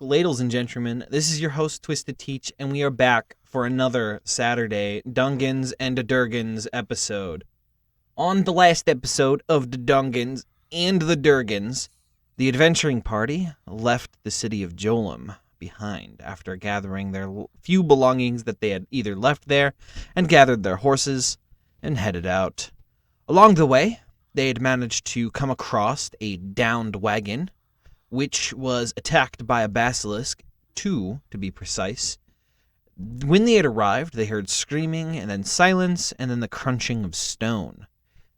ladies and gentlemen, this is your host, Twisted Teach, and we are back for another Saturday Dungans and the Durgans episode. On the last episode of the Dungans and the Durgans, the adventuring party left the city of Jolum behind after gathering their few belongings that they had either left there and gathered their horses and headed out. Along the way, they had managed to come across a downed wagon, which was attacked by a basilisk, 2 to be precise. When they had arrived, they heard screaming and then silence and then the crunching of stone.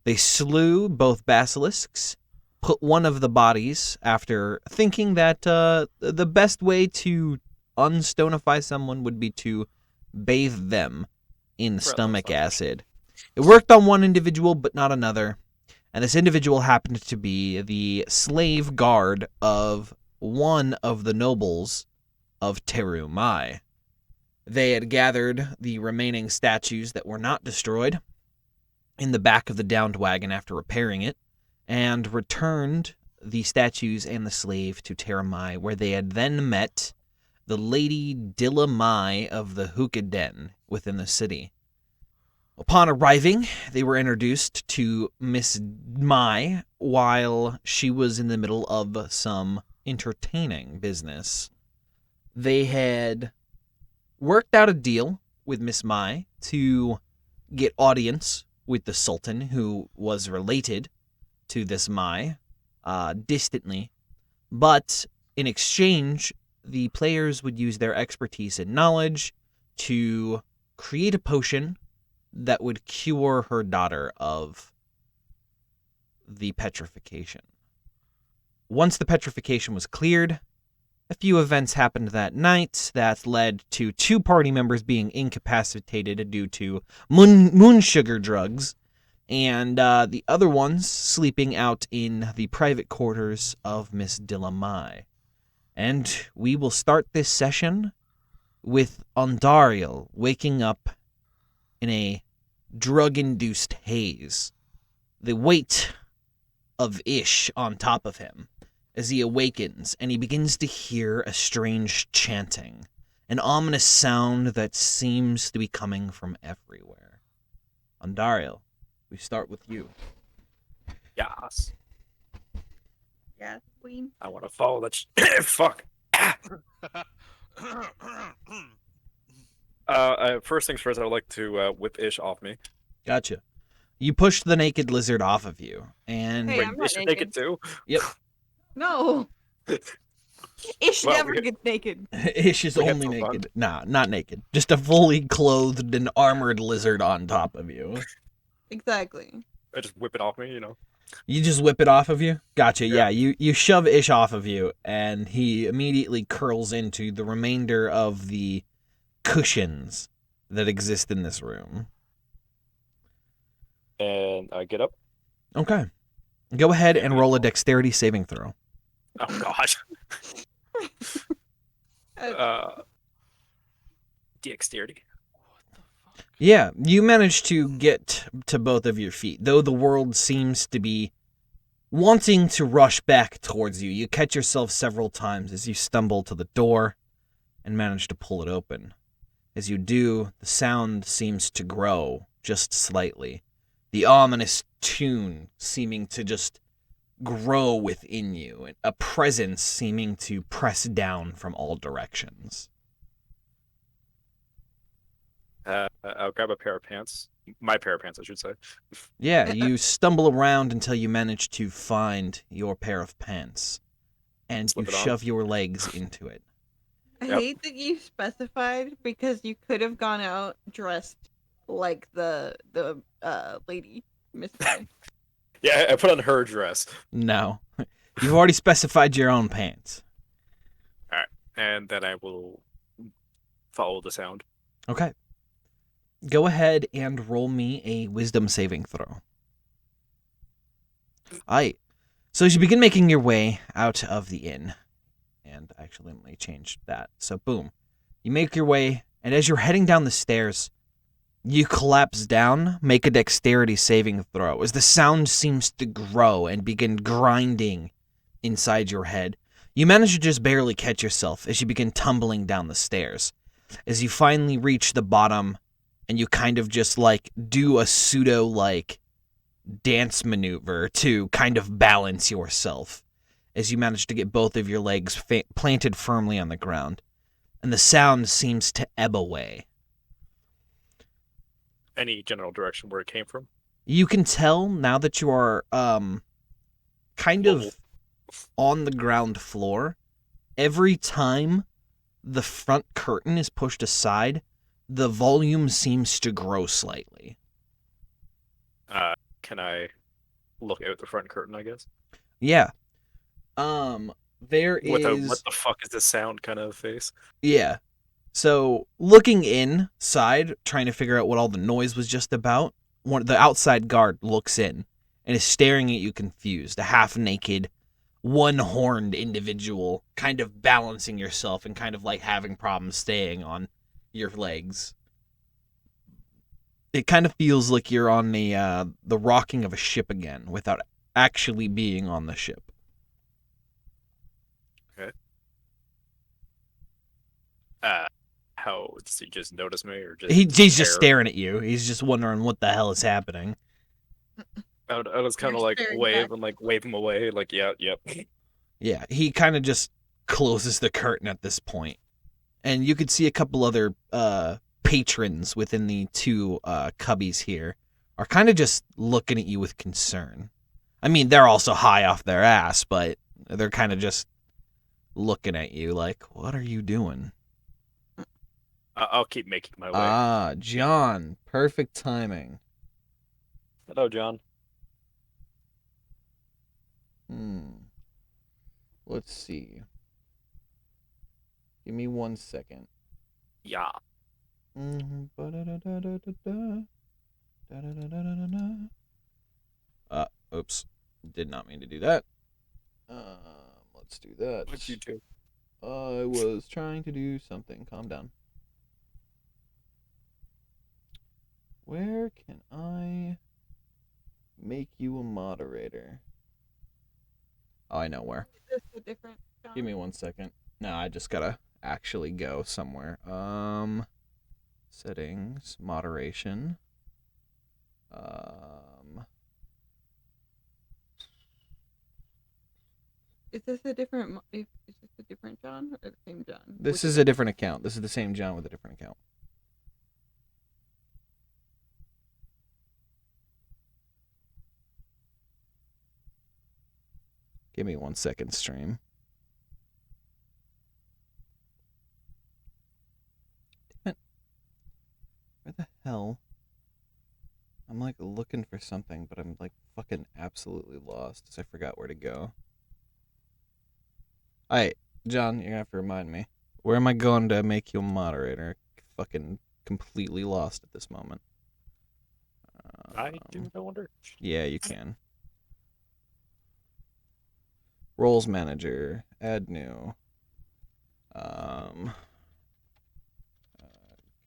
They slew both basilisks, put one of the bodies after thinking that the best way to unstonify someone would be to bathe them in stomach acid. It worked on one individual, but not another. And this individual happened to be the slave guard of one of the nobles of Terumai. They had gathered the remaining statues that were not destroyed in the back of the downed wagon after repairing it, and returned the statues and the slave to Terumai, where they had then met the Lady Dilamai of the Hookah Den within the city. Upon arriving, they were introduced to Miss Mai while she was in the middle of some entertaining business. They had worked out a deal with Miss Mai to get audience with the Sultan, who was related to this Mai, distantly, but in exchange, the players would use their expertise and knowledge to create a potion that would cure her daughter of the petrification. Once the petrification was cleared, a few events happened that night that led to 2 party members being incapacitated due to moon sugar drugs, and the other ones sleeping out in the private quarters of Miss Dilamai. And we will start this session with Ondariel waking up in a drug-induced haze, the weight of Ish on top of him as he awakens and he begins to hear a strange chanting, an ominous sound that seems to be coming from everywhere. Ondariel, we start with you. Yes. Yeah, queen. I want to follow that. Fuck. First things first, I would like to whip Ish off me. Gotcha. You push the naked lizard off of you, and Hey, I'm not Ish is naked. naked too? Yep. No. Ish Well, never gets naked. Ish is We had only some fun. naked. Nah, not naked. Just a fully clothed and armored lizard on top of you. Exactly. I just whip it off me, you know. You just whip it off of you? Gotcha, Yeah. you shove Ish off of you, and he immediately curls into the remainder of the cushions that exist in this room. And I get up. Okay. Go ahead and roll a dexterity saving throw. Oh, gosh. Dexterity. Yeah, you manage to get to both of your feet, though the world seems to be wanting to rush back towards you. You catch yourself several times as you stumble to the door and manage to pull it open. As you do, the sound seems to grow just slightly, the ominous tune seeming to just grow within you, a presence seeming to press down from all directions. I'll grab a pair of pants. My pair of pants, I should say. Yeah, you stumble around until you manage to find your pair of pants, and Slip you it on. shove your legs into it. I Yep. hate that you specified because you could have gone out dressed like the lady, Miss May. Yeah, I put on her dress. No, you've already specified your own pants. And then I will follow the sound. Okay. Go ahead and roll me a wisdom saving throw. Aight. So as you begin making your way out of the inn, and actually let me change that. So boom. You make your way, and as you're heading down the stairs, you collapse down, make a dexterity saving throw, as the sound seems to grow and begin grinding inside your head. You manage to just barely catch yourself as you begin tumbling down the stairs. As you finally reach the bottom, and you kind of just, like, do a pseudo, like, dance maneuver to kind of balance yourself as you manage to get both of your legs planted firmly on the ground. And the sound seems to ebb away. Any general direction where it came from? You can tell now that you are kind of on the ground floor. Every time the front curtain is pushed aside, the volume seems to grow slightly. Can I look out the front curtain, I guess? Yeah. There With a is... what the fuck is this sound kind of face? Yeah. So, looking inside, trying to figure out what all the noise was just about, the outside guard looks in and is staring at you confused, a half-naked, one-horned individual, kind of balancing yourself and kind of like having problems staying on your legs. It kind of feels like you're on the rocking of a ship again without actually being on the ship. Okay. How does he just notice me or just? He's just staring at you. He's just wondering what the hell is happening. I was kind of You're like staring wave back. and like wave him away, like yep. Yeah, he kind of just closes the curtain at this point. And you could see a couple other patrons within the two cubbies here are kind of just looking at you with concern. I mean, they're also high off their ass, but they're kind of just looking at you like, what are you doing? I'll keep making my way. Ah, John. Perfect timing. Hello, John. Let's see. Give me 1 second. Yeah. Oops. Did not mean to do that. Let's do that. What'd you do? I was trying to do something. Calm down. Where can I make you a moderator? Oh, I know where. Is this a different John? Give me 1 second. No, I just gotta actually go somewhere. Settings, moderation. Is this a different? Is this a different John or the same John? This is a different account. This is the same John with a different account. Give me 1 second, stream. Damn it. Where the hell? I'm like looking for something, but I'm like fucking absolutely lost as I forgot where to go. Alright, John, you're gonna have to remind me. Where am I going to make you a moderator? Fucking completely lost at this moment. I do wonder. Yeah, you can. Roles manager, add new.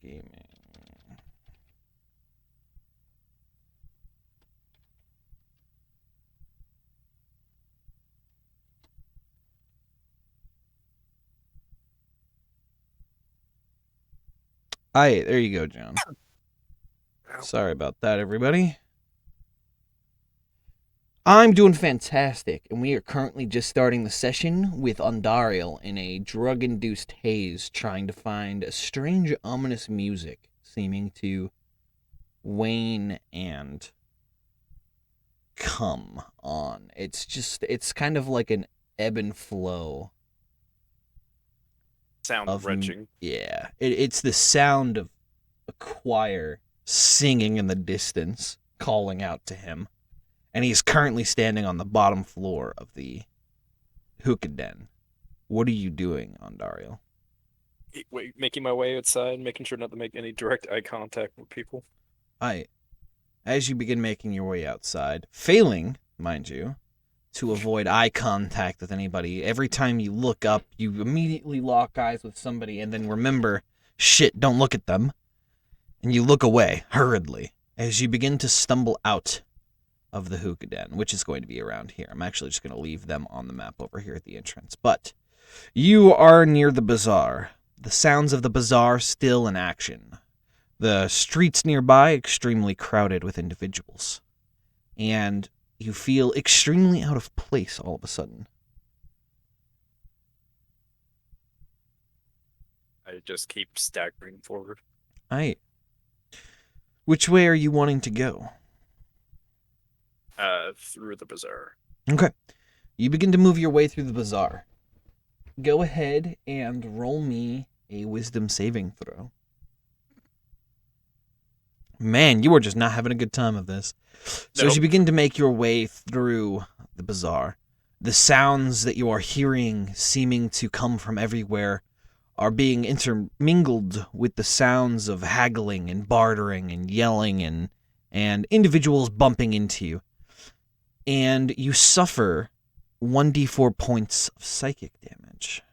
Gaming. Alright, there you go, John. Sorry about that, everybody. I'm doing fantastic, and we are currently just starting the session with Ondariel in a drug-induced haze, trying to find a strange, ominous music seeming to wane and come on. It's kind of like an ebb and flow. Sound wrenching. Yeah, it's the sound of a choir singing in the distance, calling out to him. And he's currently standing on the bottom floor of the hookah den. What are you doing, Ondariel? Wait, making my way outside, making sure not to make any direct eye contact with people. As you begin making your way outside, failing, mind you, to avoid eye contact with anybody, every time you look up, you immediately lock eyes with somebody and then remember, shit, don't look at them. And you look away, hurriedly, as you begin to stumble out of the hookah den, which is going to be around here. I'm actually just going to leave them on the map over here at the entrance. But You are near the bazaar. The sounds of the bazaar still in action. The streets nearby extremely crowded with individuals. And you feel extremely out of place all of a sudden. I just keep staggering forward. Aight. Which way are you wanting to go? Through the bazaar. Okay. You begin to move your way through the bazaar. Go ahead and roll me a wisdom saving throw. Man, you are just not having a good time of this. So as you begin to make your way through the bazaar, the sounds that you are hearing seeming to come from everywhere are being intermingled with the sounds of haggling and bartering and yelling and individuals bumping into you. And you suffer 1d4 points of psychic damage.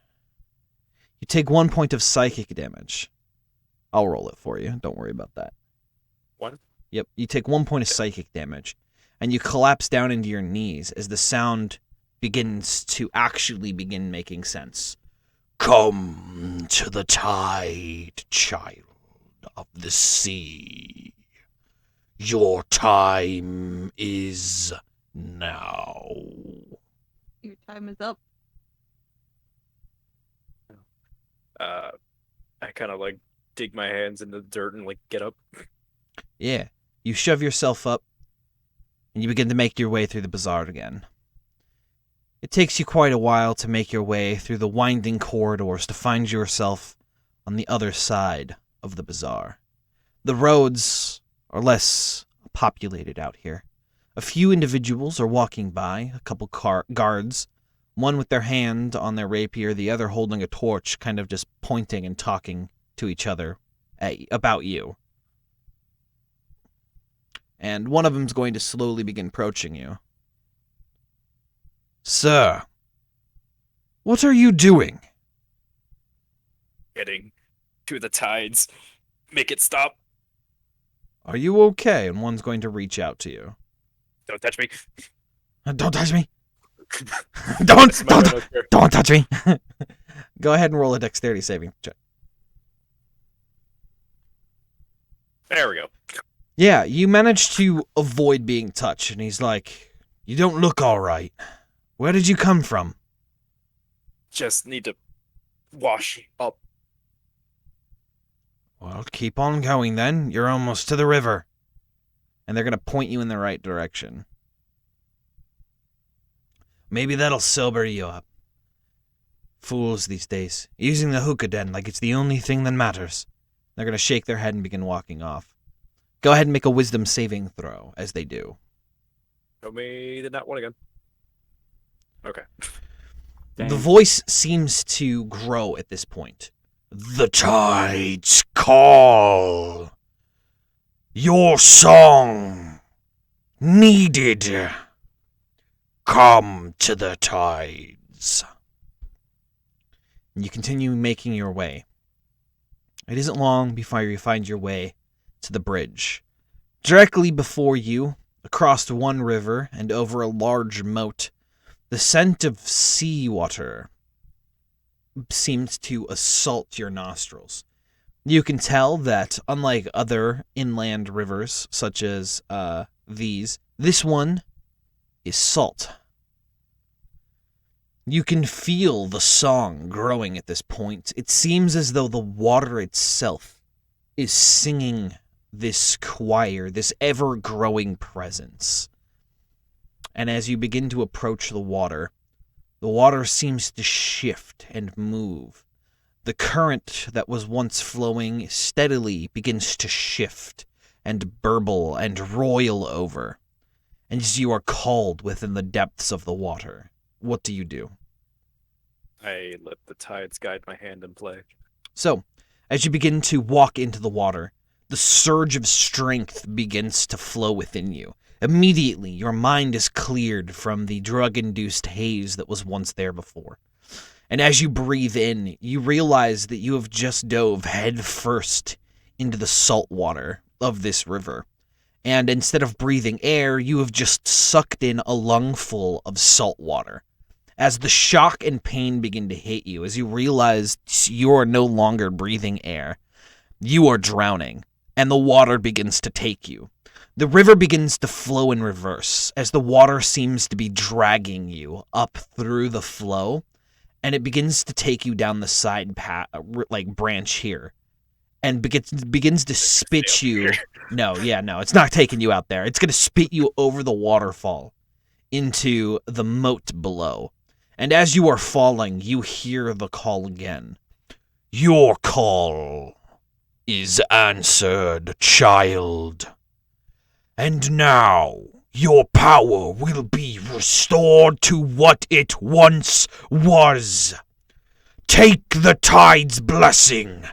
You take 1 point of psychic damage. I'll roll it for you. Don't worry about that. 1? Yep, you take 1 point of psychic damage, and you collapse down into your knees as the sound begins to actually begin making sense. Come to the tide, child of the sea. Your time is now. Your time is up. I kind of like dig my hands in the dirt and like get up. Yeah, you shove yourself up, and you begin to make your way through the bazaar again. It takes you quite a while to make your way through the winding corridors to find yourself on the other side of the bazaar. The roads are less populated out here. A few individuals are walking by, a couple guards, one with their hand on their rapier, the other holding a torch, kind of just pointing and talking to each other about you. And one of them's going to slowly begin approaching you. Sir, what are you doing? Getting to the tides. Make it stop. Are you okay? And one's going to reach out to you. Don't touch me. Don't touch me. Don't touch me. Go ahead and roll a dexterity saving check. There we go. Yeah, you managed to avoid being touched, and he's like, you don't look all right. Where did you come from? Just need to wash up. Well, keep on going then. You're almost to the river. And they're going to point you in the right direction. Maybe that'll sober you up. Fools these days, using the hookah den like it's the only thing that matters. They're going to shake their head and begin walking off. Go ahead and make a wisdom saving throw, as they do. Show me the nat one again. Okay. Dang. The voice seems to grow at this point. The tides call. Your song needed. Come to the tides. And you continue making your way. It isn't long before you find your way to the bridge. Directly before you, across one river and over a large moat, the scent of seawater seems to assault your nostrils. You can tell that, unlike other inland rivers, such as this one is salt. You can feel the song growing at this point. It seems as though the water itself is singing this choir, this ever-growing presence. And as you begin to approach the water seems to shift and move. The current that was once flowing steadily begins to shift and burble and roil over. And as you are called within the depths of the water, what do you do? I let the tides guide my hand and play. So, as you begin to walk into the water, the surge of strength begins to flow within you. Immediately, your mind is cleared from the drug-induced haze that was once there before. And as you breathe in, you realize that you have just dove head first into the salt water of this river. And instead of breathing air, you have just sucked in a lungful of salt water. as the shock and pain begin to hit you, as you realize you are no longer breathing air. You are drowning, and the water begins to take you. The river begins to flow in reverse, as the water seems to be dragging you up through the flow, and it begins to take you down the side path, like branch here, and begins to spit you. No, it's not taking you out there. It's going to spit you over the waterfall into the moat below. And as you are falling, you hear the call again. Your call is answered, child. And now your power will be restored to what it once was. Take the tide's blessing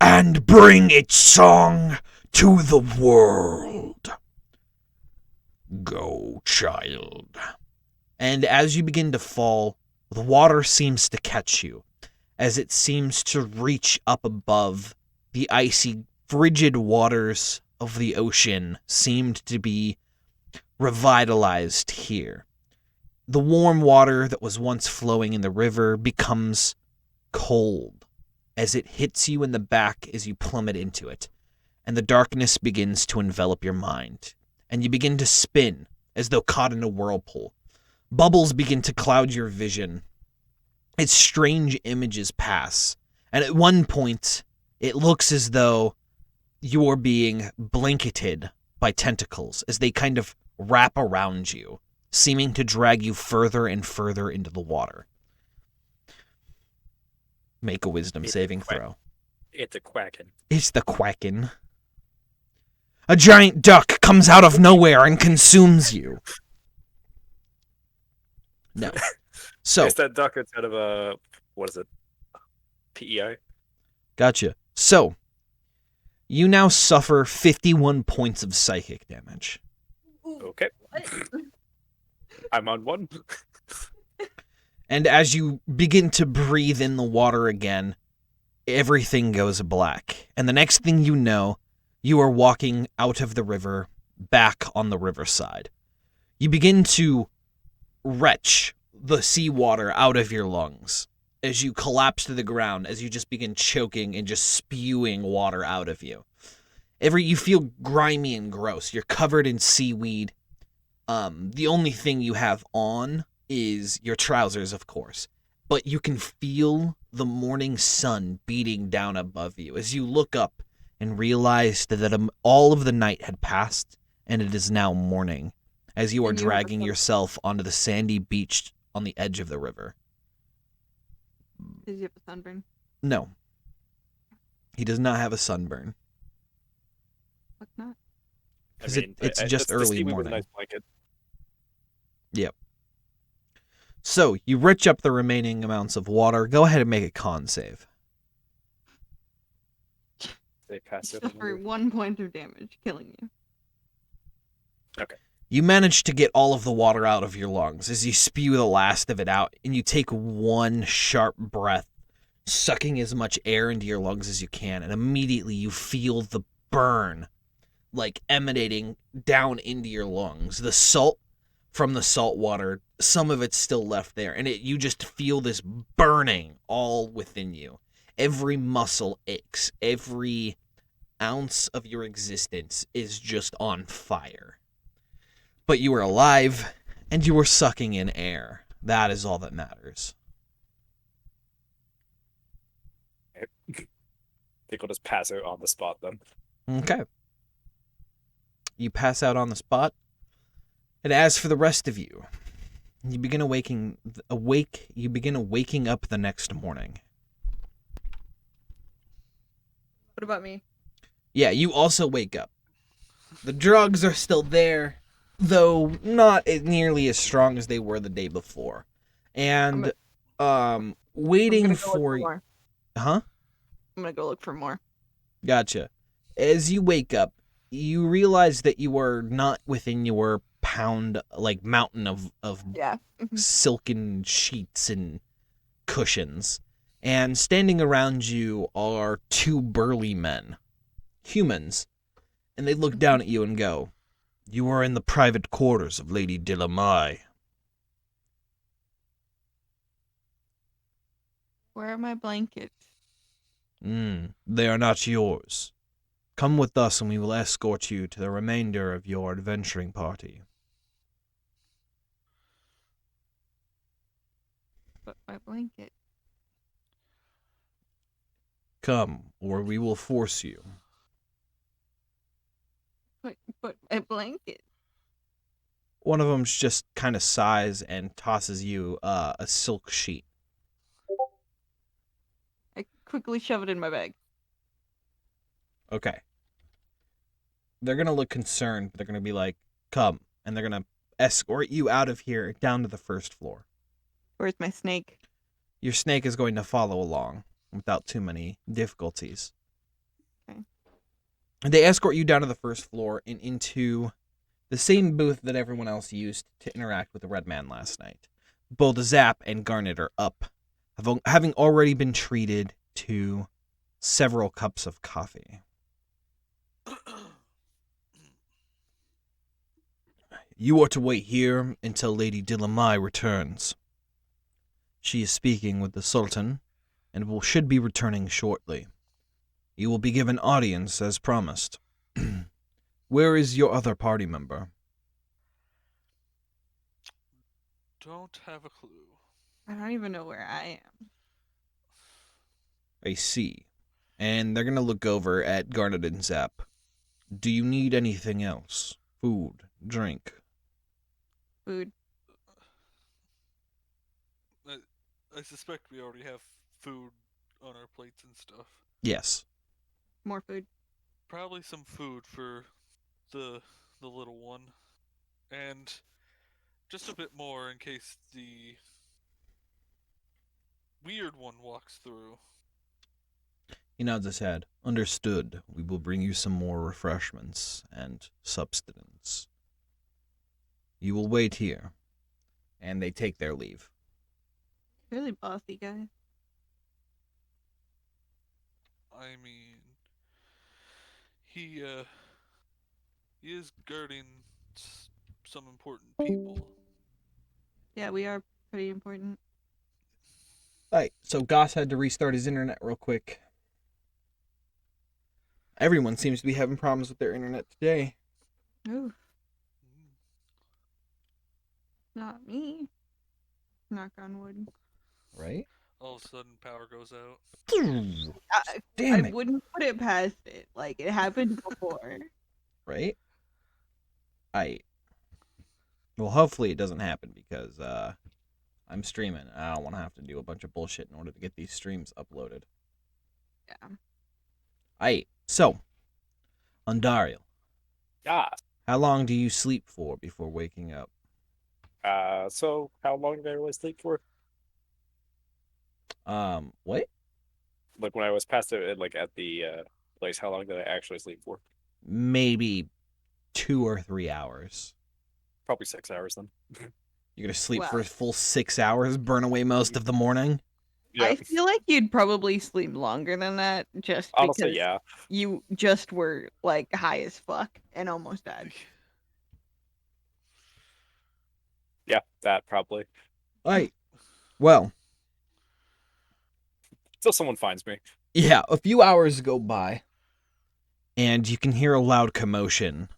and bring its song to the world. Go, child. And as you begin to fall, the water seems to catch you, as it seems to reach up above. The icy, frigid waters of the ocean seemed to be revitalized here. The warm water that was once flowing in the river becomes cold as it hits you in the back as you plummet into it, and the darkness begins to envelop your mind, and you begin to spin as though caught in a whirlpool. Bubbles begin to cloud your vision as strange images pass, and at one point, it looks as though you're being blanketed by tentacles as they kind of wrap around you, seeming to drag you further and further into the water. Make a wisdom saving throw. It's a quacking. It's the quacking. A giant duck comes out of nowhere and consumes you. No. So, Is that duck instead of a, what is it? PEI? Gotcha. So, you now suffer 51 points of psychic damage. Okay. I'm on one. And as you begin to breathe in the water again, everything goes black. And the next thing you know, you are walking out of the river, back on the riverside. You begin to retch the seawater out of your lungs as you collapse to the ground, as you just begin choking and just spewing water out of you. You feel grimy and gross. You're covered in seaweed. The only thing you have on is your trousers, of course. But you can feel the morning sun beating down above you as you look up and realize that all of the night had passed and it is now morning as you are dragging yourself onto the sandy beach on the edge of the river. Does he have a sunburn? No. He does not have a sunburn. What's not? Because it's just early morning. Nice blanket. Yep. So, you rich up the remaining amounts of water. Go ahead and make a con save. They pass it. Suffer 1 point of damage, killing you. Okay. You manage to get all of the water out of your lungs as you spew the last of it out, and you take one sharp breath, sucking as much air into your lungs as you can, and immediately you feel the burn, like emanating down into your lungs. The salt from the salt water, some of it's still left there, and you just feel this burning all within you. Every muscle aches. Every ounce of your existence is just on fire. But you are alive, and you are sucking in air. That is all that matters. I think I'll just pass out on the spot then. Okay. You pass out on the spot. And as for the rest of you, you begin waking up the next morning. What about me? Yeah, you also wake up. The drugs are still there, though not nearly as strong as they were the day before. And waiting for more. Huh? I'm gonna go look for more. Gotcha. As you wake up, you realize that you are not within your mountain of Yeah. silken sheets and cushions. And standing around you are two burly men, humans, and they look down at you and go, "You are in the private quarters of Lady Dilamai." Where are my blankets? They are not yours. Come with us and we will escort you to the remainder of your adventuring party. But my blanket. Come, or we will force you. But my blanket. One of them just kind of sighs and tosses you a silk sheet. I quickly shove it in my bag. Okay. They're going to look concerned, but they're going to be like, come. And they're going to escort you out of here down to the first floor. Where's my snake? Your snake is going to follow along without too many difficulties. Okay. And they escort you down to the first floor and into the same booth that everyone else used to interact with the Red Man last night. Both Zap and Garnet are up, having already been treated to several cups of coffee. You are to wait here until Lady Dilamai returns. She is speaking with the Sultan and should be returning shortly. You will be given audience as promised. Where is your other party member? Don't have a clue. I don't even know where I am. I see. And they're going to look over at Garnet and Zap. Do you need anything else? Food, drink? Food. I suspect we already have food on our plates and stuff. Yes. More food. Probably some food for the little one. And just a bit more in case the weird one walks through. He nods his head. Understood. We will bring you some more refreshments and substance. You will wait here. And they take their leave. Really bossy guy. I mean, he is guarding some important people. Yeah, we are pretty important. Alright, so Goss had to restart his internet real quick. Everyone seems to be having problems with their internet today. Oof. Not me. Knock on wood. Right? All of a sudden, power goes out. Damn I it. wouldn't put it past it. Like, it happened before. Right? Well, hopefully it doesn't happen because I'm streaming. I don't want to have to do a bunch of bullshit in order to get these streams uploaded. Yeah. So, Ondariel, Yeah. how long do you sleep for before waking up? So how long did I really sleep for? What? Like when I was passed out like at the place, how long did I actually sleep for? Maybe 2 or 3 hours. Probably 6 hours then. You're gonna sleep for Wow. a full 6 hours, burn away most of the morning? I feel like you'd probably sleep longer than that just Honestly, because yeah. you just were, like, high as fuck and almost died. Yeah, that probably. Well, Till someone finds me. yeah, a few hours go by, and you can hear a loud commotion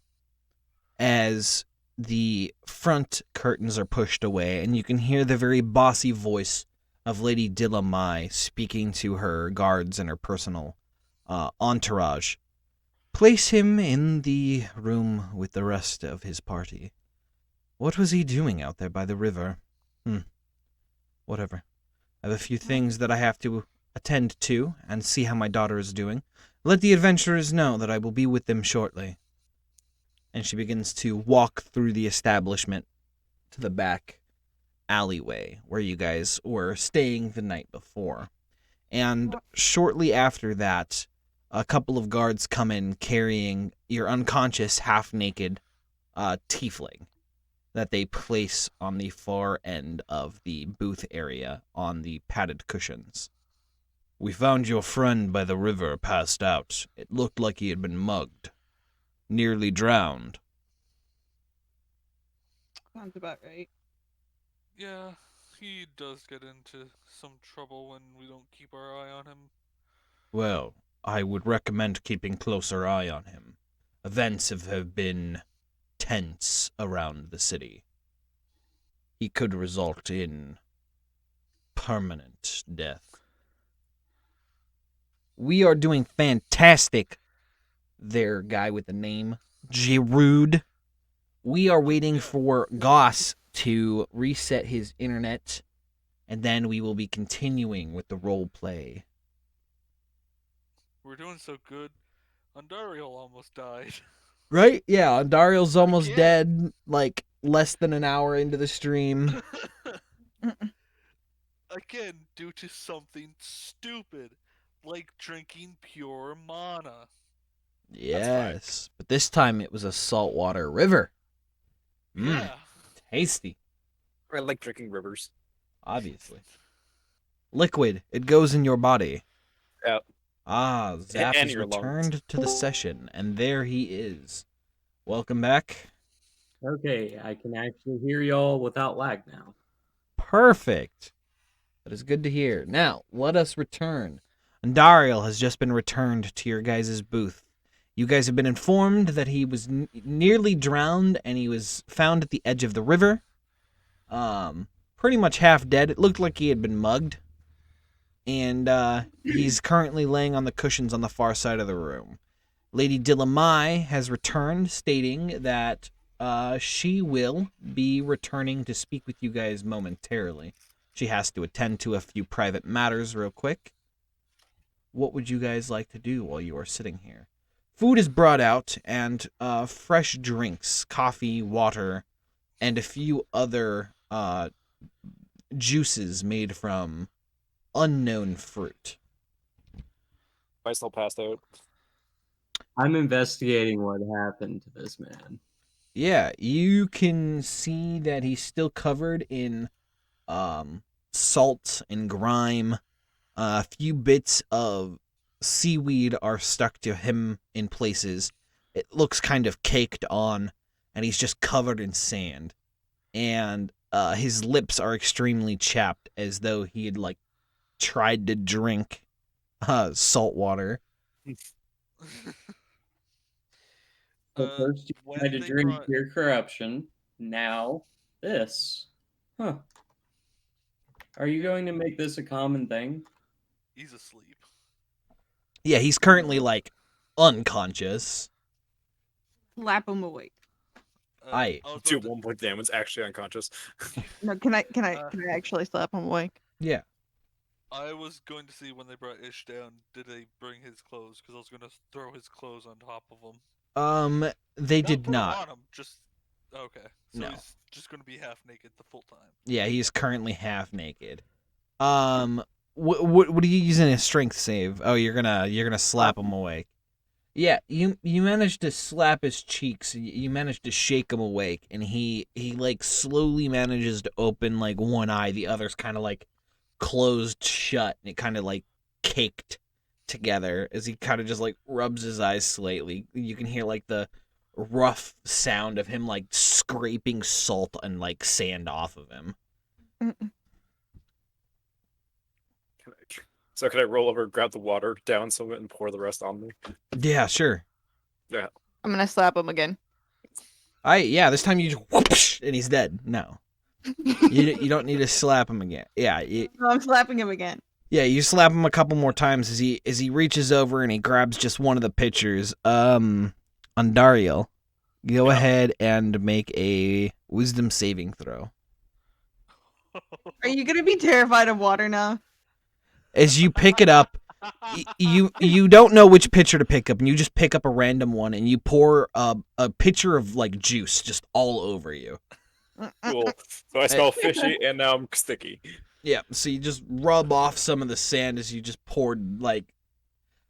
as the front curtains are pushed away, and you can hear the very bossy voice of Lady Dilamai speaking to her guards and her personal entourage. Place him in the room with the rest of his party. What was he doing out there by the river? Whatever. I have a few things that I have to attend to and see how my daughter is doing. Let the adventurers know that I will be with them shortly. And she begins to walk through the establishment to the back alleyway where you guys were staying the night before. And shortly after that, a couple of guards come in carrying your unconscious, half-naked tiefling that they place on the far end of the booth area on the padded cushions. We found your friend by the river passed out. It looked like he had been mugged. Nearly drowned. Sounds about right. Yeah, he does get into some trouble when we don't keep our eye on him. Well, I would recommend keeping closer eye on him. Events have been tense around the city. He could result in permanent death. We are doing fantastic there, guy with the name Giroud. We are waiting for Goss to reset his internet, and then we will be continuing with the role play. We're doing so good. Andariel almost died. Right? Yeah, Dariel's almost Again. dead, like, less than an hour into the stream. Again, due to something stupid, like drinking pure mana. Yes, but this time it was a saltwater river. Yeah. Tasty, I like drinking rivers. obviously. Liquid, it goes in your body. Yep. Ah, Zap And has your lungs. returned to the session, and there he is. Welcome back. Okay, I can actually hear y'all without lag now. Perfect. That is good to hear. Now, let us return. Andariel has just been returned to your guys' booth. You guys have been informed that he was nearly drowned, and he was found at the edge of the river. Pretty much half dead. It looked like he had been mugged. And he's currently laying on the cushions on the far side of the room. Lady Dilamai has returned, stating that she will be returning to speak with you guys momentarily. She has to attend to a few private matters real quick. What would you guys like to do while you are sitting here? Food is brought out, and fresh drinks, coffee, water, and a few other juices made from unknown fruit. I still passed out. I'm investigating what happened to this man. Yeah, you can see that he's still covered in salt and grime. A few bits of seaweed are stuck to him in places. It looks kind of caked on, and he's just covered in sand. And his lips are extremely chapped, as though he had, like, tried to drink salt water. So first you when tried to they drink brought- pure corruption, now this. Huh. Are you going to make this a common thing? He's asleep. Yeah, he's currently, like, unconscious. Slap him awake. I- was about Do to- 1 point damage, actually unconscious. No, can I Uh, actually slap him awake? Yeah. I was going to see when they brought Ish down, did they bring his clothes? Because I was going to throw his clothes on top of him. They Not did put 'em not. on him, just okay. So No. he's just going to be half naked the full time. Yeah, he is currently half naked. What are you using a strength save? Oh, you're gonna slap him awake. Yeah, you managed to slap his cheeks. You managed to shake him awake, and he like slowly manages to open like one eye. The other's kind of like closed shut, and it kind of like caked together as he kind of just like rubs his eyes slightly. You can hear like the rough sound of him like scraping salt and like sand off of him. So could I roll over, grab the water down some of it, and pour the rest on me? Yeah, sure. I'm gonna slap him again. Yeah, this time you just whoosh, and he's dead. No, you don't need to slap him again. Yeah, No, I'm slapping him again. yeah, you slap him a couple more times as he reaches over and he grabs just one of the pitchers. Andariel, go ahead and make a wisdom saving throw. Are you gonna be terrified of water now? As you pick it up, you don't know which pitcher to pick up, and you just pick up a random one, and you pour a pitcher of like juice just all over you. Cool. So I smell fishy, and now I'm sticky. Yeah, so you just rub off some of the sand as you just poured like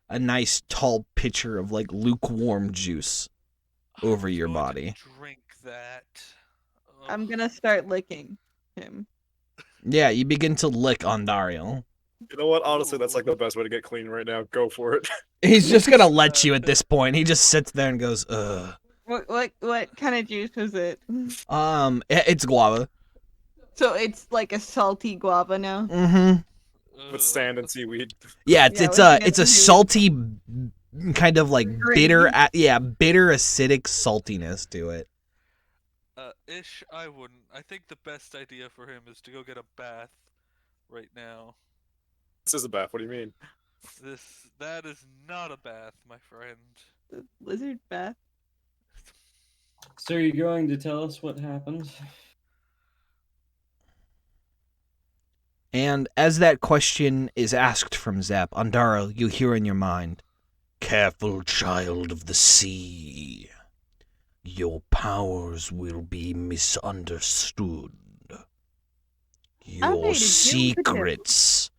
a nice tall pitcher of like lukewarm juice over your I'm going to body. Drink that. I'm gonna start licking him. Yeah, you begin to lick Andariel. You know what? Honestly, that's like the best way to get clean right now. Go for it. He's just gonna let you at this point. He just sits there and goes, ugh. What kind of juice was it? It's guava. So it's like a salty guava now. Mm-hmm. With sand and seaweed. Yeah, Yeah, it's with a sand it's a and seaweed. salty, kind of like bitter, Gravy. bitter acidic saltiness to it. Ish, I wouldn't. I think the best idea for him is to go get a bath right now. This is a bath. What do you mean? That is not a bath, my friend. The lizard bath. So are you going to tell us what happened? And as that question is asked from Zap, Andara, you hear in your mind, "Careful, child of the sea. Your powers will be misunderstood. Your Okay, did you- secrets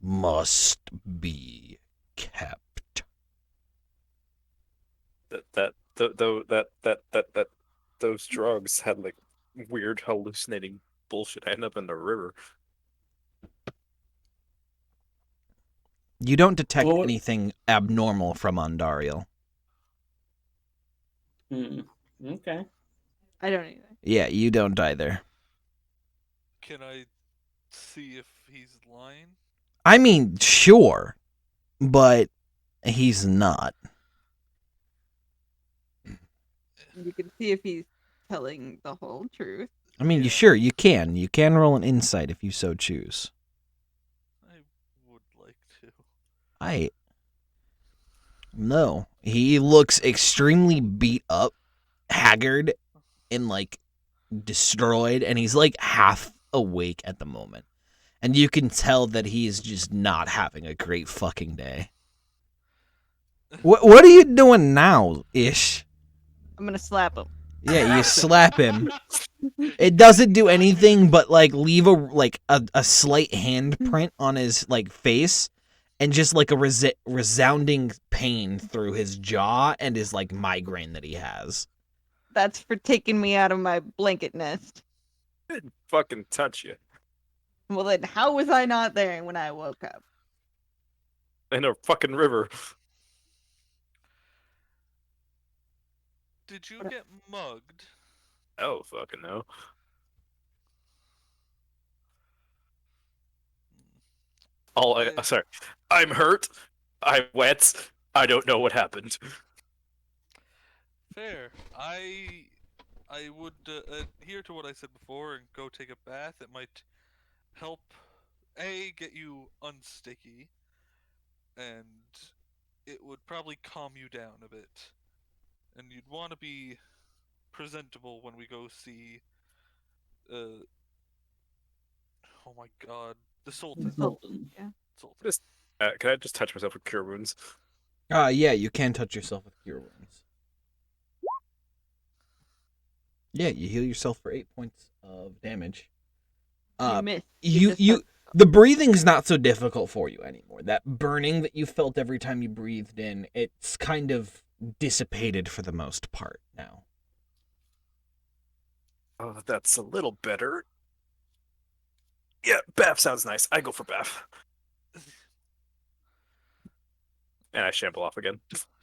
must be kept." Those drugs had like weird hallucinating bullshit. I end up in the river. You don't detect Well, anything abnormal from Andariel. Okay. I don't either. Yeah, you don't either. Can I see if he's lying? I mean, sure, but he's not. You can see if he's telling the whole truth. I mean, Yeah. you can. You can roll an insight if you so choose. I would like to. No. He looks extremely beat up, haggard, and like destroyed, and he's like half awake at the moment. And you can tell that he is just not having a great fucking day. What are you doing now, Ish? I'm gonna slap him. Yeah, you slap him. It doesn't do anything but like leave a slight handprint on his like face, and just like a resounding pain through his jaw and his like migraine that he has. That's for taking me out of my blanket nest. Didn't fucking touch you Well then, how was I not there when I woke up? in a fucking river. Did you get mugged? Oh fucking no. Sorry. I'm hurt. I'm wet. I don't know what happened. Fair. I would adhere to what I said before and go take a bath. It might help get you unsticky, and it would probably calm you down a bit. And you'd want to be presentable when we go see oh my god, the Sultan. Sultan. Yeah. Sultan. Just can I just touch myself with cure wounds? Yeah, you can touch yourself with cure wounds. Yeah, you heal yourself for 8 points of damage. You missed. You the breathing's not so difficult for you anymore. That burning that you felt every time you breathed in, it's kind of dissipated for the most part now. Oh, that's a little better. Yeah, bath sounds nice. I go for bath. And I shamble off again.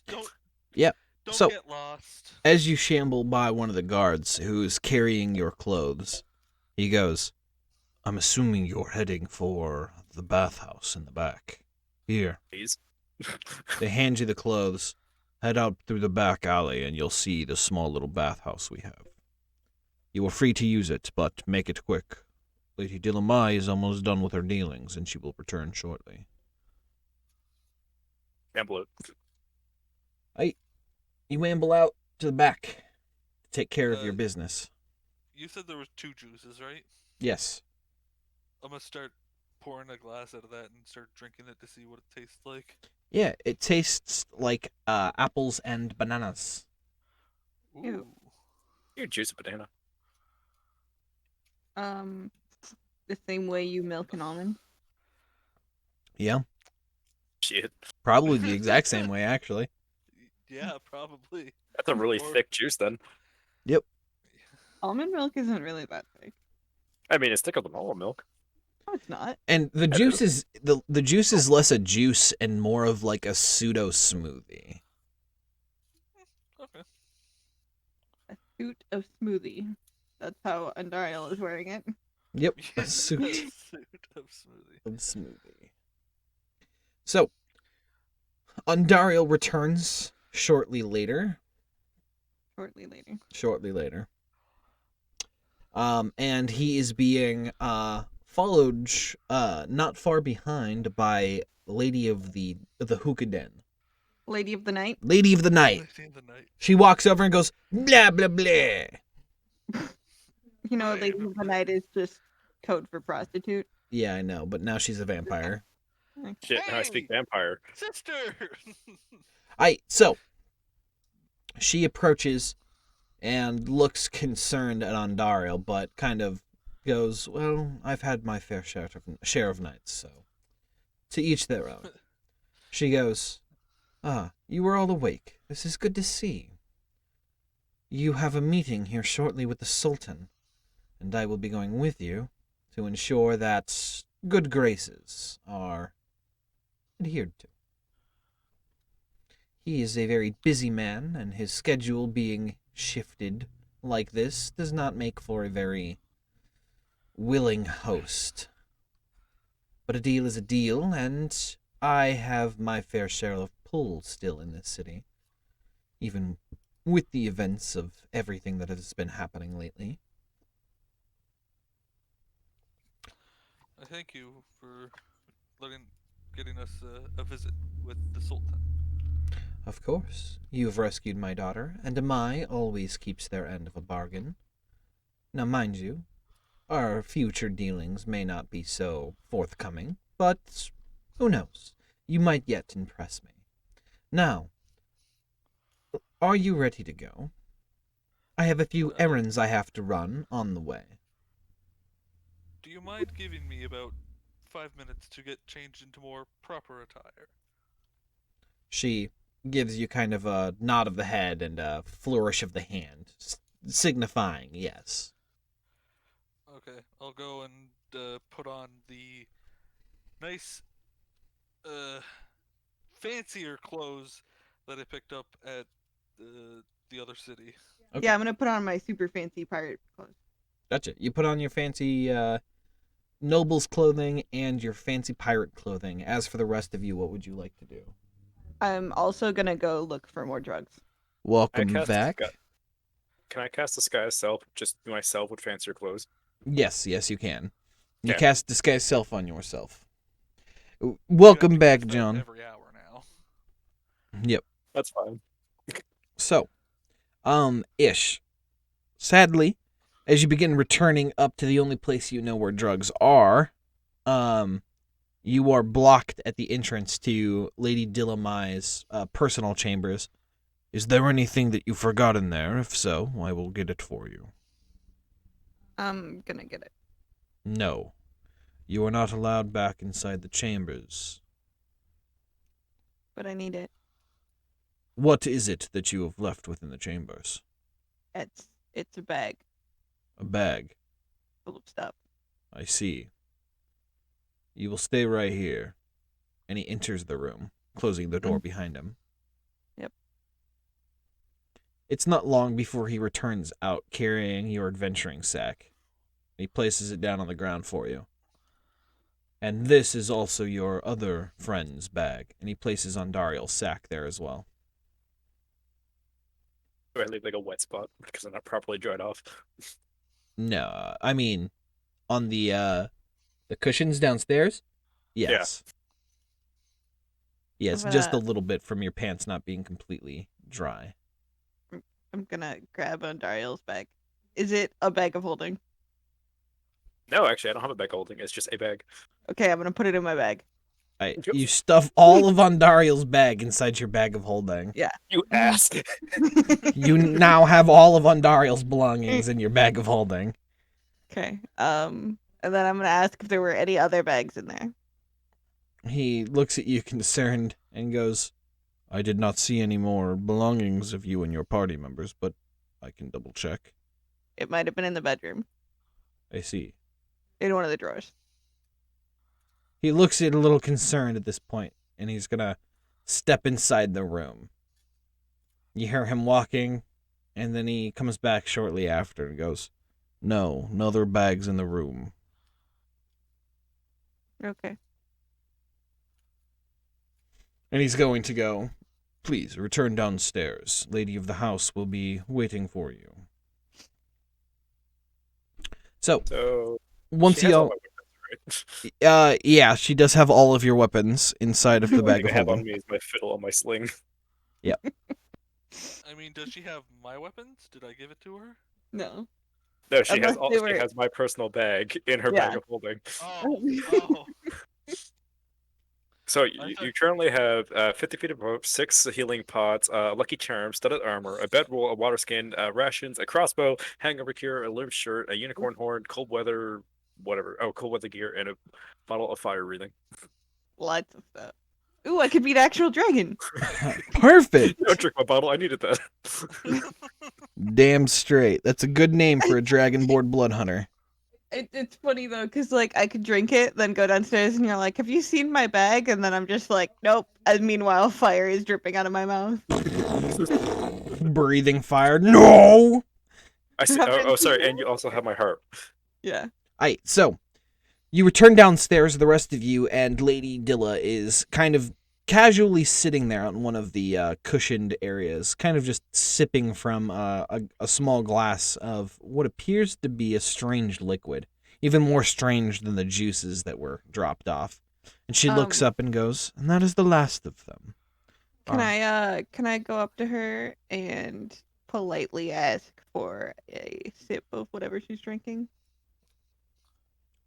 Don't. Yep. Don't So- get lost. As you shamble by one of the guards who's carrying your clothes, he goes, "I'm assuming you're heading for the bathhouse in the back. Here." Please. They hand you the clothes. Head out through the back alley and you'll see the small little bathhouse we have. You are free to use it, but make it quick. Lady Dilamai is almost done with her dealings and she will return shortly. Shamble it. You amble out to the back to take care of your Uh, business. You said there was 2 juices, right? Yes. I'm gonna start pouring a glass out of that and start drinking it to see what it tastes like. Yeah, it tastes like apples and bananas. Ooh. Ew. You juice a banana. The same way you milk an almond. Yeah, Shit. probably the exact same way, actually. Yeah, probably. That's a really Or- thick juice then. Almond milk isn't really that thick. I mean, it's thicker than almond milk. No, it's not. And the It juice is the juice is less a juice and more of like a pseudo smoothie. Okay. A suit of smoothie. That's how Andariel is wearing it. Yep, a A suit suit of Smoothie. of Smoothie. So, Ondariel returns shortly later. Shortly later. And he is being followed not far behind by Lady of the Hookah Den. Lady of the Night. Lady of the Night. Lady in the night. She walks over and goes, blah, blah, blah. You know, Lady of the Night is just code for prostitute. Yeah, I know, but now she's a vampire. Okay. Shit, now I speak vampire. Sister! So, she approaches and looks concerned at Ondariel, but kind of goes, well, I've had my fair share of nights, so to each their own. She goes, you were all awake. This is good to see. You have a meeting here shortly with the Sultan, and I will be going with you to ensure that good graces are adhered to. He is a very busy man, and his schedule being shifted like this does not make for a very willing host. But a deal is a deal, and I have my fair share of pull still in this city, even with the events of everything that has been happening lately. I thank you for getting us a visit with the Sultan. Of course, you have rescued my daughter, and Amai always keeps their end of a bargain. Now, mind you, our future dealings may not be so forthcoming, but who knows? You might yet impress me. Now, are you ready to go? I have a few errands I have to run on the way. Do you mind giving me about 5 minutes to get changed into more proper attire? She gives you kind of a nod of the head and a flourish of the hand, signifying yes. Okay, I'll go and put on the nice, fancier clothes that I picked up at the other city. Okay. Yeah, I'm gonna put on my super fancy pirate clothes. Gotcha. You put on your fancy noble's clothing and your fancy pirate clothing. As for the rest of you, what would you like to do? I'm also gonna go look for more drugs. Welcome cast back. Can I cast disguise self? Just myself with fancier clothes. Yes, you can. You Okay. cast disguise self on yourself. You Welcome have to back, cast that John. Every hour now. Yep. That's fine. So, Ish. Sadly, as you begin returning up to the only place you know where drugs are, you are blocked at the entrance to Lady Dillamai's personal chambers. Is there anything that you forgot in there? If so, I will get it for you. I'm gonna get it. No. You are not allowed back inside the chambers. But I need it. What is it that you have left within the chambers? It's a bag A bag. full of stuff. I see. You will stay right here. And he enters the room, closing the door behind him. Yep. It's not long before he returns out carrying your adventuring sack. He places it down on the ground for you. And this is also your other friend's bag. And he places Ondariel's sack there as well. Do I leave like a wet spot because I'm not properly dried off? No, I mean, on the cushions downstairs? Yes. Yeah, it's just a little bit from your pants not being completely dry. I'm gonna grab Ondariel's bag. Is it a bag of holding? No, actually, I don't have a bag holding. It's just a bag. Okay, I'm gonna put it in my bag. You stuff all of Ondariel's bag inside your bag of holding. Yeah. You ask. You now have all of Ondariel's belongings in your bag of holding. Okay. And then I'm gonna ask if there were any other bags in there. He looks at you concerned and goes, I did not see any more belongings of you and your party members, but I can double check. It might have been in the bedroom, I see. in one of the drawers. He looks at a little concerned at this point, and he's gonna step inside the room. You hear him walking, and then he comes back shortly after and goes, No other bags in the room. Okay. And he's going to go, please return downstairs. Lady of the house will be waiting for you. So, So once she has all y'all... my weapons, right? Yeah, she does have all of your weapons inside of the The only bag thing of I have on holding. me is my fiddle and my sling. I mean, does she have my weapons? Did I give it to her? No. No, she has Unless they She were. has my personal bag in her Yeah. bag of holding. Oh, oh. So I thought- you currently have 50 feet of rope, 6 healing pots, lucky charm, studded armor, a bedroll, a water skin, rations, a crossbow, hangover cure, a limp shirt, a unicorn horn, cold weather, whatever. Oh, cold weather gear, and a bottle of fire breathing. Lots of stuff. Ooh, I could be an actual dragon. Perfect! Don't drink my bottle. I needed that. Damn straight. That's a good name for a dragonborn blood hunter. It's funny though, because like I could drink it, then go downstairs, and you're like, "Have you seen my bag?" And then I'm just like, "Nope." And meanwhile, fire is dripping out of my mouth. Breathing fire. No! I see. Oh, sorry. And you also have my heart. Yeah. Alright, so you return downstairs, the rest of you, and Lady Dilla is kind of casually sitting there on one of the cushioned areas, kind of just sipping from a small glass of what appears to be a strange liquid, even more strange than the juices that were dropped off. And she looks up and goes, and that is the last of them. Can I go up to her and politely ask for a sip of whatever she's drinking?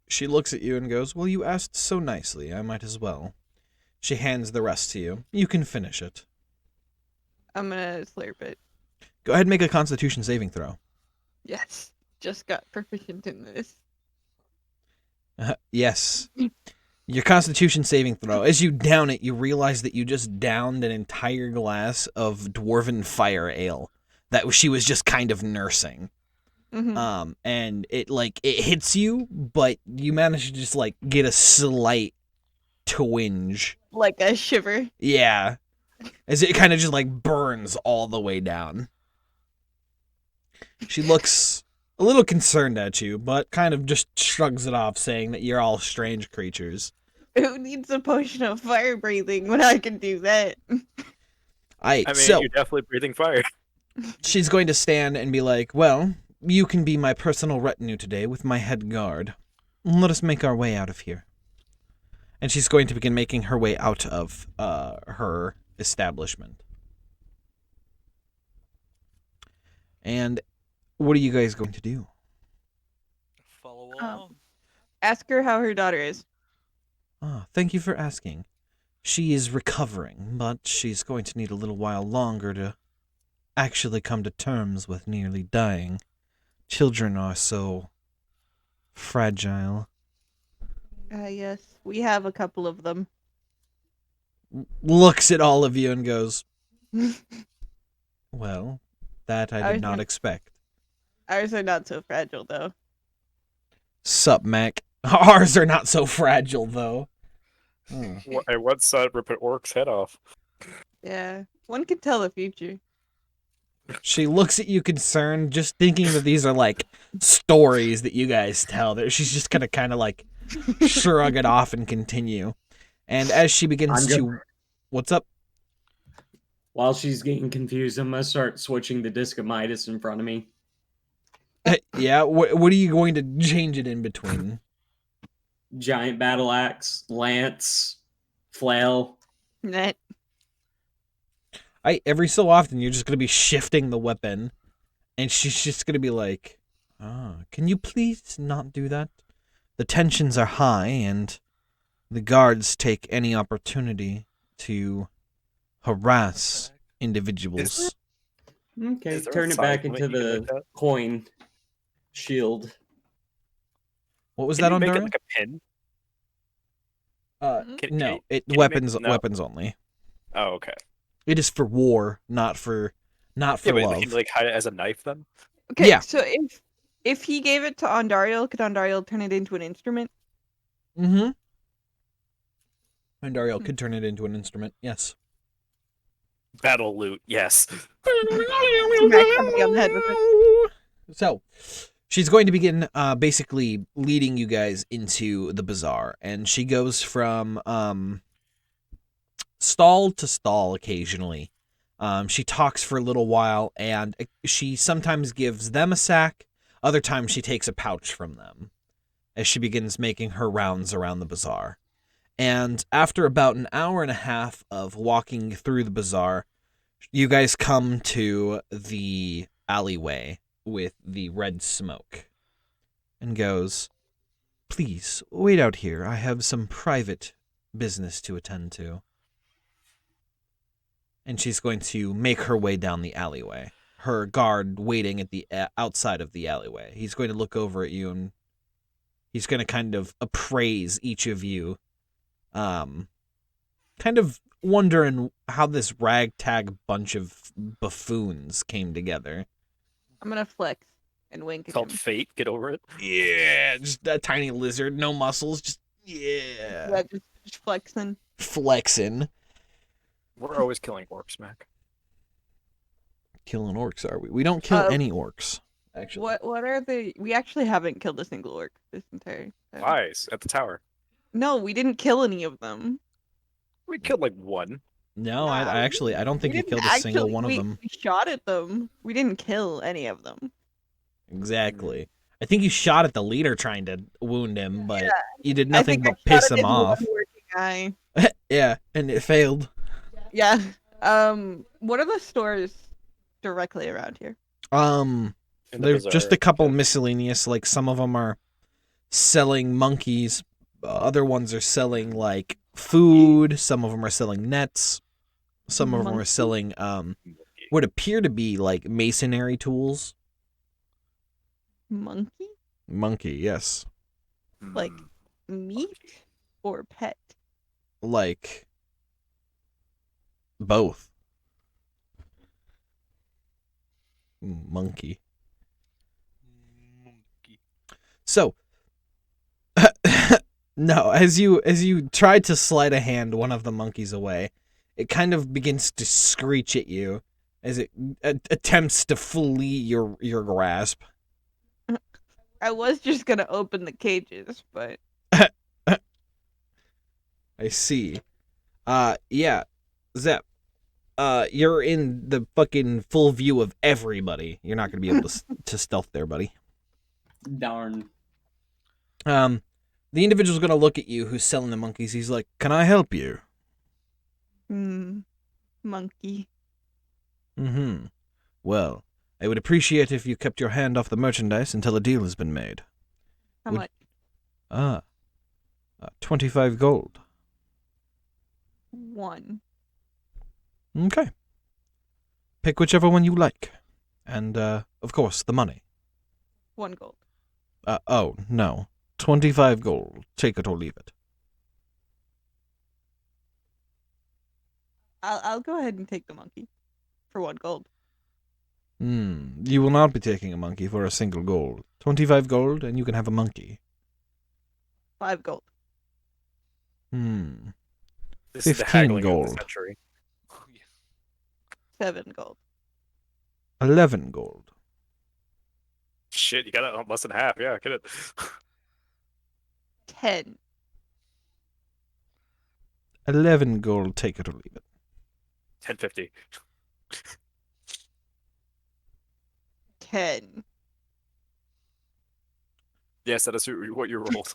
She looks at you and goes, well, you asked so nicely, I might as well. She hands the rest to you. You can finish it. I'm gonna slurp it. Go ahead and make a constitution saving throw. Yes. Just got proficient in this. Yes. Your constitution saving throw. As you down it, you realize that you just downed an entire glass of dwarven fire ale that she was just kind of nursing. Mm-hmm. And it hits you, but you manage to just get a slight twinge. Like a shiver. Yeah. As it kind of just burns all the way down. She looks a little concerned at you, but kind of just shrugs it off, saying that you're all strange creatures. Who needs a potion of fire breathing when I can do that? I mean, So you're definitely breathing fire. she's going to stand and be like, well, you can be my personal retinue today with my head guard. Let us make our way out of here. And she's going to begin making her way out of her establishment. And what are you guys going to do? Follow Oh. along. Ask her how her daughter is. Thank you for asking. She is recovering, but she's going to need a little while longer to actually come to terms with nearly dying. Children are so fragile. Yes, we have a couple of them. Looks at all of you and goes, well, that I I did was not gonna- expect. Ours are not so fragile, though. Sup, Mac? Ours are not so fragile, though. Oh. And one side rip an orc's head off. Yeah, one can tell the future. She looks at you concerned, just thinking that these are stories that you guys tell. That she's just gonna kind of shrug it off and continue. And as she begins to, what's up? While she's getting confused, I'm gonna start switching the disc of Midas in front of me. Yeah, what are you going to change it in between? Giant battle axe, lance, flail. Net. Every so often you're just gonna be shifting the weapon, and she's just gonna be like, can you please not do that? The tensions are high, and the guards take any opportunity to harass individuals. Okay, Is there a turn it size back limit into you can the make that? coin shield. What was Can that you on make it Dario? like a pin? No, can you weapons make- no. weapons only. Oh, okay. It is for war, not for Yeah, but love. can you hide it as a knife then? Okay, Yeah. so if he gave it to Ondariel, could Ondariel turn it into an instrument? Mm-hmm. And Dario could turn it into an instrument, yes. Battle loot, yes. Smack somebody on the head with it. So, She's going to begin basically leading you guys into the bazaar, and she goes from stall to stall occasionally. She talks for a little while, and she sometimes gives them a sack. Other times she takes a pouch from them as she begins making her rounds around the bazaar. And after about an hour and a half of walking through the bazaar, you guys come to the alleyway with the red smoke, and goes, "Please, wait out here. I have some private business to attend to." And she's going to make her way down the alleyway. Her guard waiting at the outside of the alleyway. He's going to look over at you, and he's going to kind of appraise each of you, kind of wondering how this ragtag bunch of buffoons came together. I'm gonna flex and wink It's at called him. fate. Get over it. Yeah, just a tiny lizard, no muscles, just Yeah, just flexing. flexing. We're always killing orcs, Mac. Killing orcs, are we? We don't kill any orcs, actually. What are the? We actually haven't killed a single orc this entire time. Lies at the tower. No, we didn't kill any of them. We killed like one. No, Nah, I don't think We you didn't killed a single actually- one of we- them. We shot at them. We didn't kill any of them. Exactly. I think you shot at the leader trying to wound him, but you did I nothing think I but piss shot him at off. one working eye. Yeah, and it failed. Yeah. What are the stores directly around here? In the There's just bazaar. a couple miscellaneous, like some of them are selling monkeys, other ones are selling like food, some of them are selling nets, some of them are Monkey? selling what appear to be like masonry tools. Monkey? Monkey, yes. Like meat or pet? Like both. Monkey. Monkey. So no, as you try to sleight of hand one of the monkeys away, it kind of begins to screech at you as it attempts to flee your grasp. I was just gonna open the cages, but I see. Yeah, Zep. You're in the fucking full view of everybody. You're not gonna be able to stealth there, buddy. Darn. The individual's gonna look at you who's selling the monkeys. He's like, "Can I help you?" monkey. Mm-hmm. Well, I would appreciate if you kept your hand off the merchandise until a deal has been made. How Would- much? 25 gold. One. Okay. Pick whichever one you like. And, of course, the money. 1 gold. Oh, no. 25 gold. Take it or leave it. I'll go ahead and take the monkey for 1 gold. You will not be taking a monkey for a single gold. 25 gold, and you can have a monkey. 5 gold. This is the 15 haggling of gold. the century. 7 gold. 11 gold. Shit, you got it less than half. Yeah, get it. 10. 11 gold, take it or leave it. 10.50. 10. Yes, that is what you rolled.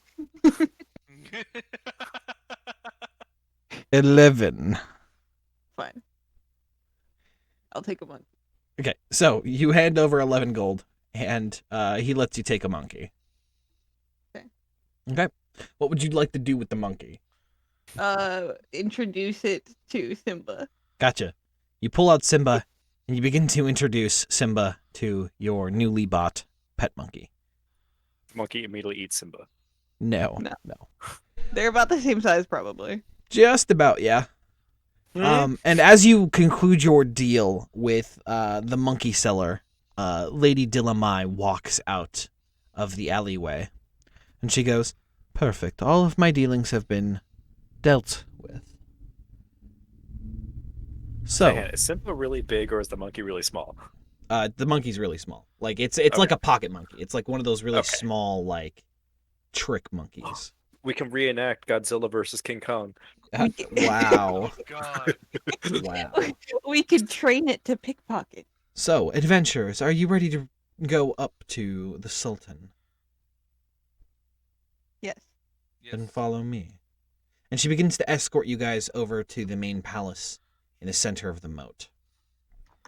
11. Fine. I'll take a monkey. Okay, so you hand over 11 gold, and he lets you take a monkey. Okay. Okay. What would you like to do with the monkey? Introduce it to Simba. Gotcha. You pull out Simba, and you begin to introduce Simba to your newly bought pet monkey. Monkey immediately eats Simba. No. They're about the same size, probably. Just about, yeah. And as you conclude your deal with the monkey seller, Lady Dillamai walks out of the alleyway, and she goes, "Perfect. All of my dealings have been dealt with." So, Man, is Simba really big or is the monkey really small? The monkey's really small. Like it's like a pocket monkey. It's like one of those really Okay. small like trick monkeys. We can reenact Godzilla versus King Kong. Wow. Oh God. Wow. We could train it to pickpocket. So, adventurers, are you ready to go up to the Sultan? Yes. Yes. Then follow me. And she begins to escort you guys over to the main palace in the center of the moat.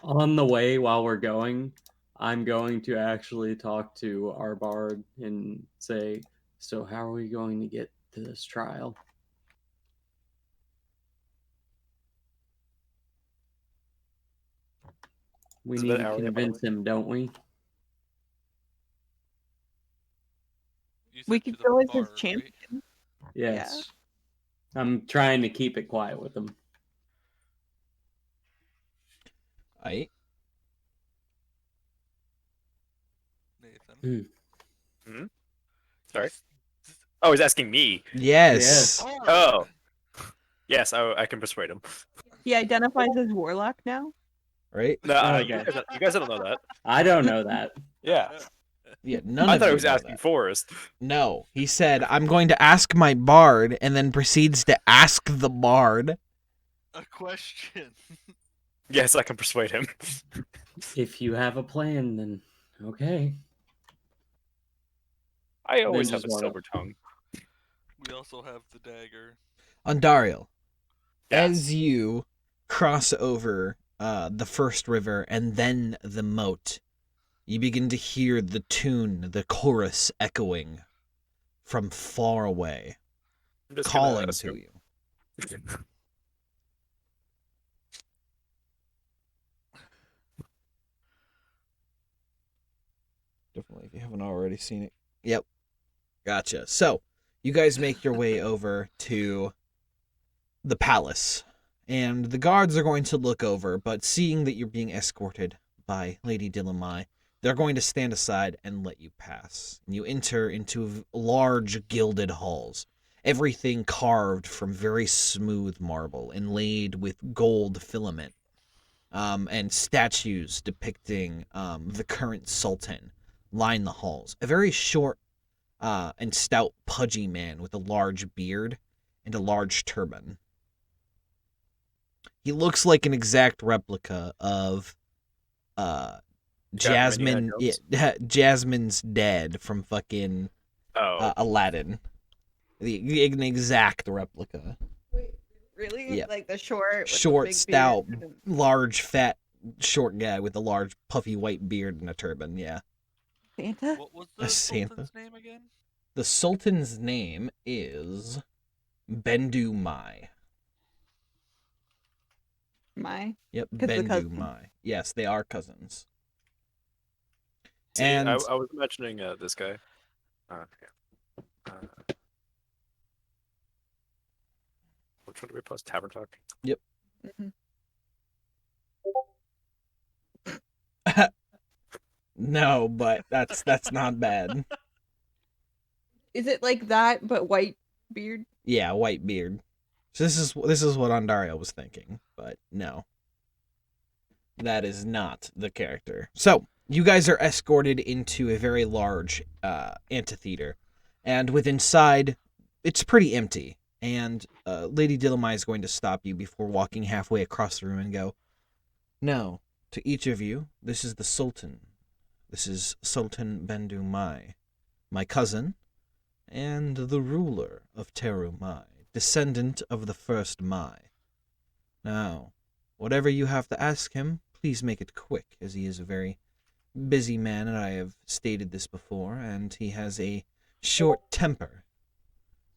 On the way, while we're going, I'm going to actually talk to our bard and say, so how are we going to get to this trial? We Is need that to hourly, by the convince him, don't we? You We said to could the go as his bard, right? champion. Yes. I'm trying to keep it quiet with him. Aight. Nathan. Sorry. Oh, he's asking me. Yes. Oh. Yes, I can persuade him. He identifies as warlock now. Right? No, Okay. you guys don't know that. I don't know that. Yeah. Yeah, none I of thought you he was know asking that. Forrest. No, he said, I'm going to ask my bard, and then proceeds to ask the bard. A question. Yes, I can persuade him. If you have a plan, then okay. I always Then have a just wanna- silver tongue. We also have the dagger. Ondariel, Yes. as you cross over the first river and then the moat, you begin to hear the tune, the chorus echoing from far away, I'm just calling gonna to assume- you. Definitely, if you haven't already seen it. Yep. Gotcha. So, you guys make your way over to the palace, and the guards are going to look over, but seeing that you're being escorted by Lady Dillamai, they're going to stand aside and let you pass. And you enter into large gilded halls, everything carved from very smooth marble, inlaid with gold filament, and statues depicting the current sultan line the halls. A very short and stout, pudgy man with a large beard and a large turban. He looks like an exact replica of Jasmine. Jones? Yeah, Jasmine's dad from fucking Oh. Aladdin. An exact replica. Really? Yeah. Like the short, with the Short, big stout, beard and- large, fat, short guy with a large, puffy white beard and a turban. Yeah. Santa. What was A the Santa. Sultan's name again? The Sultan's name is Bendu Mai. My. Yep, 'Cause the Bendu cousin. Mai. Yes, they are cousins. See, And I was imagining this guy. Which one do we post? Tavern Talk? Mhm. no, but that's not bad. Is it like that but white beard? Yeah, white beard. So this is what Ondario was thinking, but no. That is not the character. So, you guys are escorted into a very large amphitheater, and with inside, it's pretty empty. And Lady Dillamai is going to stop you before walking halfway across the room and go, "No, to each of you, this is the Sultan. This is Sultan Bendu Mai, my cousin, and the ruler of Teru Mai, descendant of the first Mai. Now, whatever you have to ask him, please make it quick, as he is a very busy man, and I have stated this before, and he has a short temper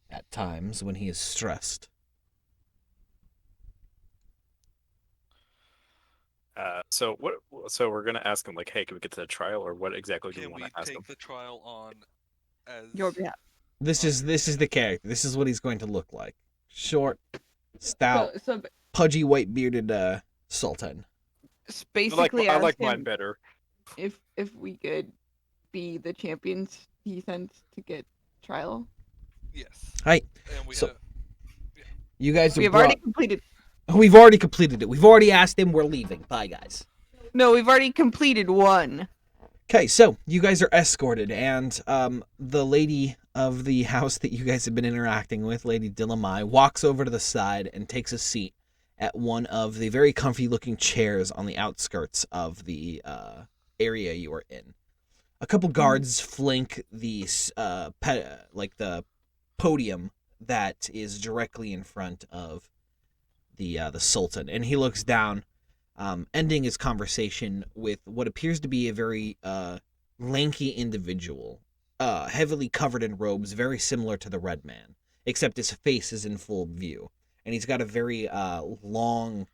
at times when he is stressed." So what? So we're gonna ask him like, "Hey, can we get to the trial?" Or what exactly do we Can want we to ask him? take the trial on as Your behalf. This is the character. This is what he's going to look like. Short, stout, So pudgy, white-bearded Sultan. basically, I like ask mine him better. if we could be the champions he sent to get trial. Yes. Hi. And we So- You guys We have have already brought... completed. We've already completed it. We've already asked him. We're leaving. Bye, guys. No, we've already completed one. Okay, so you guys are escorted, and the lady of the house that you guys have been interacting with, Lady Dillamai, walks over to the side and takes a seat at one of the very comfy-looking chairs on the outskirts of the area you are in. A couple guards flank the the podium that is directly in front of the Sultan, and he looks down, ending his conversation with what appears to be a very lanky individual, heavily covered in robes, very similar to the Red Man, except his face is in full view, and he's got a very long,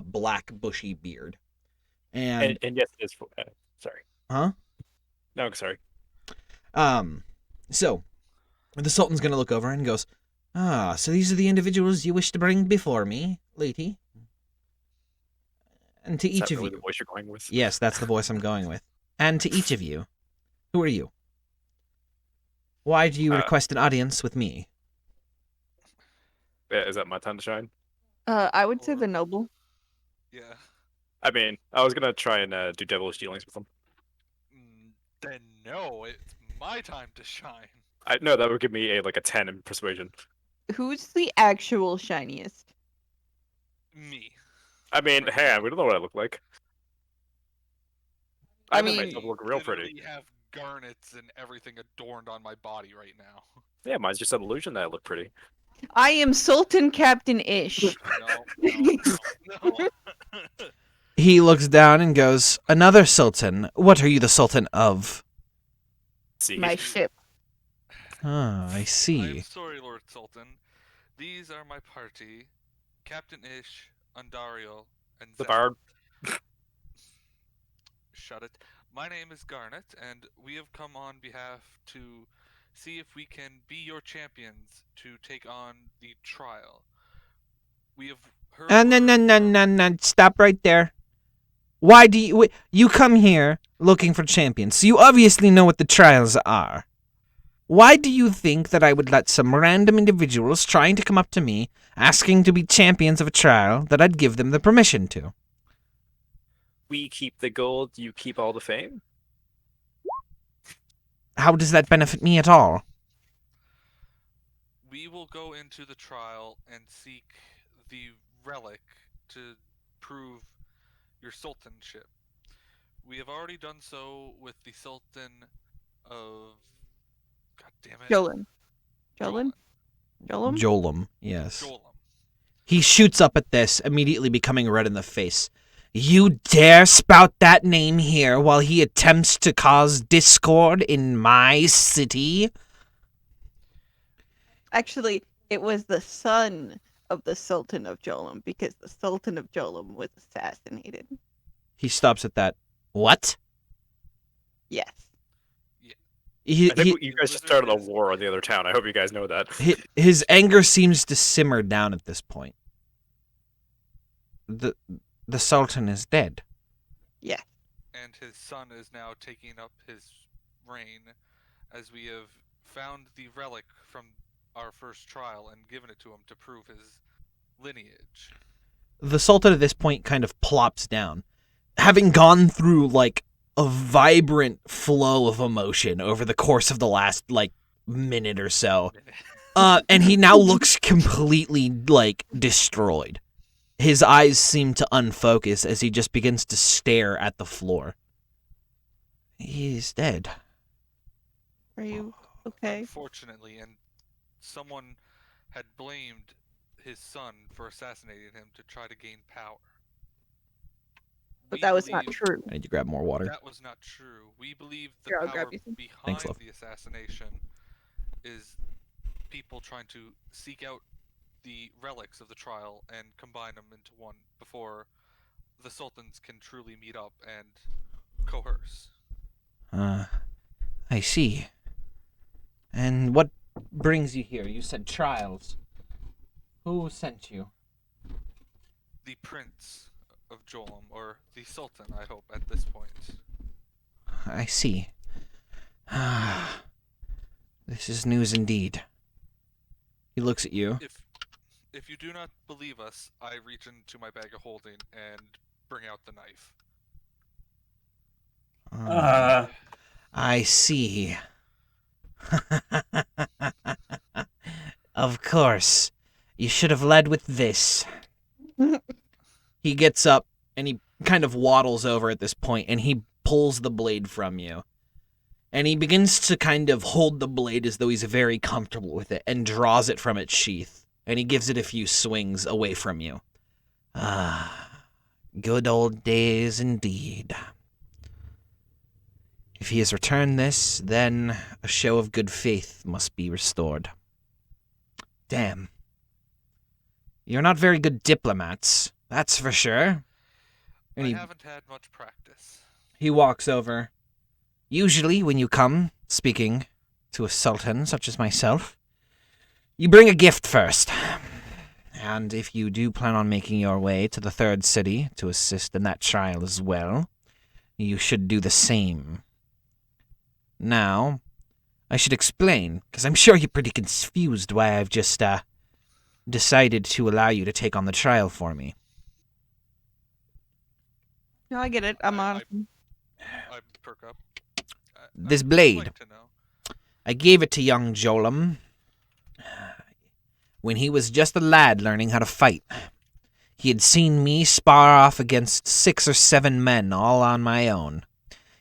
black, bushy beard. And And yes, it is. Sorry. huh? No, sorry. So the Sultan's gonna look over and goes, "Ah, so these are the individuals you wish to bring before me, lady. And to Is each that of really you." the voice you're going with? Yes, that's the voice I'm going with. "And to each of you, who are you? Why do you request an audience with me?" Yeah, is that my time to shine? I would say Or- the noble. Yeah. I mean, I was gonna try and do devilish dealings with them. Then no, it's my time to shine. I know that would give me a 10 in persuasion. Who's the actual shiniest? Me. I mean, hey, we don't know what I look like. I I made mean, myself look real pretty. Literally have garnets and everything adorned on my body right now. Yeah, mine's just an illusion that I look pretty. I am Sultan Captain Ish. No. He looks down and goes, "Another sultan. What are you the sultan of?" See, My ship. Ah, I I'm see. sorry, Lord Sultan. These are my party: Captain Ish, Undario, and the Zep. bard. Shut it. My name is Garnet, and we have come on behalf to see if we can be your champions to take on the trial. We have heard. No, word no, no, from- no, no. Stop right there. Why do you come here looking for champions? So you obviously know what the trials are. Why do you think that I would let some random individuals trying to come up to me, asking to be champions of a trial, that I'd give them the permission to? We keep the gold, you keep all the fame. How does that benefit me at all? We will go into the trial and seek the relic to prove your sultanship. We have already done so with the Sultan of. God damn it. Jolin. Jolin? Jolum? Jolum, yes. Jolum. He shoots up at this, immediately becoming red in the face. "You dare spout that name here while he attempts to cause discord in my city?" Actually, it was the son of the Sultan of Jolum because the Sultan of Jolum was assassinated. He stops at that. "What?" Yes. He, I think he, you guys just started a war on the other town. I hope you guys know that. his anger seems to simmer down at this point. The Sultan is dead. Yes. And his son is now taking up his reign, as we have found the relic from our first trial and given it to him to prove his lineage. The Sultan at this point kind of plops down, having gone through a vibrant flow of emotion over the course of the last minute or so. And he now looks completely destroyed. His eyes seem to unfocus as he just begins to stare at the floor. He's dead. Are you okay? Unfortunately, and someone had blamed his son for assassinating him to try to gain power. But We that was not believe true. I need to grab more water. That was not true. We believe the Here, I'll power grab you some. behind Thanks, love. the assassination is people trying to seek out the relics of the trial and combine them into one before the sultans can truly meet up and coerce. I see. And what brings you here? You said trials. Who sent you? The prince of Jolum, or the sultan, I hope, at this point. I see. This is news indeed. He looks at you. If you do not believe us, I reach into my bag of holding and bring out the knife. I see. Of course. You should have led with this. He gets up and he kind of waddles over at this point and he pulls the blade from you. And he begins to kind of hold the blade as though he's very comfortable with it and draws it from its sheath. And he gives it a few swings away from you. Ah, good old days indeed. If he has returned this, then a show of good faith must be restored. Damn. You're not very good diplomats, that's for sure. And I haven't had much practice. he walks over. Usually, when you come speaking to a sultan such as myself, you bring a gift first. And if you do plan on making your way to the third city to assist in that trial as well, you should do the same. Now, I should explain, because I'm sure you're pretty confused why I've just, decided to allow you to take on the trial for me. No, I get it. I'm on. I perk up. This I'd blade. like to know. I gave it to young Jolam when he was just a lad learning how to fight. He had seen me spar off against 6 or 7 men all on my own.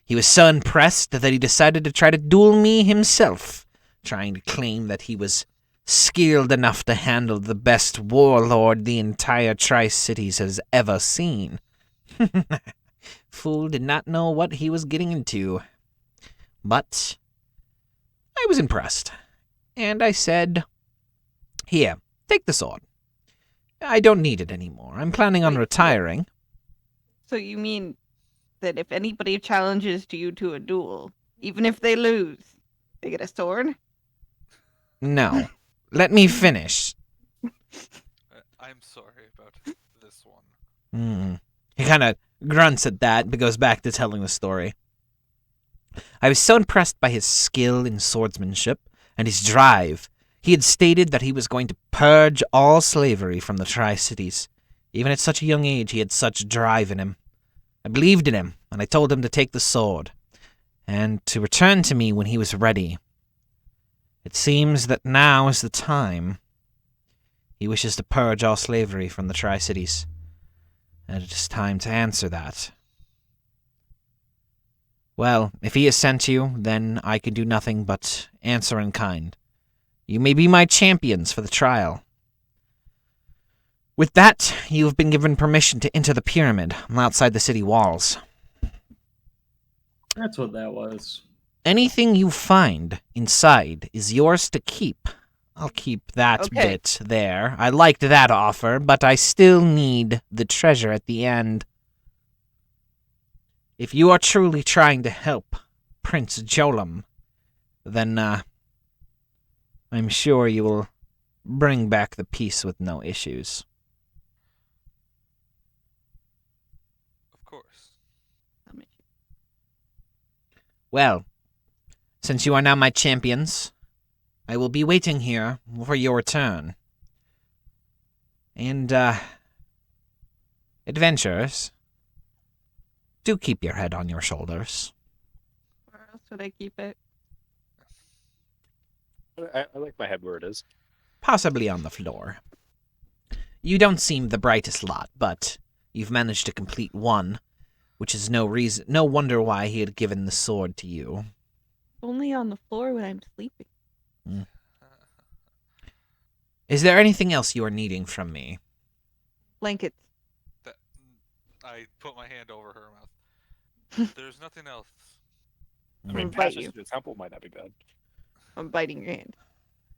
He was so impressed that he decided to try to duel me himself, trying to claim that he was skilled enough to handle the best warlord the entire Tri-Cities has ever seen. Fool did not know what he was getting into. But I was impressed, and I said, "Here, take the sword. I don't need it anymore. I'm planning on Wait, retiring." So you mean that if anybody challenges you to a duel, even if they lose, they get a sword? No. Let me finish. I'm sorry about this one. He kind of grunts at that, but goes back to telling the story. I was so impressed by his skill in swordsmanship and his drive. He had stated that he was going to purge all slavery from the Tri-Cities. Even at such a young age, he had such drive in him. I believed in him, and I told him to take the sword, and to return to me when he was ready. It seems that now is the time. He wishes to purge all slavery from the Tri-Cities, and it is time to answer that. Well, if he has sent you, then I can do nothing but answer in kind. You may be my champions for the trial. With that, you have been given permission to enter the pyramid outside the city walls. That's what that was. Anything you find inside is yours to keep. I'll keep that Okay. bit there. I liked that offer, but I still need the treasure at the end. If you are truly trying to help Prince Jolam, then, I'm sure you will bring back the peace with no issues. Of course. Well, since you are now my champions, I will be waiting here for your return. And, adventurers, do keep your head on your shoulders. Where else would I keep it? I like my head where it is. Possibly on the floor. You don't seem the brightest lot, but you've managed to complete one, which is no wonder why he had given the sword to you. Only on the floor when I'm sleeping. Is there anything else you are needing from me? Blankets. That I put my hand over her mouth. There's nothing else. I I'm mean, gonna bite passage you. to the temple might not be bad. I'm biting your hand.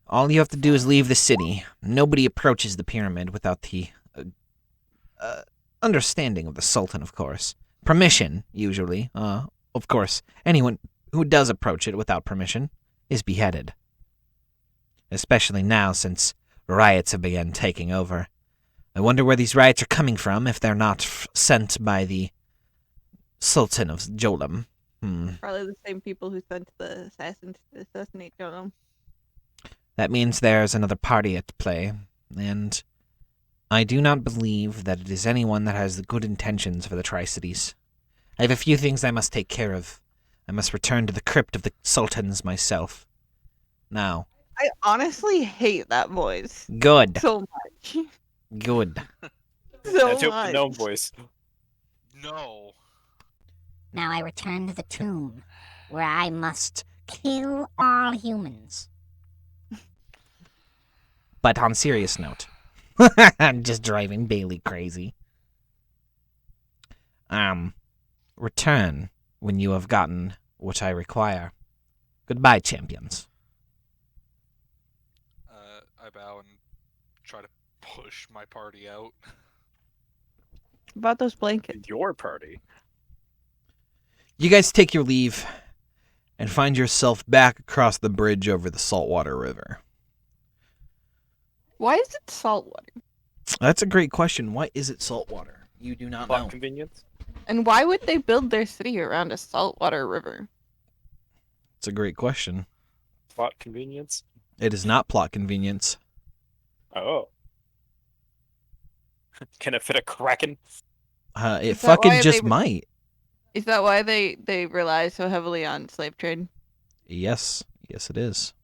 All you have to do is leave the city. Nobody approaches the pyramid without the understanding of the Sultan, of course. Permission, usually. Of course, anyone who does approach it without permission is beheaded. Especially now, since riots have begun taking over. I wonder where these riots are coming from if they're not sent by the Sultan of Jolam. Probably the same people who sent the assassins to assassinate Jolam. That means there's another party at play, and I do not believe that it is anyone that has the good intentions for the Tri-Cities. I have a few things I must take care of I must return to the crypt of the sultans myself. Now. I honestly hate that voice Good. so much. Good. So That's the much. gnome voice. No. Now I return to the tomb, where I must kill all humans. But on serious note, I'm just driving Bailey crazy. Return when you have gotten what I require. Goodbye, champions. I bow and try to push my party out. About those blankets. Your party. You guys take your leave and find yourself back across the bridge over the Saltwater River. Why is it saltwater? That's a great question. Why is it saltwater? You do not Plot know. convenience. And why would they build their city around a saltwater river? It's a great question. Plot convenience. It is not plot convenience. Oh. Can it fit a kraken? It Is that fucking why just they- might. Is that why they rely so heavily on slave trade? Yes. Yes, it is.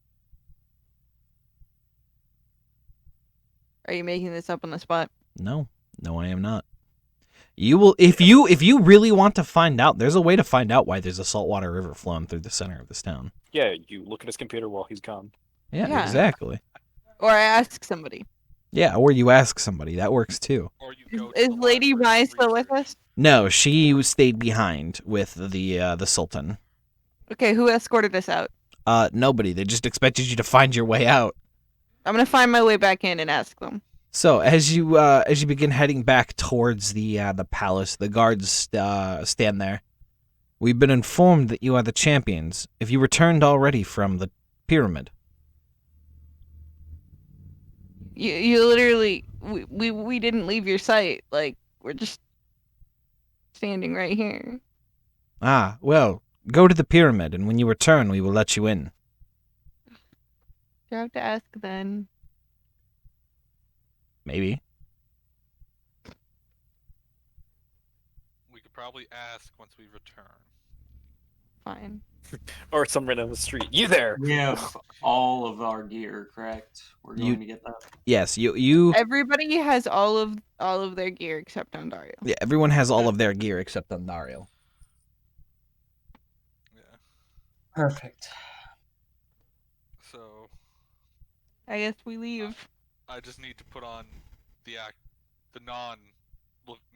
Are you making this up on the spot? No. No, I am not. You will if you really want to find out, there's a way to find out why there's a saltwater river flowing through the center of this town. Yeah, you look at his computer while he's gone. Yeah, Yeah. exactly. Or I ask somebody. Yeah, or you ask somebody. That works too. Or you Is, go to is the Lady library Mai and still with research. us? No, she stayed behind with the Sultan. Okay, who escorted us out? Nobody. They just expected you to find your way out. I'm gonna find my way back in and ask them. So as you begin heading back towards the palace, the guards stand there. We've been informed that you are the champions. Have you returned already from the pyramid? You literally we didn't leave your sight. Like we're just standing right here. Ah, well, go to the pyramid, and when you return, we will let you in. You have to ask then. Maybe. We could probably ask once we return. Fine. Or some random on the street. You there? We have all of our gear, correct? We're going You- to get that. Yes, you. Everybody has all of their gear except Ondario. Yeah, everyone has all of their gear except Ondario. Yeah. Perfect. So I guess we leave. I just need to put on the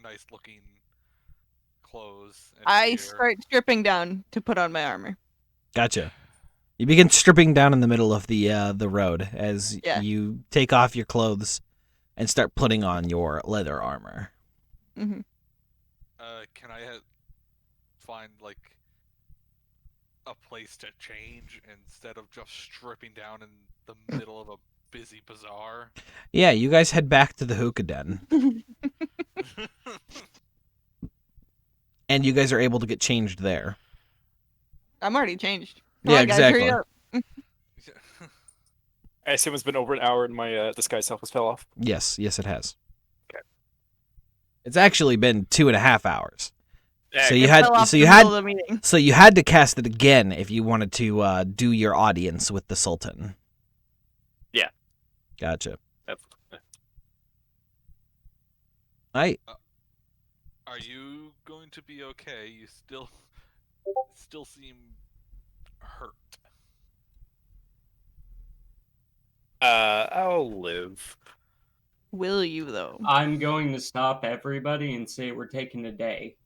nice looking clothes. And I gear. start stripping down to put on my armor. Gotcha. You begin stripping down in the middle of the road as Yeah. you take off your clothes and start putting on your leather armor. Hmm. Can I find like a place to change instead of just stripping down in the middle of a busy bazaar? Yeah, you guys head back to the hookah den, and you guys are able to get changed there. I'm already changed. Come Yeah, on, guys, hurry exactly. up. I assume it's been over an hour and my disguise self has fell off. Yes, it has. Okay. It's actually been 2.5 hours. Yeah, So good. you It had fell off so in you the had middle of the meeting. so you had to cast it again if you wanted to do your audience with the Sultan. Yeah. Gotcha. That's- Are you going to be okay? You still seem hurt. I'll live. Will you though? I'm going to stop everybody and say we're taking a day.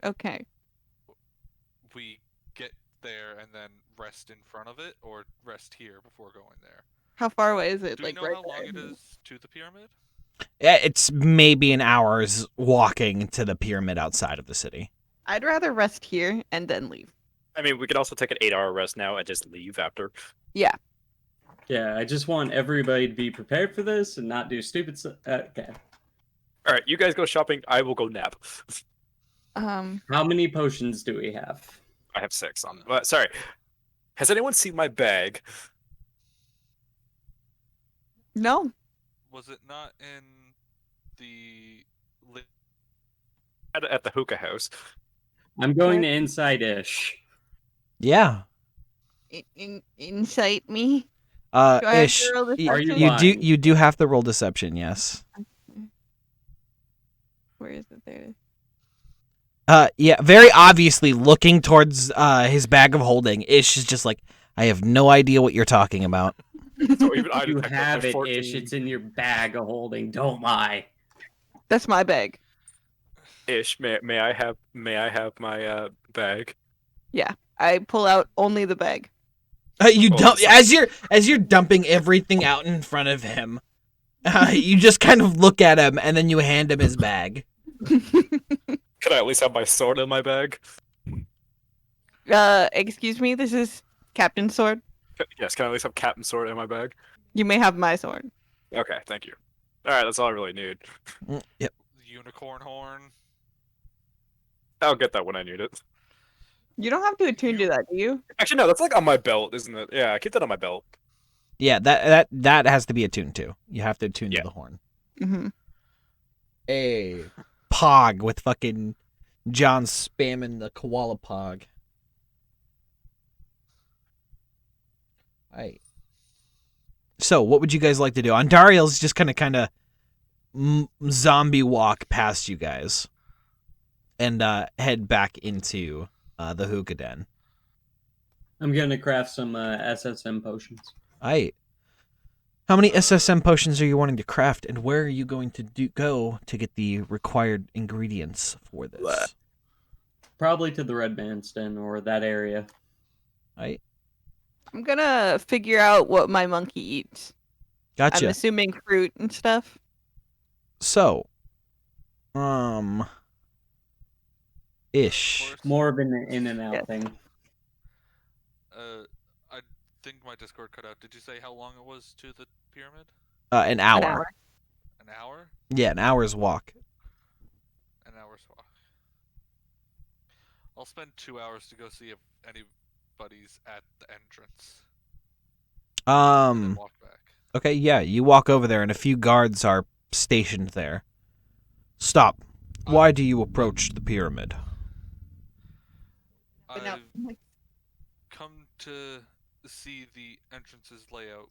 Okay. We get there and then rest in front of it, or rest here before going there. How far away is it? Do we Like know right how long there? it is to the pyramid? Yeah, it's maybe an hour's walking to the pyramid outside of the city. I'd rather rest here and then leave. I mean, we could also take an 8-hour rest now and just leave after. Yeah, I just want everybody to be prepared for this and not do stupid stuff. Okay. All right, you guys go shopping. I will go nap. How many potions do we have? I have 6 on. Sorry. Has anyone seen my bag? No. Was it not in the? At the hookah house. I'm going to insight-ish. Yeah. Incite me. Do I have Ish. to roll Are you deception? lying? You do have to roll deception, yes. Where is it? There it is. Yeah, very obviously looking towards his bag of holding. Ish is just like, I have no idea what you're talking about. So even I You detect that have by it, 14. Ish. It's in your bag of holding. Don't lie. That's my bag. Ish. May I have my bag? Yeah, I pull out only the bag. You Oh, don't so- as you're dumping everything out in front of him. You just kind of look at him and then you hand him his bag. Could I at least have my sword in my bag? Excuse me, this is Captain's sword. Yes, can I at least have Captain's sword in my bag? You may have my sword. Okay, thank you. Alright, that's all I really need. Yep. Unicorn horn. I'll get that when I need it. You don't have to attune to that, do you? Actually, no, that's like on my belt, isn't it? Yeah, I keep that on my belt. Yeah, that has to be attuned to. You have to attune Yeah. to the horn. Mm-hmm. A pog with fucking John spamming the koala pog. Right. So, what would you guys like to do? Andariel's just kind of zombie walk past you guys and head back into the hookah den. I'm going to craft some SSM potions. Aight. How many SSM potions are you wanting to craft, and where are you going to go to get the required ingredients for this? Probably to the Red Man's Den or that area. Aight. I'm gonna figure out what my monkey eats. Gotcha. I'm assuming fruit and stuff. So, ish. Horse. More of an in and out Yeah. thing. I think my Discord cut out. Did you say how long it was to the pyramid? An hour. An hour. An hour? Yeah, an hour's walk. An hour's walk. I'll spend 2 hours to go see if anybody's at the entrance. And then walk back. Okay, yeah, you walk over there and a few guards are stationed there. Stop. Why do you approach the pyramid? But now, I've come to see the entrance's layout.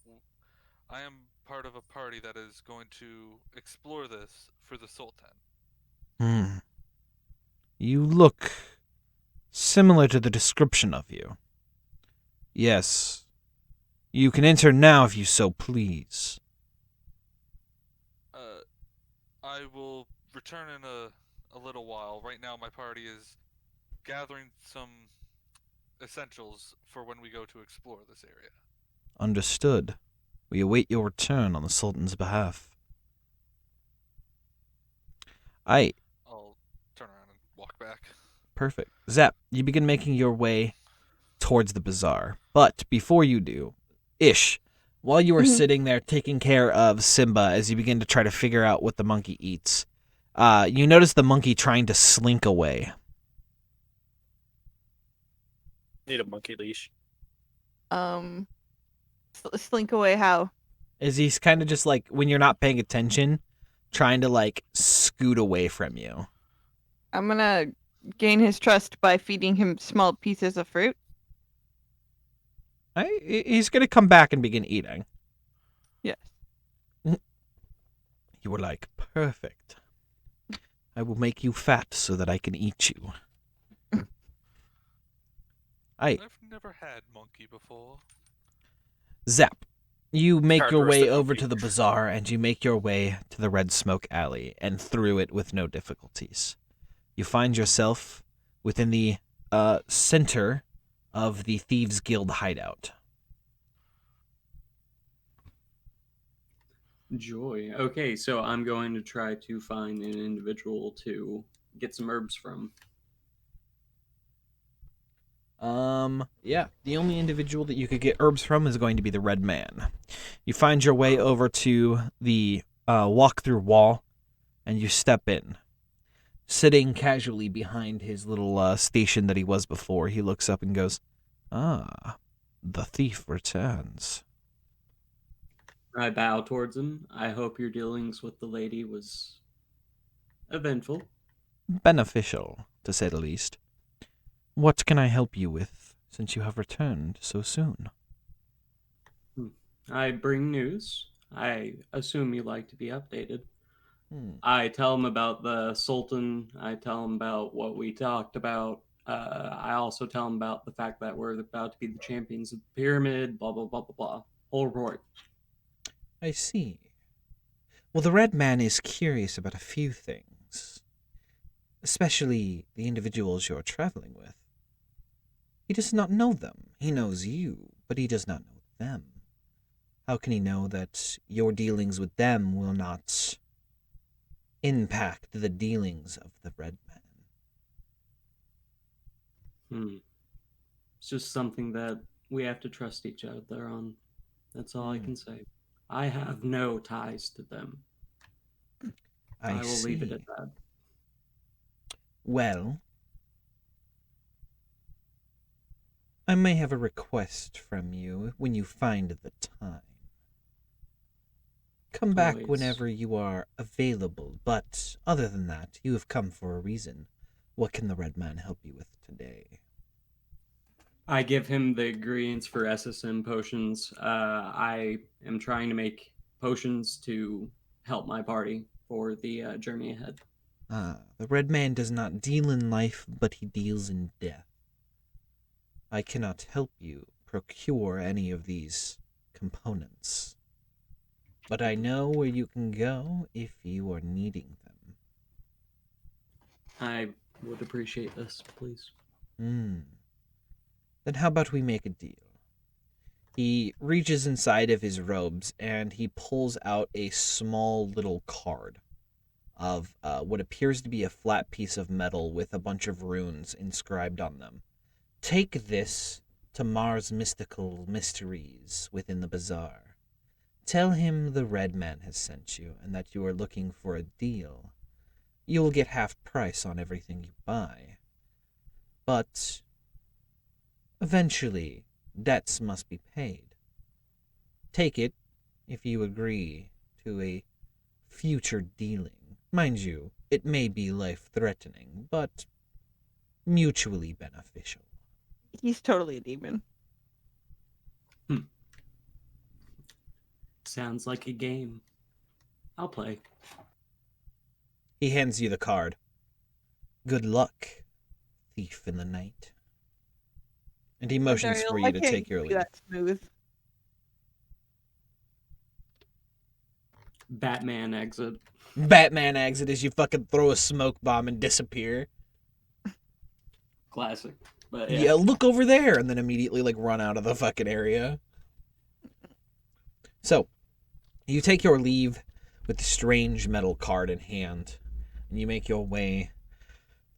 I am part of a party that is going to explore this for the Sultan. You look similar to the description of you. Yes. You can enter now if you so please. I will return in a little while. Right now my party is gathering some essentials for when we go to explore this area. Understood. We await your return on the Sultan's behalf. Aight. I'll turn around and walk back. Perfect. Zap, you begin making your way towards the bazaar. But before you do, Ish, while you are sitting there taking care of Simba as you begin to try to figure out what the monkey eats, you notice the monkey trying to slink away. Need a monkey leash. slink away how? As he's kind of just like, when you're not paying attention, trying to like scoot away from you. I'm gonna gain his trust by feeding him small pieces of fruit. He's going to come back and begin eating. Yes. You were like, perfect. I will make you fat so that I can eat you. I've never had monkey before. Zap. You make your way Characteristic over monkey. to the bazaar and you make your way to the Red Smoke Alley and through it with no difficulties. You find yourself within the center of the Thieves Guild hideout. Joy. Okay, so I'm going to try to find an individual to get some herbs from. Yeah, the only individual that you could get herbs from is going to be the Red Man. You find your way over to the walk-through wall, and you step in. Sitting casually behind his little station that he was before, he looks up and goes, "Ah, the thief returns." I bow towards him. I hope your dealings with the lady was eventful. Beneficial, to say the least. What can I help you with, since you have returned so soon? I bring news. I assume you like to be updated. Hmm. I tell him about the Sultan. I tell him about what we talked about. I also tell him about the fact that we're about to be the champions of the pyramid, blah, blah, blah, blah, blah. Whole report. I see. Well, the Red Man is curious about a few things, especially the individuals you're traveling with. He does not know them. He knows you, but he does not know them. How can he know that your dealings with them will not impact the dealings of the Red Man? It's just something that we have to trust each other on. That's all I can say. I have no ties to them. I will leave it at that. Well, I may have a request from you when you find the time. Come back Always. whenever you are available, but other than that, you have come for a reason. What can the Red Man help you with today? I give him the ingredients for SSM potions. I am trying to make potions to help my party for the journey ahead. The Red Man does not deal in life, but he deals in death. I cannot help you procure any of these components, but I know where you can go if you are needing them. I would appreciate this, please. Then how about we make a deal? He reaches inside of his robes and he pulls out a small little card of what appears to be a flat piece of metal with a bunch of runes inscribed on them. Take this to Mars' mystical mysteries within the bazaar. Tell him the Red Man has sent you and that you are looking for a deal. You will get half price on everything you buy. But eventually, debts must be paid. Take it if you agree to a future dealing. Mind you, it may be life-threatening, but mutually beneficial. He's totally a demon. Sounds like a game. I'll play. He hands you the card. Good luck, thief in the night. And he motions Dario, for why you to can't take your be leave. that smooth? Batman exit. Batman exit as you fucking throw a smoke bomb and disappear. Classic. But Yeah, look over there, and then immediately like run out of the fucking area. So, you take your leave with the strange metal card in hand, and you make your way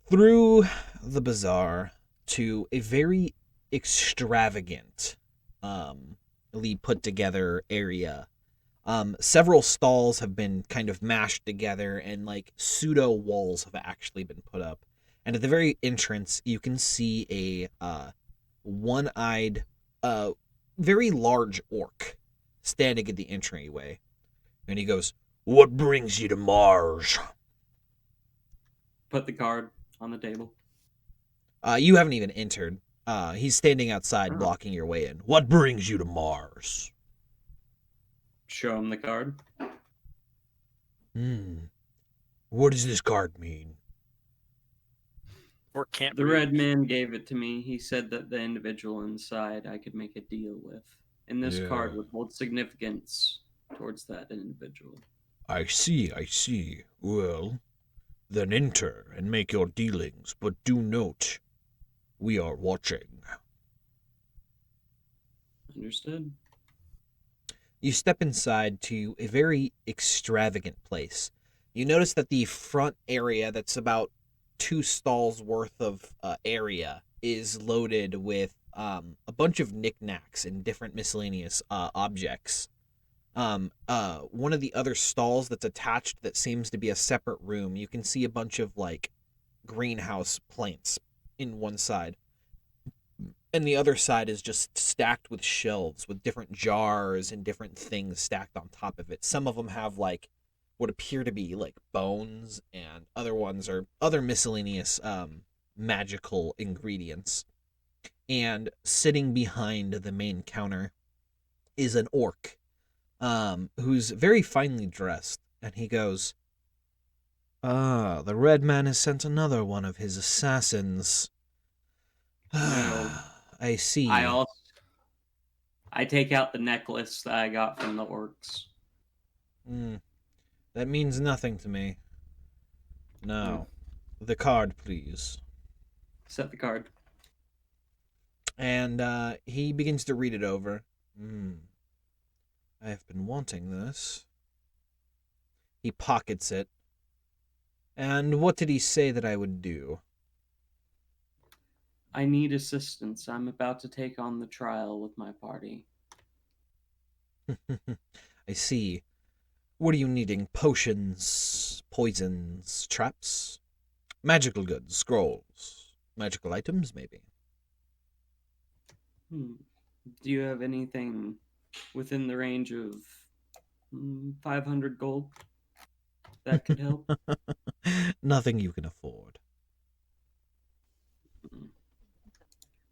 through the bazaar to a very extravagant, put together area. Several stalls have been kind of mashed together, and like pseudo walls have actually been put up. And at the very entrance, you can see a one-eyed, very large orc standing at the entryway. And he goes, "What brings you to Mars?" put the card on the table. You haven't even entered. He's standing outside, Oh. blocking your way in. "What brings you to Mars?" Show him the card. What does this card mean? Or can't The breathe. Red Man gave it to me. He said that the individual inside I could make a deal with. And this card would hold significance towards that individual. I see. Well, then enter and make your dealings, but do note, we are watching. Understood. You step inside to a very extravagant place. You notice that the front area, that's about 2 stalls worth of area, is loaded with a bunch of knickknacks and different miscellaneous objects. One of the other stalls that's attached that seems to be a separate room, you can see a bunch of like greenhouse plants in one side. And the other side is just stacked with shelves with different jars and different things stacked on top of it. Some of them have like what appear to be like bones, and other ones are other miscellaneous magical ingredients. And sitting behind the main counter is an orc, who's very finely dressed. And he goes, "Ah, the red man has sent another one of his assassins. No. I see. I take out the necklace that I got from the orcs. That means nothing to me. Now, the card, please." Set the card. And he begins to read it over. I have been wanting this. He pockets it. And what did he say that I would do? I need assistance. I'm about to take on the trial with my party. I see. What are you needing? Potions, poisons, traps? Magical goods, scrolls, magical items, maybe? Do you have anything within the range of 500 gold that could help? Nothing you can afford.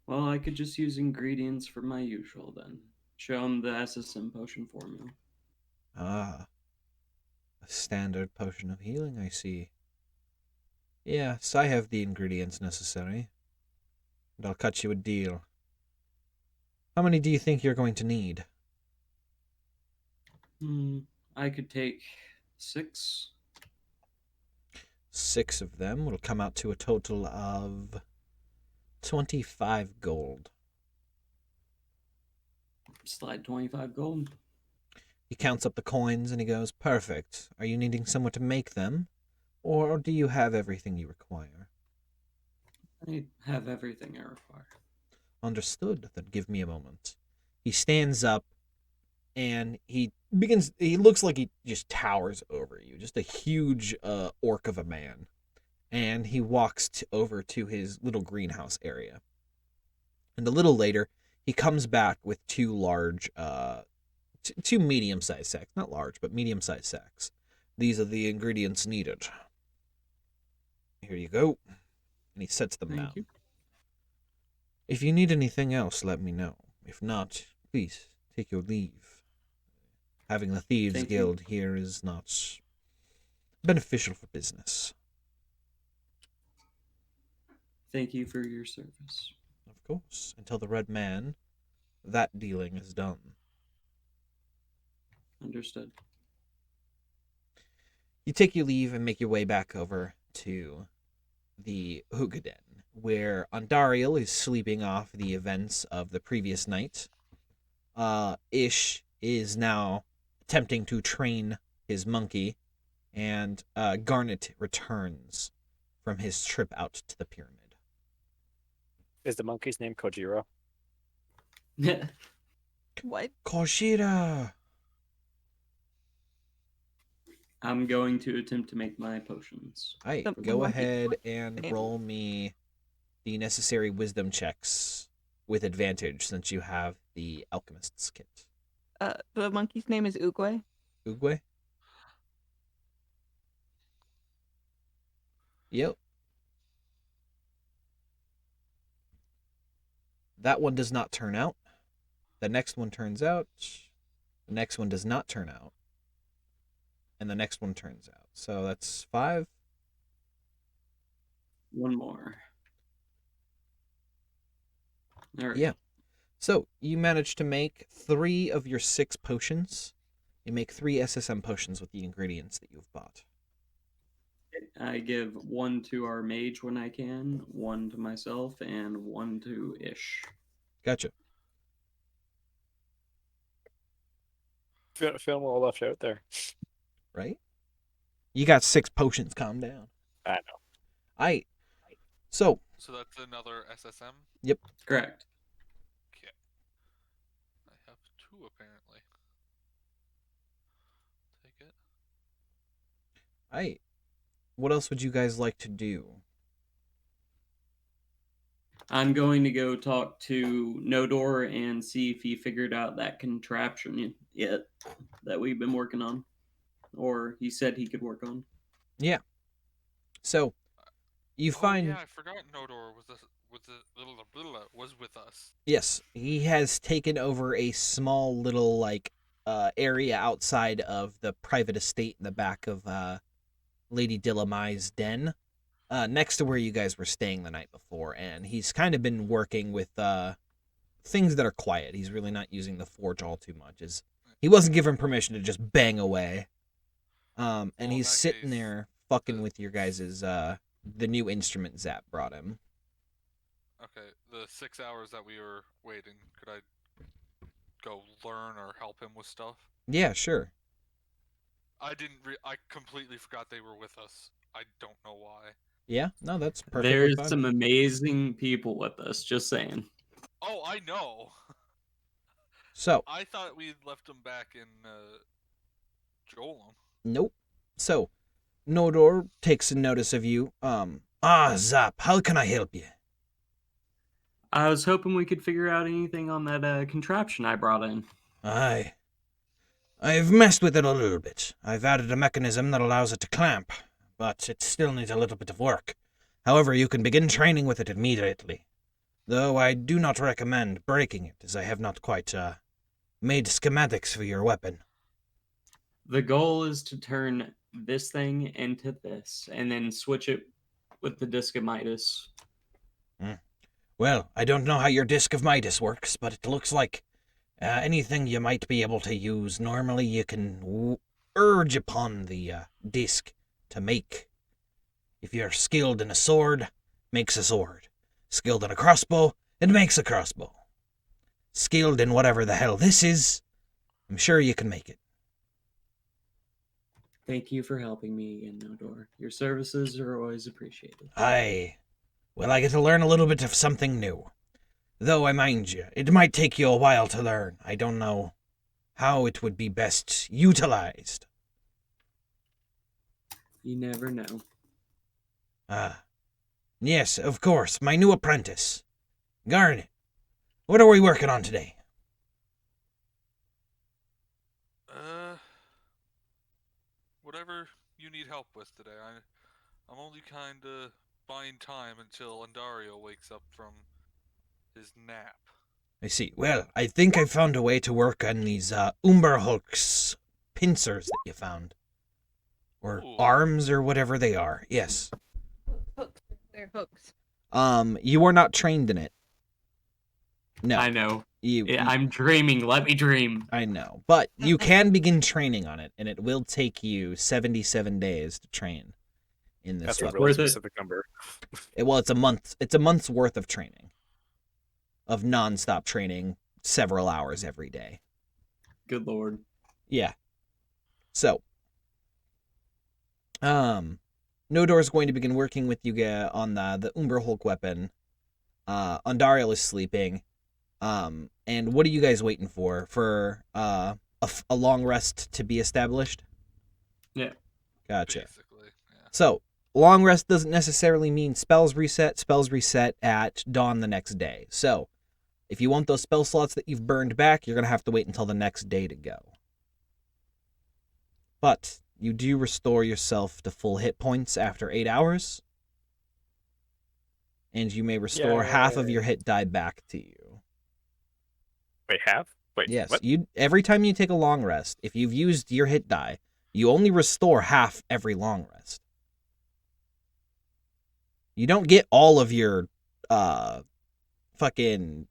Well, I could just use ingredients from my usual then. Show him the SSM potion formula. Ah, a standard potion of healing, I see. Yes, I have the ingredients necessary. And I'll cut you a deal. How many do you think you're going to need? I could take 6. 6 of them will come out to a total of 25 gold. Slide 25 gold. He counts up the coins and he goes, "Perfect. Are you needing someone to make them? Or do you have everything you require?" I have everything I require. Understood. Then give me a moment. He stands up and he looks like he just towers over you. Just a huge orc of a man. And he walks over to his little greenhouse area. And a little later, he comes back with 2 large, 2 medium-sized sacks. Not large, but medium-sized sacks. These are the ingredients needed. Here you go. And he sets them down. Thank you. If you need anything else, let me know. If not, please take your leave. Having the Thieves Thank you. Guild here is not beneficial for business. Thank you for your service. Of course. Until the Red Man, that dealing is done. Understood. You take your leave and make your way back over to the hookah den, where Ondariel is sleeping off the events of the previous night. Ish is now attempting to train his monkey, and Garnet returns from his trip out to the pyramid. Is the monkey's name Kojiro? What? Koshira! I'm going to attempt to make my potions. Alright, The go monkey- ahead and name. roll me the necessary wisdom checks with advantage since you have the alchemist's kit. The monkey's name is Uguay. Uguay? Yep. That one does not turn out. The next one turns out. The next one does not turn out. And the next one turns out. So that's 5. One more. There we Yeah. go. So you manage to make 3 of your 6 potions. You make 3 SSM potions with the ingredients that you've bought. I give 1 to our mage when I can, 1 to myself, and 1 to Ish. Gotcha. Film all left out there. Right? You got 6 potions. Calm down. I know. So, So that's another SSM. Correct. Okay. I have 2 apparently. Take it. what else would you guys like to do? I'm going to go talk to Nodor and see if he figured out that contraption yet that we've been working on. Or he said he could work on. So, you Oh find yeah, I forgot Nodor was with us. Yes, he has taken over a small little area outside of the private estate in the back of Lady Dillamai's den, next to where you guys were staying the night before, and he's kind of been working with things that are quiet. He's really not using the forge all too much. He wasn't given permission to just bang away. And Well, in he's that sitting case, there fucking with your guys' the new instrument Zap brought him. Okay, the 6 hours that we were waiting, could I go learn or help him with stuff? Yeah, sure. I completely forgot they were with us. I don't know why. Yeah, no, that's perfectly There's fine. some amazing people with us, just saying. Oh, I know. So, I thought we left him back in Jolum. nope. So, Nodor takes a notice of you. Zap, how can I help you? I was hoping we could figure out anything on that contraption I brought in. I've messed with it a little bit. I've added a mechanism that allows it to clamp, but it still needs a little bit of work. However, you can begin training with it immediately. Though I do not recommend breaking it, as I have not quite made schematics for your weapon. The goal is to turn this thing into this, and then switch it with the Disc of Midas. Well, I don't know how your Disc of Midas works, but it looks like anything you might be able to use. Normally you can urge upon the disc to make. If you're skilled in a sword, makes a sword. Skilled in a crossbow, it makes a crossbow. Skilled in whatever the hell this is, I'm sure you can make it. Thank you for helping me again, Nodor. Your services are always appreciated. Well, I get to learn a little bit of something new. Though I mind you, it might take you a while to learn. I don't know how it would be best utilized. You never know. Yes, of course, my new apprentice. Garnet, what are we working on today? Whatever you need help with today. I'm only kind of buying time until Andario wakes up from his nap. I see. Well, I think I found a way to work on these Umberhulk's pincers that you found. Or Ooh. arms or whatever they are. Yes. Hooks. They're hooks. You are not trained in it. No. I know. You, I'm dreaming. Let me dream. I know. But you can begin training on it, and it will take you 77 days to train in this That's a weapon. really Worth it. specific number. It's a month. It's a month's worth of training. Of non-stop training, several hours every day. Good lord. Yeah. So, Nodor is going to begin working with you on the Umberhulk weapon. Ondariel is sleeping. And what are you guys waiting for? For a long rest to be established? Yeah. Gotcha. Basically, yeah. So, long rest doesn't necessarily mean spells reset. Spells reset at dawn the next day. So, if you want those spell slots that you've burned back, you're going to have to wait until the next day to go. But you do restore yourself to full hit points after 8 hours. And you may restore half of your hit die back to you. Wait, half? Wait, Yes, what? every time you take a long rest, if you've used your hit die, you only restore half every long rest. You don't get all of your fucking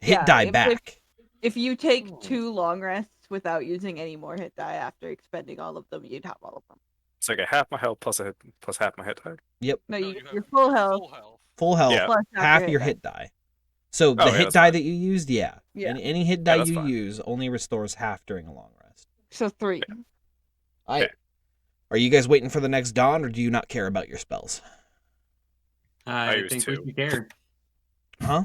hit Yeah, die back. If you take 2 long rests without using any more hit die after expending all of them, you'd have all of them. So I get half my health plus half my hit die. Yep, No, No, you you get have your full health Full health. full health, Yeah. plus half your hit die. So the yeah, hit that's die fine. that you used, yeah. Yeah. Any hit die that's you fine. use only restores half during a long rest. So 3. Okay. Are you guys waiting for the next dawn, or do you not care about your spells? I use think 2. we should care. Huh?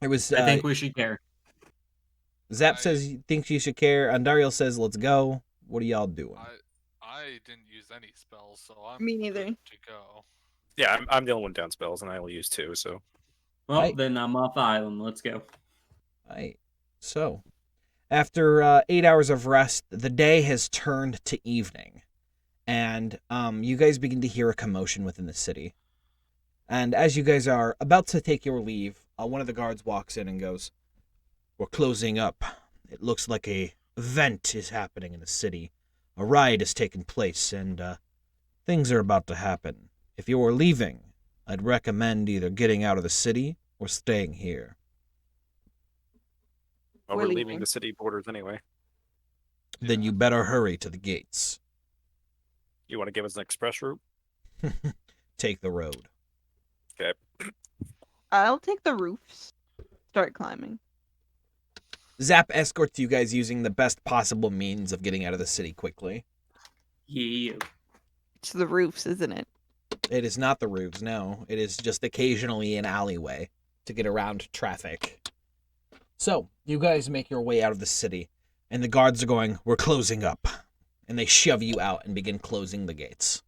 It was. I think we should care. Zap I- says he thinks you should care. Andariel says let's go. What are y'all doing? I didn't use any spells, so I'm Me neither. good to go. Yeah, I'm the only one down spells, and I only use 2, so. Well, I- then I'm off the island. Let's go. Right. So, after 8 hours of rest, the day has turned to evening, and you guys begin to hear a commotion within the city. And as you guys are about to take your leave, one of the guards walks in and goes, "We're closing up. It looks like a event is happening in the city. A riot has taken place, and things are about to happen. If you are leaving, I'd recommend either getting out of the city or staying here." Well, We're we're leaving leaving. the city borders anyway. Then you better hurry to the gates. You want to give us an express route? Take the road. Okay. I'll take the roofs. Start climbing. Zap escorts you guys using the best possible means of getting out of the city quickly. Yeah. It's the roofs, isn't it? It is not the roofs, no. It is just occasionally an alleyway to get around traffic. So, you guys make your way out of the city, and the guards are going, "We're closing up." And they shove you out and begin closing the gates.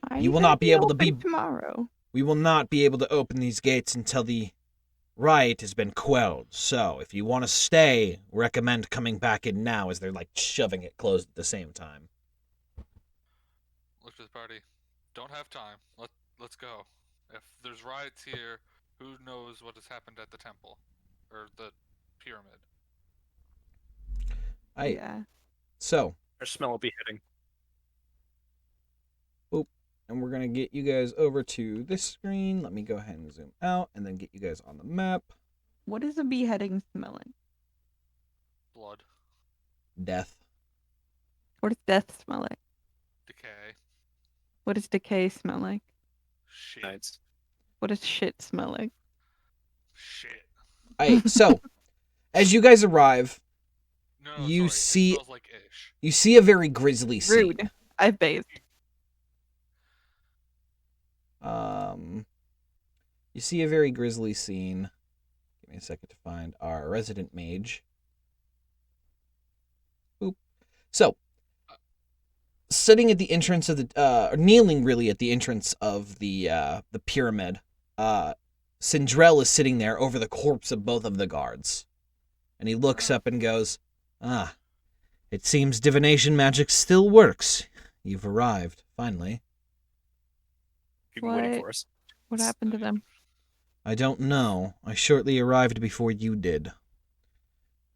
Are You will gonna not be able to open be- tomorrow. We will not be able to open these gates until the riot has been quelled. So, if you want to stay, recommend coming back in now as they're like shoving it closed at the same time. Look to the party. Don't have time. Let's go. If there's riots here, who knows what has happened at the temple or the pyramid? Yeah. So, Our smell of beheading. and we're going to get you guys over to this screen. Let me go ahead and zoom out and then get you guys on the map. What is a beheading smelling? Blood, Death. What does death smell like? decay, What does decay smell like? shit, Nights. What does shit smell like? shit. Alright, so, as you guys arrive, No, You sorry. see- It smells like ish. you see a very grisly scene. Rude. I've bathed. You see a very grisly scene. Give me a second to find our resident mage. Boop. So, sitting at the entrance of the, kneeling really at the entrance of the pyramid, Sindrell is sitting there over the corpse of both of the guards. And he looks up and goes, "Ah, it seems divination magic still works. You've arrived, finally." You've been waiting What? for us. What happened to them? I don't know. I shortly arrived before you did.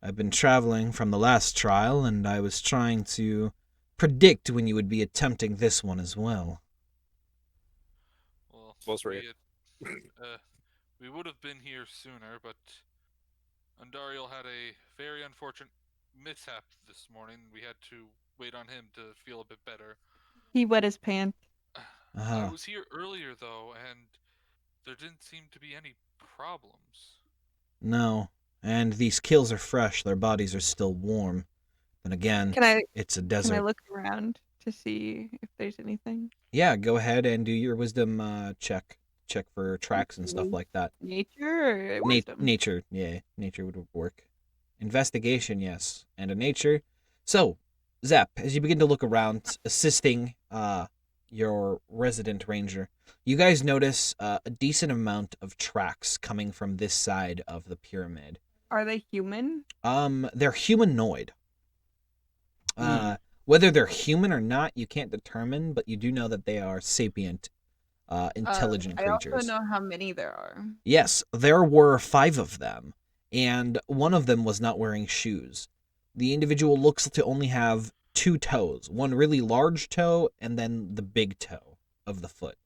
I've been traveling from the last trial, and I was trying to predict when you would be attempting this one as well. Well, Close we, rate. we would have been here sooner, but Andariel had a very unfortunate mishap this morning. We had to wait on him to feel a bit better. He wet his pants. I Ah, was here earlier, though, and there didn't seem to be any problems. no. And these kills are fresh. Their bodies are still warm. Then again, Can I it's a can I desert. look around to see if there's anything? Yeah, go ahead and do your wisdom check. Check for tracks and stuff like that. Nature or wisdom? Nature, yeah. Nature would work. Investigation, yes. And a nature. So, Zep, as you begin to look around, assisting your resident ranger, you guys notice a decent amount of tracks coming from this side of the pyramid. Are they human? They're humanoid. Whether they're human or not, you can't determine, but you do know that they are sapient, intelligent I creatures. also know how many there are. Yes, there were 5 of them, and one of them was not wearing shoes. The individual looks to only have 2 toes, one really large toe and then the big toe of the foot.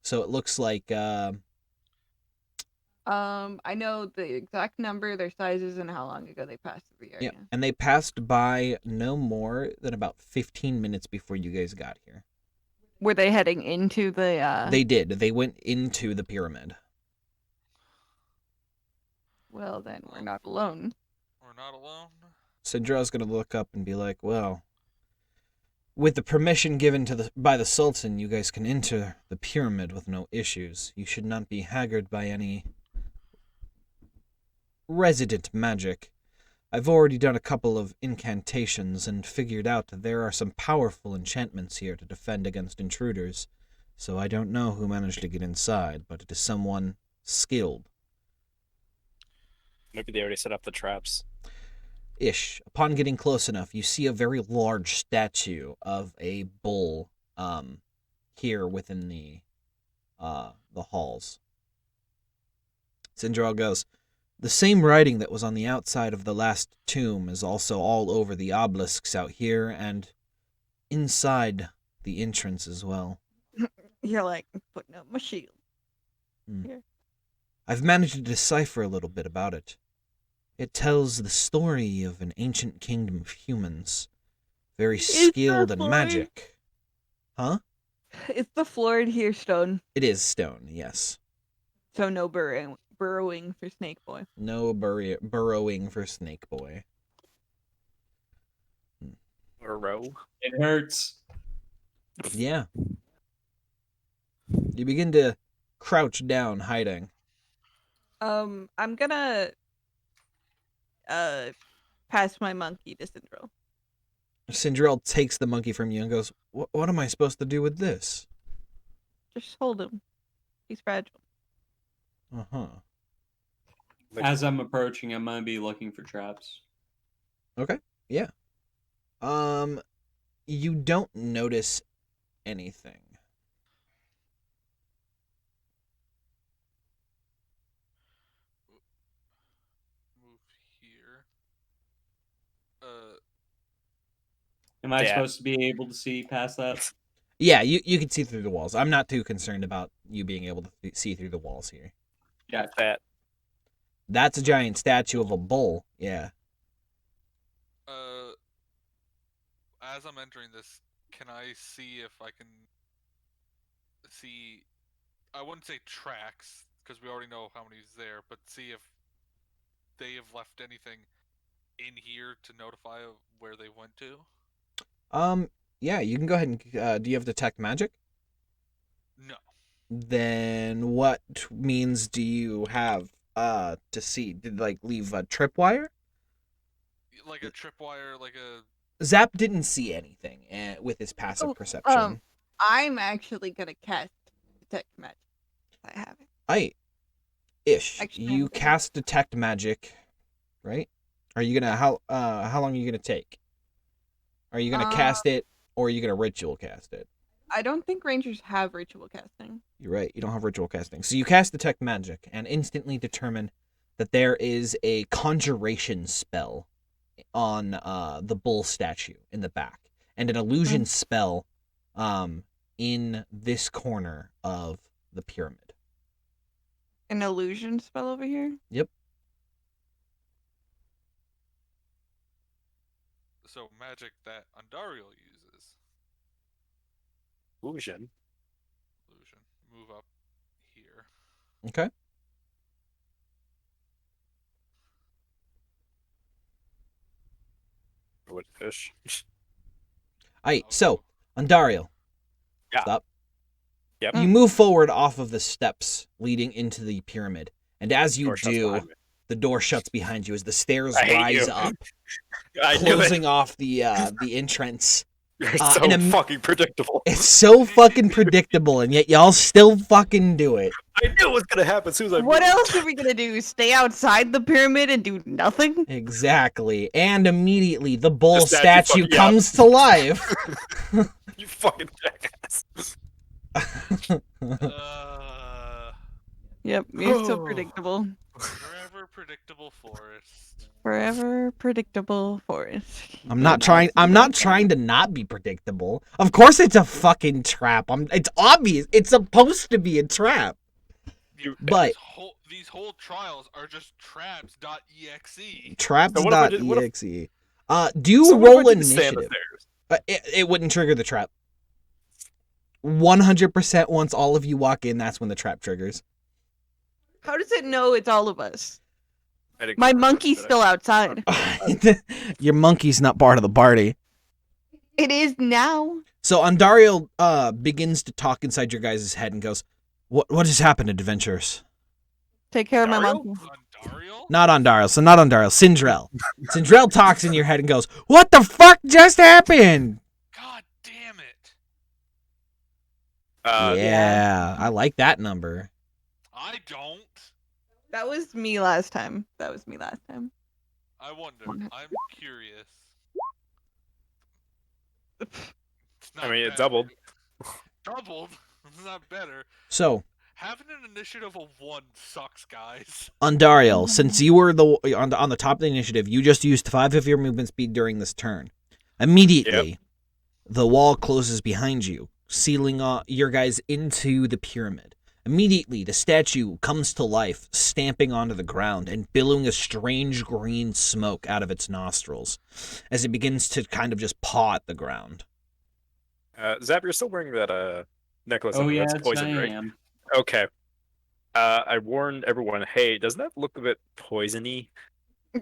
So it looks like, I know the exact number, their sizes, and how long ago they passed through the area. yeah, and they passed by no more than about 15 minutes before you guys got here. Were they heading into the? They did. They went into the pyramid. Well, then we're not alone. We're not alone. Sindra's gonna look up and be like, "Well, with the permission given by the Sultan, you guys can enter the pyramid with no issues. You should not be haggard by any resident magic. I've already done a couple of incantations and figured out that there are some powerful enchantments here to defend against intruders. So I don't know who managed to get inside, but it is someone skilled. Maybe they already set up the traps. Ish. Upon getting close enough, you see a very large statue of a bull here within the the halls. Sindral goes, "The same writing that was on the outside of the last tomb is also all over the obelisks out here and inside the entrance as well. You're like, putting up my shield. I've managed to decipher a little bit about it. It tells the story of an ancient kingdom of humans, very skilled in floor? magic." Huh? It's the floor in here stone, It is stone, yes. so no burrowing for Snake Boy. No burrowing for Snake Boy. Or row. It hurts. Yeah. You begin to crouch down, hiding. I'm gonna pass my monkey to Syndrome. Sindrel takes the monkey from you and goes, What am I supposed to do with this?" Just hold him. He's fragile. Uh-huh. As I'm approaching, I'm gonna be looking for traps. Okay, yeah. You don't notice anything. Move here. Am I Yeah. supposed to be able to see past that? Yeah, you can see through the walls. I'm not too concerned about you being able to see through the walls here. Yeah. That. That's a giant statue of a bull. Yeah. As I'm entering this, can I see if I can see? I wouldn't say tracks because we already know how many's there, but see if they have left anything in here to notify of where they went to. Yeah, you can go ahead and do you have detect magic? No. Then what means do you have to see? Did leave a tripwire? Like a tripwire, like a. Zap didn't see anything with his passive Oh, perception. I'm actually gonna cast detect magic. I have it. Ish. Actually, You I'm gonna- cast detect magic, right? Are you gonna how long are you gonna take? Are you gonna cast it or are you gonna ritual cast it? I don't think rangers have ritual casting. You're right, you don't have ritual casting. So you cast detect magic and instantly determine that there is a conjuration spell on the bull statue in the back and an illusion spell in this corner of the pyramid. An illusion spell over here? Yep. So magic that Andariel uses. Illusion. Illusion. Move up here. Okay. Wood fish. Aight, so Andariel. Yeah. Stop. Yep. You move forward off of the steps leading into the pyramid, and as you Door shuts do, behind me. the door shuts behind you as the stairs I hate rise you. up, I knew it. closing off the entrance. You're Uh, so and a- fucking predictable. It's so fucking predictable, and yet y'all still fucking do it. I knew it was gonna happen as soon as I What moved. else are we gonna do? Stay outside the pyramid and do nothing? Exactly. And immediately the bull The statue statue fucking- comes to life. You fucking jackass. Yep, you're so Oh. predictable. Forever predictable forest. Forever predictable forest. I'm not trying to not be predictable. Of course it's a fucking trap. It's obvious. It's supposed to be a trap. You, But These whole trials are just traps.exe. So what if I did- what if- traps.exe. Do so what if I roll didn't stay on the initiative. stairs? It wouldn't trigger the trap. 100% once all of you walk in, that's when the trap triggers. How does it know it's all of us? I didn't My go monkey's did I? still outside. Your monkey's not part of the party. It is now. So Andariel begins to talk inside your guys' head and goes, What has happened, adventurers? Take care of my Dario? monkey. Andariel? Not Andariel, so not Andariel, Sindrel. Sindrel talks in your head and goes, What the fuck just happened? God damn it. Yeah, I like that number. I don't. That was me last time. I wonder. I'm curious. It's I not mean, it bad. doubled. Doubled? It's not better. So, Having an initiative of 1 sucks, guys. Andariel, since you were on the top of the initiative, you just used 5 of your movement speed during this turn. Immediately, the wall closes behind you, sealing your guys into the pyramid. Immediately, the statue comes to life, stamping onto the ground and billowing a strange green smoke out of its nostrils as it begins to kind of just paw at the ground. Zap, you're still wearing that necklace. Oh, That's yes, poison, I right? am. Okay. I warned everyone, hey, doesn't that look a bit poisony?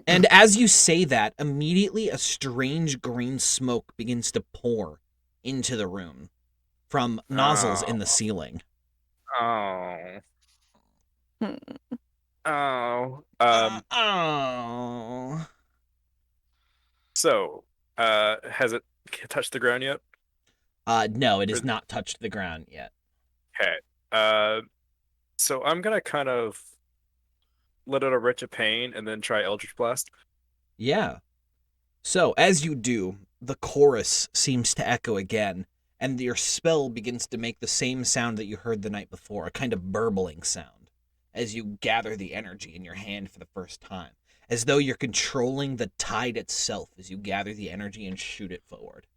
And as you say that, immediately a strange green smoke begins to pour into the room from nozzles in the ceiling. Oh. Hmm. Oh. Oh. So, has it touched the ground yet? No, it has not touched the ground yet. Okay. So I'm gonna kind of let out a retch of pain and then try Eldritch Blast. Yeah. So, as you do, the chorus seems to echo again, and your spell begins to make the same sound that you heard the night before, a kind of burbling sound, as you gather the energy in your hand for the first time, as though you're controlling the tide itself as you gather the energy and shoot it forward.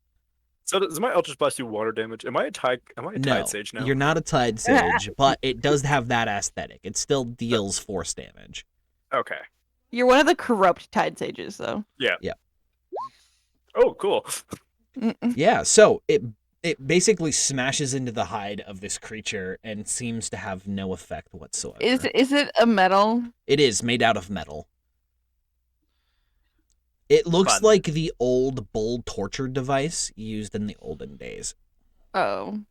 So does my Eldritch Blast do water damage? Am I a tide sage now? You're not a tide sage, but it does have that aesthetic. It still deals force damage. Okay. You're one of the corrupt tide sages, though. Yeah. Yeah. Oh, cool. Yeah, so it basically smashes into the hide of this creature and seems to have no effect whatsoever. Is it a metal? It is made out of metal. It looks Fun. like the old bull torture device used in the olden days. Oh,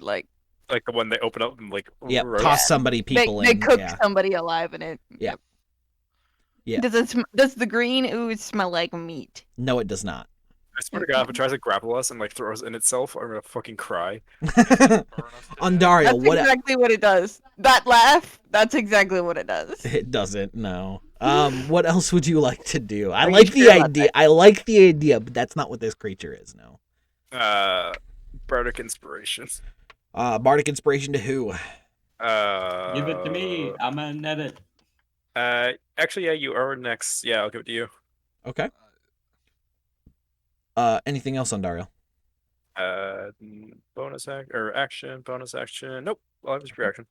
like Like the one they open up and like Yep, roast. toss somebody people they in. cook Yeah. somebody alive in it. Yeah. Yeah. Does the green ooze smell like meat? No, it does not. I swear to God, if it tries to grapple us and like throw us in itself, I'm gonna fucking cry. Ondario, That's what? exactly what it does. That laugh, that's exactly what it does. It doesn't. No. What else would you like to do? I Are you like the sure about idea. that? I like the idea, but that's not what this creature is. No. Bardic Inspiration. Bardic inspiration to who? Give it to me. I'm gonna net it. Actually, yeah, you are next. Yeah, I'll give it to you. Okay. Anything else on Dario? Bonus action, bonus action. Nope. I'll have his reaction.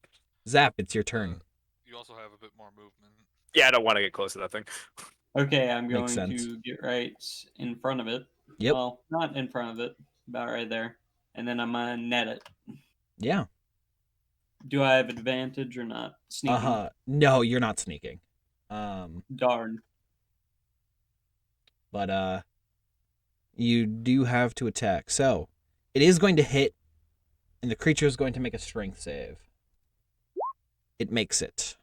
Zap, it's your turn. You also have a bit more movement. Yeah, I don't want to get close to that thing. Okay, I'm going Makes sense. to get right in front of it. Yep. Well, not in front of it, about right there. And then I'm gonna net it. Yeah. Do I have advantage or not? Sneaking. No, you're not sneaking. Darn. But you do have to attack. So it is going to hit, and the creature is going to make a strength save. It makes it.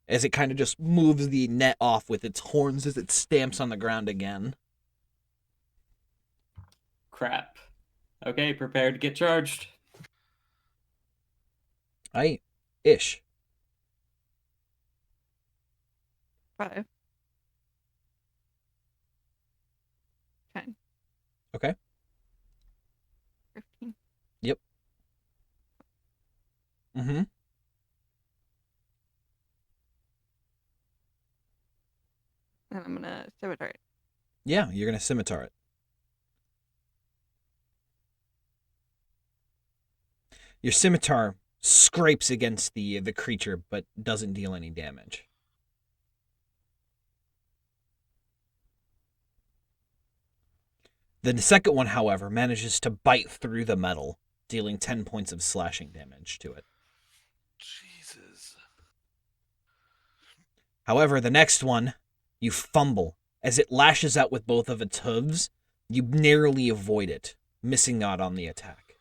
As it kind of just moves the net off with its horns as it stamps on the ground again. Crap. Okay, prepared to get charged. Aye. Ish. 5. 10. Okay. 15. Mm-hmm. And I'm gonna scimitar it. Yeah, you're going to scimitar it. Your scimitar scrapes against the creature, but doesn't deal any damage. The second one, however, manages to bite through the metal, dealing 10 points of slashing damage to it. Jesus. However, the next one, you fumble. As it lashes out with both of its hooves, you narrowly avoid it, missing out on the attack.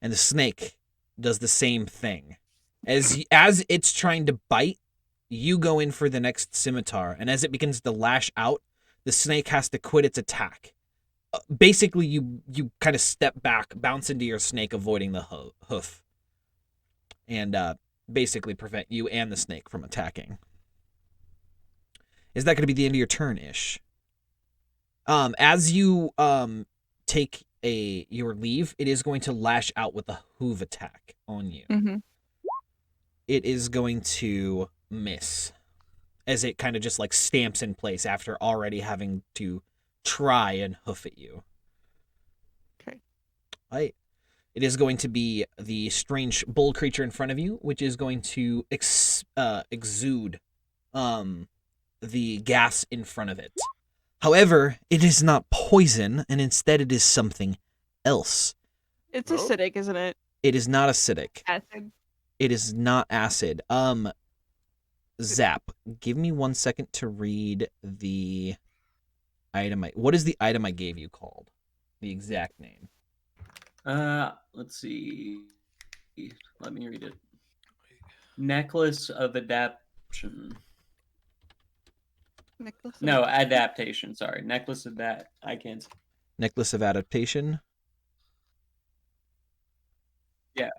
And the snake does the same thing. As it's trying to bite, you go in for the next scimitar, and as it begins to lash out, the snake has to quit its attack. Basically, you kind of step back, bounce into your snake, avoiding the hoof, and basically prevent you and the snake from attacking. Is that going to be the end of your turn, Ish? As you take your leave, it is going to lash out with a hoof attack on you. Mm-hmm. It is going to miss as it kind of just like stamps in place after already having to try and hoof at you. Okay. Right. It is going to be the strange bull creature in front of you, which is going to exude the gas in front of it. However, it is not poison, and instead it is something else. It's Oh. acidic, isn't it? It is not acidic. Acid. It is not acid. Zap, give me 1 second to read the item. What is the item I gave you called? The exact name. Let's see. Let me read it. Necklace of Adaptation. Necklace of No, Adaptation. adaptation. Sorry, necklace of that. I can't. Necklace of Adaptation. Yeah.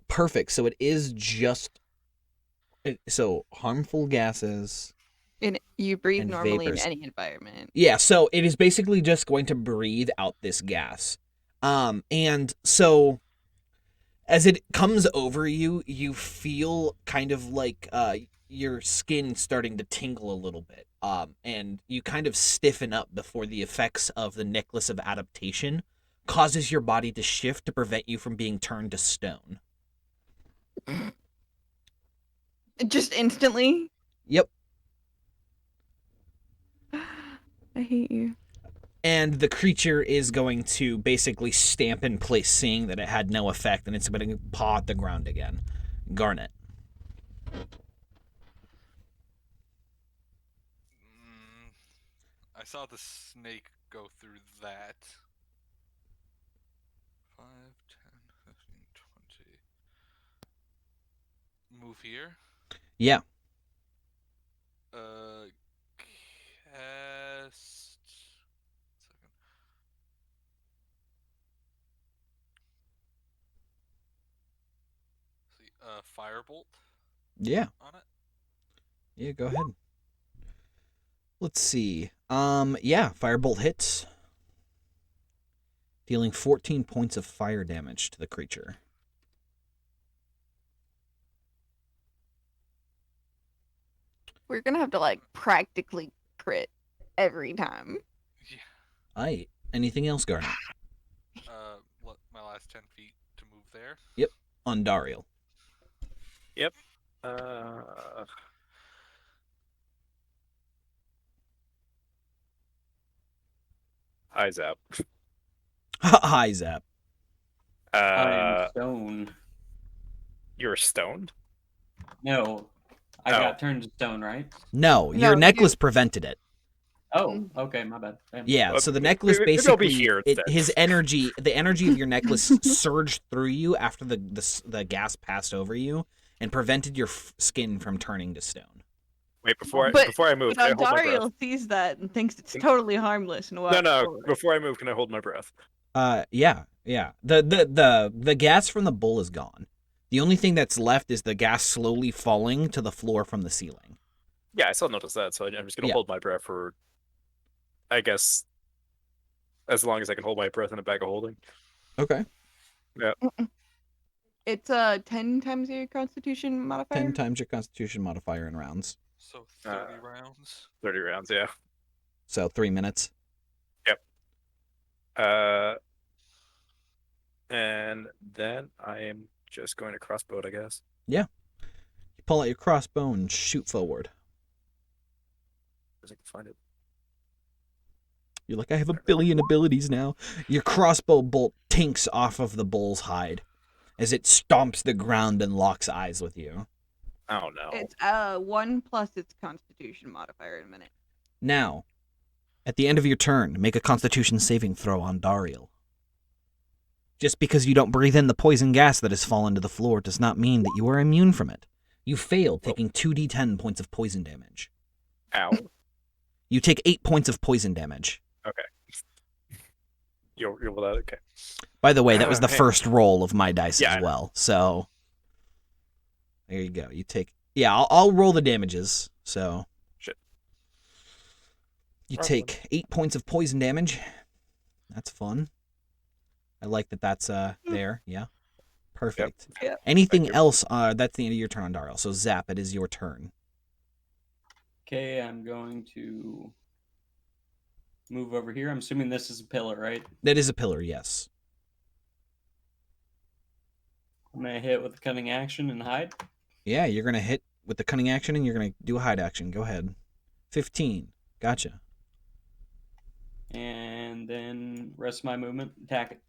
Perfect. So it is just so harmful gases. And you breathe And normally vapors. in any environment. Yeah, so it is basically just going to breathe out this gas. And so as it comes over you, you feel kind of like your skin starting to tingle a little bit. And you kind of stiffen up before the effects of the Necklace of Adaptation causes your body to shift to prevent you from being turned to stone. Just instantly. Yep. I hate you. And the creature is going to basically stamp in place, seeing that it had no effect, and it's going to paw at the ground again. Garnet. I saw the snake go through that. 5, 10, 15, 20. Move here. Yeah. Cast. Second. See, firebolt Yeah. on it. Yeah, go ahead. Let's see. Yeah, firebolt hits. Dealing 14 points of fire damage to the creature. We're gonna have to like practically crit every time. Yeah. Aight. Anything else, Garnet? My last 10 feet to move there. On Dariel. Hi, Zap. Hi, Zap. I am stone. You're stoned? No, I got turned to stone, right? No, your No, necklace you- prevented it. Oh, okay, my bad. Damn. Yeah, Well, so the maybe- necklace maybe I'll be basically, here instead. his energy, the energy of your necklace surged through you after the gas passed over you and prevented your skin from turning to stone. Wait, before I move, But can I hold my breath? Dariel sees that and thinks it's totally harmless and walks No. forward. Before I move, can I hold my breath? Yeah. The gas from the bull is gone. The only thing that's left is the gas slowly falling to the floor from the ceiling. Yeah, I still noticed that, so I'm just gonna Yeah. hold my breath for, I guess, as long as I can hold my breath in a bag of holding. Okay. It's 10 times your Constitution modifier. 10 times your Constitution modifier in rounds. So 30 rounds. 30 rounds, yeah. So 3 minutes. And then I am just going to crossbow it, I guess. You pull out your crossbow and shoot forward. As I can find it. You're like, I have a billion abilities now. Your crossbow bolt tinks off of the bull's hide as it stomps the ground and locks eyes with you. Oh no. It's 1 plus its Constitution modifier in a minute. Now, at the end of your turn, make a Constitution saving throw on Dariel. Just because you don't breathe in the poison gas that has fallen to the floor does not mean that you are immune from it. You fail, taking 2d10 points of poison damage. Ow. You take 8 points of poison damage. Okay. You're with that? Okay. By the way, that was the Hey. first roll of my dice Yeah, I as know. well. So there you go. You take. Yeah, I'll roll the damages. So Shit. You Rough take 8 points of poison damage. That's fun. I like that that's there. Yeah. Perfect. Yeah. Anything you. else? That's the end of your turn, Darrell. So Zap, it is your turn. Okay, I'm going to move over here. I'm assuming this is a pillar, right? That is a pillar, yes. I'm gonna hit with the cunning action and hide. Yeah, you're gonna hit with the cunning action and you're gonna do a hide action. Go ahead. 15. Gotcha. And then rest of my movement, attack it.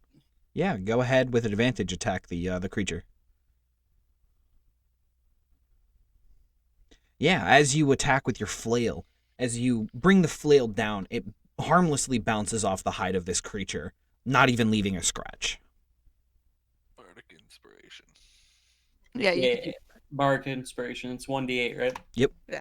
Yeah, go ahead with advantage. Attack the creature. Yeah, as you attack with your flail, as you bring the flail down, it harmlessly bounces off the hide of this creature, not even leaving a scratch. Bardic inspiration. Yeah, you Yeah, could do Bardic inspiration. It's 1d8, right? Yep. Yeah.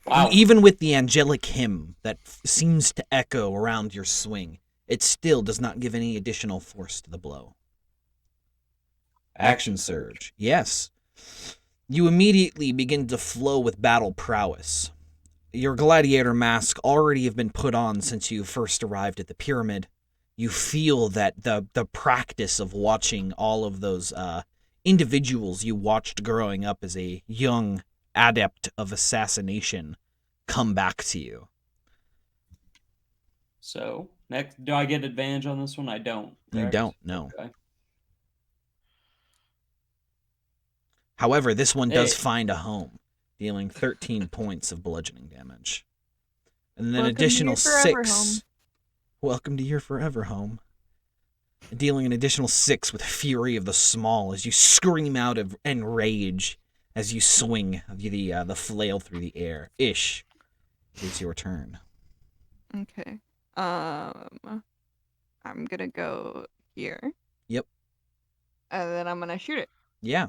Wow. Even with the angelic hymn that seems to echo around your swing, it still does not give any additional force to the blow. Action surge. Yes. You immediately begin to flow with battle prowess. Your gladiator mask already have been put on since you first arrived at the pyramid. You feel that the practice of watching all of those individuals you watched growing up as a young adept of assassination come back to you. So, next, do I get advantage on this one? I don't. You correct? don't, no. Okay. However, this one does Hey. find a home, dealing 13 points of bludgeoning damage. And then Welcome to additional your forever 6. home. Welcome to your forever home. Dealing an additional 6 with Fury of the Small as you scream out of enrage as you swing the flail through the air. Ish, it is your turn. Okay. I'm gonna go here. Yep. And then I'm gonna shoot it. Yeah.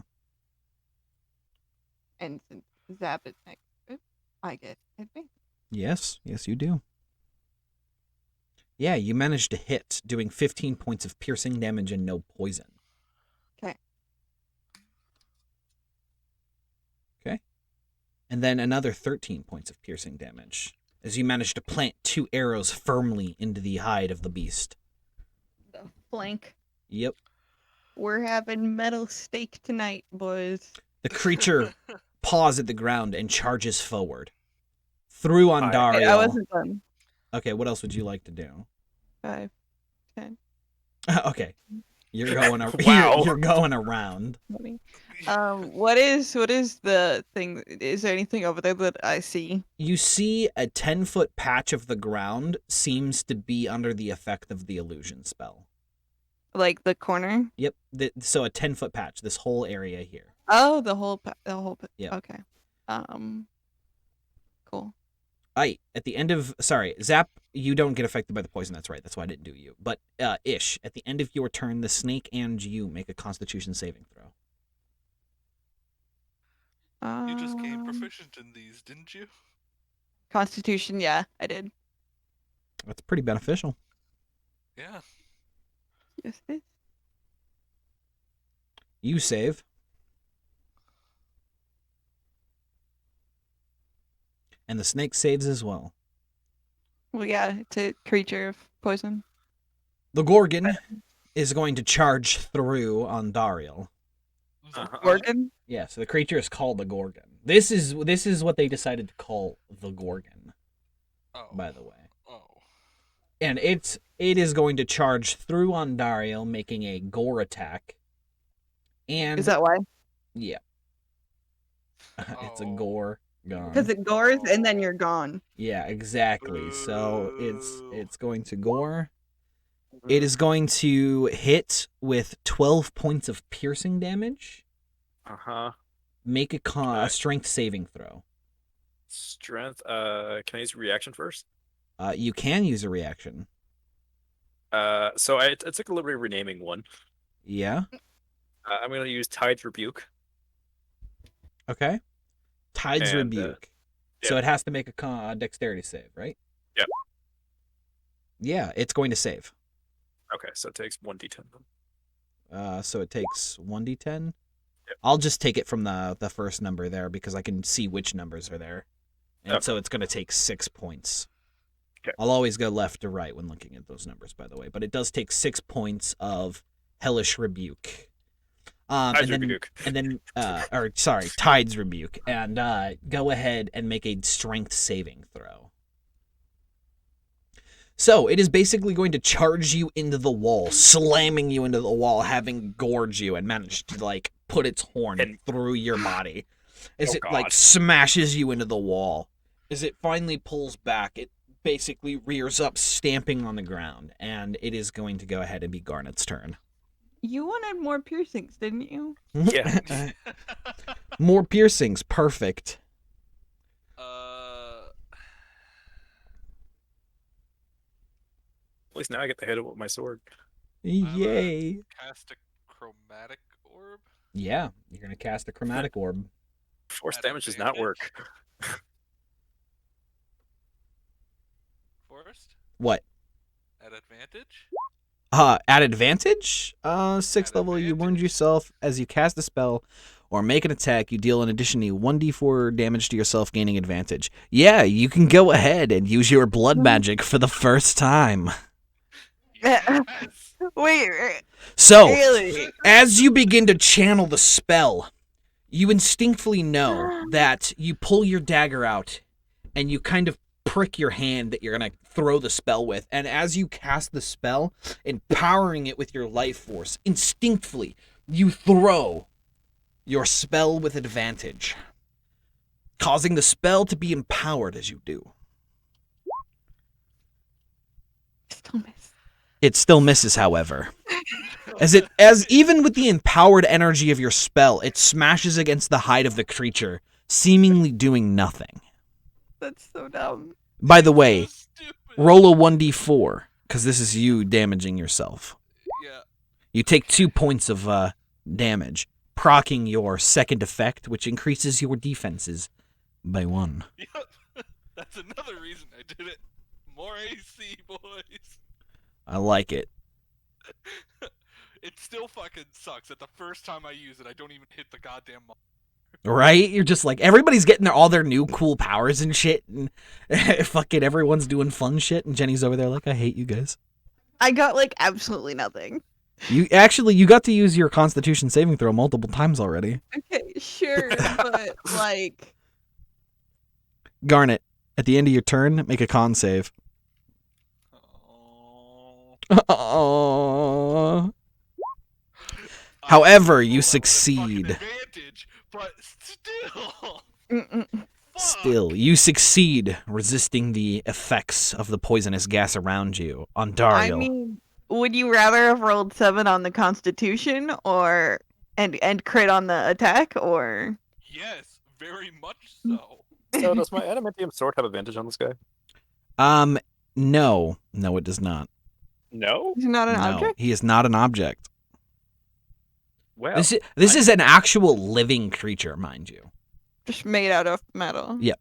And since Zap is next to it, I get advantage. Yes, you do. Yeah, you managed to hit, doing 15 points of piercing damage and no poison. Okay. Okay. And then another 13 points of piercing damage as you managed to plant 2 arrows firmly into the hide of the beast. The flank. Yep. We're having metal steak tonight, boys. The creature paws at the ground and charges forward. Through on Hi. Okay, Dariel. I wasn't done. Okay, what else would you like to do? 5, 10, Okay. You're going Wow. you're going around. 20. What is the thing? Is there anything over there that I see? You see a 10-foot patch of the ground seems to be under the effect of the illusion spell. Like the corner? Yep. So a 10-foot patch, this whole area here. Oh, the whole. Yeah. Okay. Cool. At the end of Zap, you don't get affected by the poison. That's right. That's why I didn't do you. But Ish, at the end of your turn, the snake and you make a Constitution saving throw. You just gained Um, proficient in these, didn't you? Constitution, yeah, I did. That's pretty beneficial. Yeah. Yes, it is. You save. And the snake saves as well. Well, yeah, it's a creature of poison. The Gorgon is going to charge through on Dariel. Gorgon? Yeah, so the creature is called the Gorgon. This is what they decided to call the Gorgon, Oh. by the way. Oh. And it is going to charge through on Dariel, making a gore attack. And Is that why? yeah. It's a Oh. gore gun. Because it gores and then you're gone. Yeah, exactly. So Boo. it's going to gore. It is going to hit with 12 points of piercing damage. Uh-huh. Make a Okay. strength saving throw. Strength. Can I use reaction first? You can use a reaction. So I took a liberty of renaming one. Yeah. I'm going to use Tide's Rebuke. Okay. Tide's And, Rebuke. So yeah. it has to make a dexterity save, right? Yeah. Yeah, it's going to save. Okay, so it takes 1d10 then. So it takes 1d10. Yep. I'll just take it from the first number there because I can see which numbers are there. And Okay. so it's going to take 6 points. Okay. I'll always go left to right when looking at those numbers, by the way. But it does take 6 points of Hellish Rebuke. Tides Rebuke. And then, Tides Rebuke. And go ahead and make a strength saving throw. So, it is basically going to charge you into the wall, slamming you into the wall, having gorged you, and managed to, like, put its horn through your body. As it, like, smashes you into the wall. As it finally pulls back, it basically rears up, stamping on the ground. And it is going to go ahead and be Garnet's turn. You wanted more piercings, didn't you? Yeah. More piercings. Perfect. At least now I get to hit it with my sword. Yay. Cast a chromatic orb. Yeah, you're going to cast a chromatic orb. Force At damage does not work. Forest? What? At advantage? At advantage? 6th level, you wound advantage. yourself as you cast a spell or make an attack. You deal an additional 1d4 damage to yourself, gaining advantage. Yeah, you can go ahead and use your blood magic for the first time. Yes. Wait, So, really? as you begin to channel the spell, you instinctively know that you pull your dagger out and you kind of prick your hand that you're going to throw the spell with. And as you cast the spell, empowering it with your life force, instinctively, you throw your spell with advantage, causing the spell to be empowered as you do. Still miss. It still misses, however. As even with the empowered energy of your spell, it smashes against the hide of the creature, seemingly doing nothing. That's so dumb. By the way, So stupid. roll a 1d4, because this is you damaging yourself. Yeah. You take 2 points of damage, proccing your second effect, which increases your defenses by 1. Yep. That's another reason I did it. More AC, boys. I like it. It still fucking sucks that the first time I use it, I don't even hit the goddamn monster. Right? You're just like, everybody's getting all their new cool powers and shit, and fucking everyone's doing fun shit, and Jenny's over there like, I hate you guys. I got like absolutely nothing. You got to use your Constitution saving throw multiple times already. Okay, sure, but like, Garnet, at the end of your turn, make a con save. Oh. Aww. However, you That was a fucking succeed. advantage, but still. mm-mm. Fuck. Still, you succeed, resisting the effects of the poisonous gas around you. I Ondariel. mean, would you rather have rolled 7 on the Constitution or and crit on the attack, or? Yes, very much so. So does my adamantium sword have advantage on this guy? No, it does not. No? He's not an No, object? he is not an object. Well, This is an actual living creature, mind you. Just made out of metal. Yeah.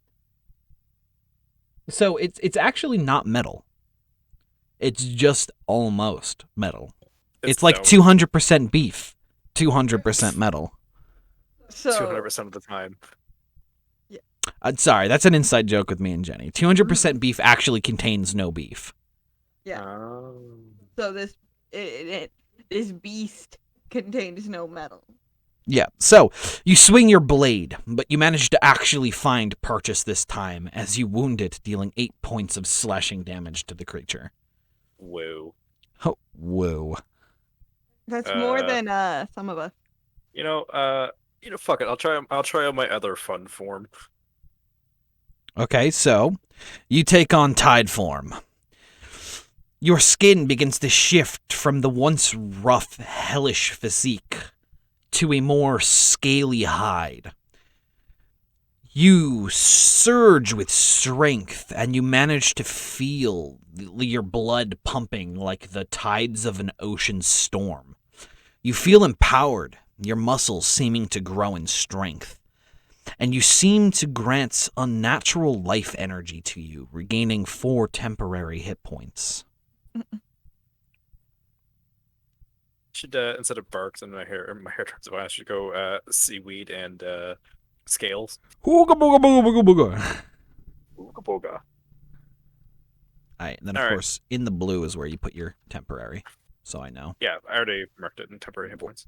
So it's actually not metal. It's just almost metal. It's like stone 200% beef, 200% metal. So 200% of the time. Sorry, that's an inside joke with me and Jenny. 200% beef actually contains no beef. yeah. Oh. So this beast contains no metal. Yeah, so you swing your blade, but you manage to actually find purchase this time as you wound it, dealing 8 points of slashing damage to the creature. Whoa. Oh, whoa. That's more Uh, than some of us. Fuck it. I'll try on my other fun form. Okay, so you take on Tide form. Your skin begins to shift from the once rough, hellish physique to a more scaly hide. You surge with strength, and you manage to feel your blood pumping like the tides of an ocean storm. You feel empowered, your muscles seeming to grow in strength. And you seem to grant unnatural life energy to you, regaining 4 temporary hit points. should instead of barks and my hair turns white, I should go seaweed and scales. Ooga booga booga booga booga. Ooga booga. All right, and then of All right. course in the blue is where you put your temporary, so I know. Yeah, I already marked it in temporary hit points.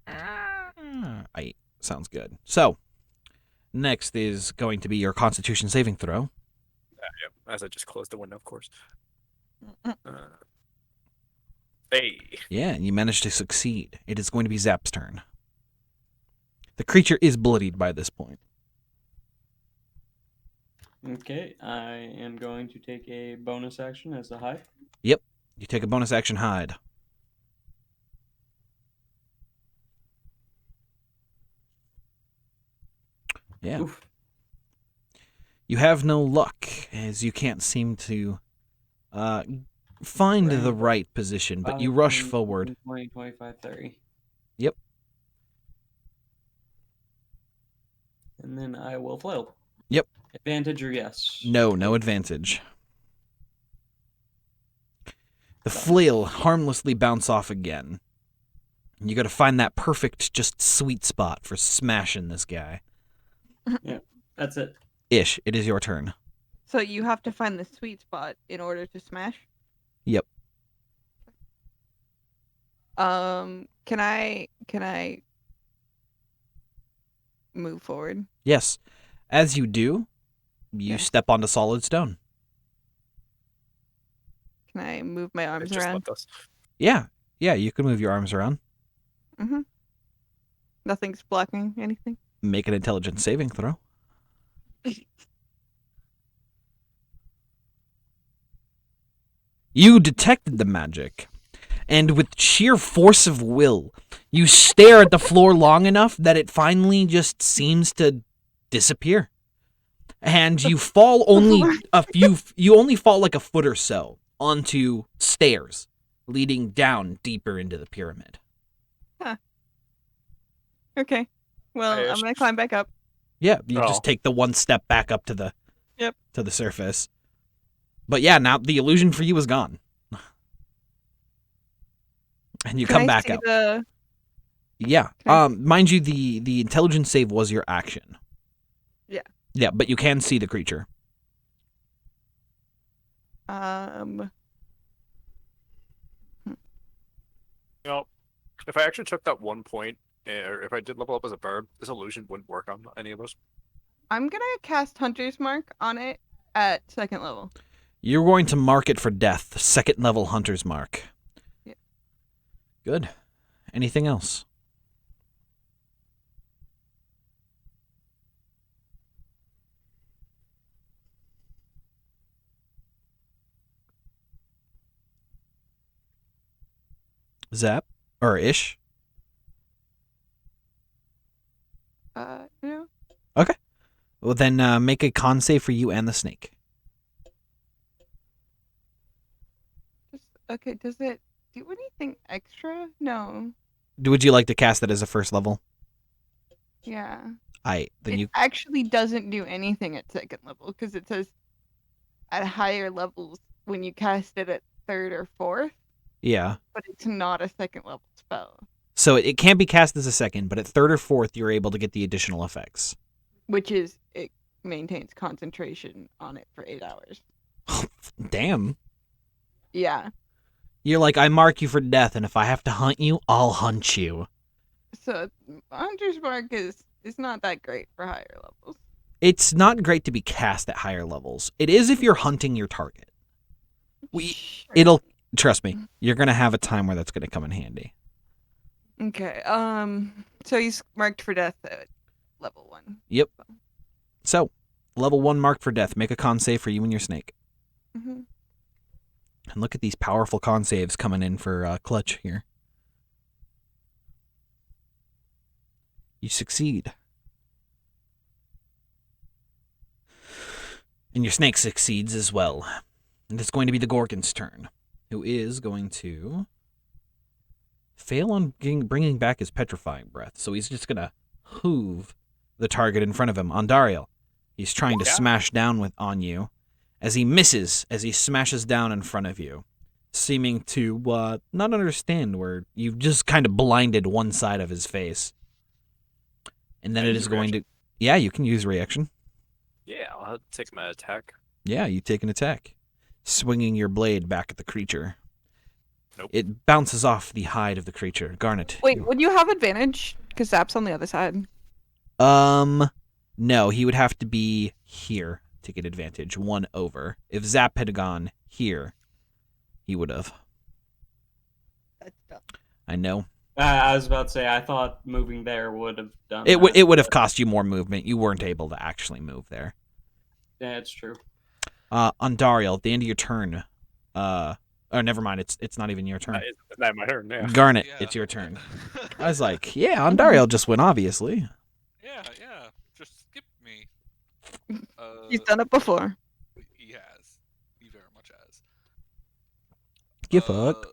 Aight, sounds good. So next is going to be your Constitution saving throw. Yeah, as I just closed the window, of course. Hey. Yeah, and you managed to succeed. It is going to be Zap's turn. The creature is bloodied by this point. Okay, I am going to take a bonus action as a hide. You take a bonus action hide. Yeah. Oof. You have no luck, as you can't seem to find the right position, but you rush 5, forward. 20, 25, 30. Yep. And then I will flail. Yep. Advantage or yes? No advantage. The flail harmlessly bounce off again. You gotta find that perfect, just sweet spot for smashing this guy. That's it. Ish, it is your turn. So you have to find the sweet spot in order to smash? Yep. Can I move forward? Yes. As you do, you Yeah. step onto solid stone. Can I move my It arms just around? left us. Yeah, you can move your arms around. Mm-hmm. Nothing's blocking anything? Make an intelligence saving throw. You detected the magic, and with sheer force of will, you stare at the floor long enough that it finally just seems to disappear. And you fall you only fall like a foot or so onto stairs leading down deeper into the pyramid. Okay. Well, Hey, I'm gonna climb back up. Yeah, you Oh. just take the one step back up to the Yep. to the surface. But yeah, now the illusion for you is gone. And you Can come I back see up. the... Yeah. Can I Mind you, the intelligence save was your action. Yeah. Yeah, but you can see the creature. You know, if I actually took that 1 point, or if I did level up as a bard, this illusion wouldn't work on any of us. I'm gonna cast Hunter's Mark on it at 2nd level. You're going to mark it for death, 2nd level hunter's mark. Yeah. Good. Anything else? Zap? Or Ish? No. Well, then make a con save for you and the snake. Okay, does it do anything extra? No. Would you like to cast it as a 1st level? Yeah. Then It you actually doesn't do anything at 2nd level because it says at higher levels when you cast it at 3rd or 4th, yeah. but it's not a 2nd level spell, So it can't be cast as a 2nd, but at 3rd or 4th you're able to get the additional effects. which is it maintains concentration on it for 8 hours. Damn. Yeah. You're like, I mark you for death, and if I have to hunt you, I'll hunt you. So Hunter's Mark is not that great for higher levels. It's not great to be cast at higher levels. It is if you're hunting your target. Sure. Trust me, you're going to have a time where that's going to come in handy. Okay. So he's marked for death at level 1. Yep. So, level 1 mark for death. Make a con save for you and your snake. Mm-hmm. And look at these powerful con saves coming in for Clutch here. You succeed. And your snake succeeds as well. And it's going to be the Gorgon's turn, who is going to fail on bringing back his petrifying breath. So he's just going to hoove the target in front of him. Ondariel, he's trying to Yeah. smash down on you. As he misses, as he smashes down in front of you, seeming to not understand where you've just kind of blinded one side of his face. And then Can I it use is a going reaction? to... Yeah, you can use reaction. Yeah, I'll take my attack. Yeah, you take an attack, swinging your blade back at the creature. Nope. It bounces off the hide of the creature. Garnet. Wait, would you have advantage? Because Zap's on the other side. No, he would have to be here to get advantage. 1 over. If Zap had gone here, he would have. That's dumb. I know. I was about to say, I thought moving there would have done It would that, it would have but- cost you more movement. You weren't able to actually move there. Yeah, it's true. On Dariel, at the end of your turn, oh, never mind. It's not even your turn. It's not my turn. Yeah. Garnet, Yeah. it's your turn. I was like, yeah, on Dariel just went, obviously. Yeah, just skip me. He's done it before. He has. He very much has. Give fuck.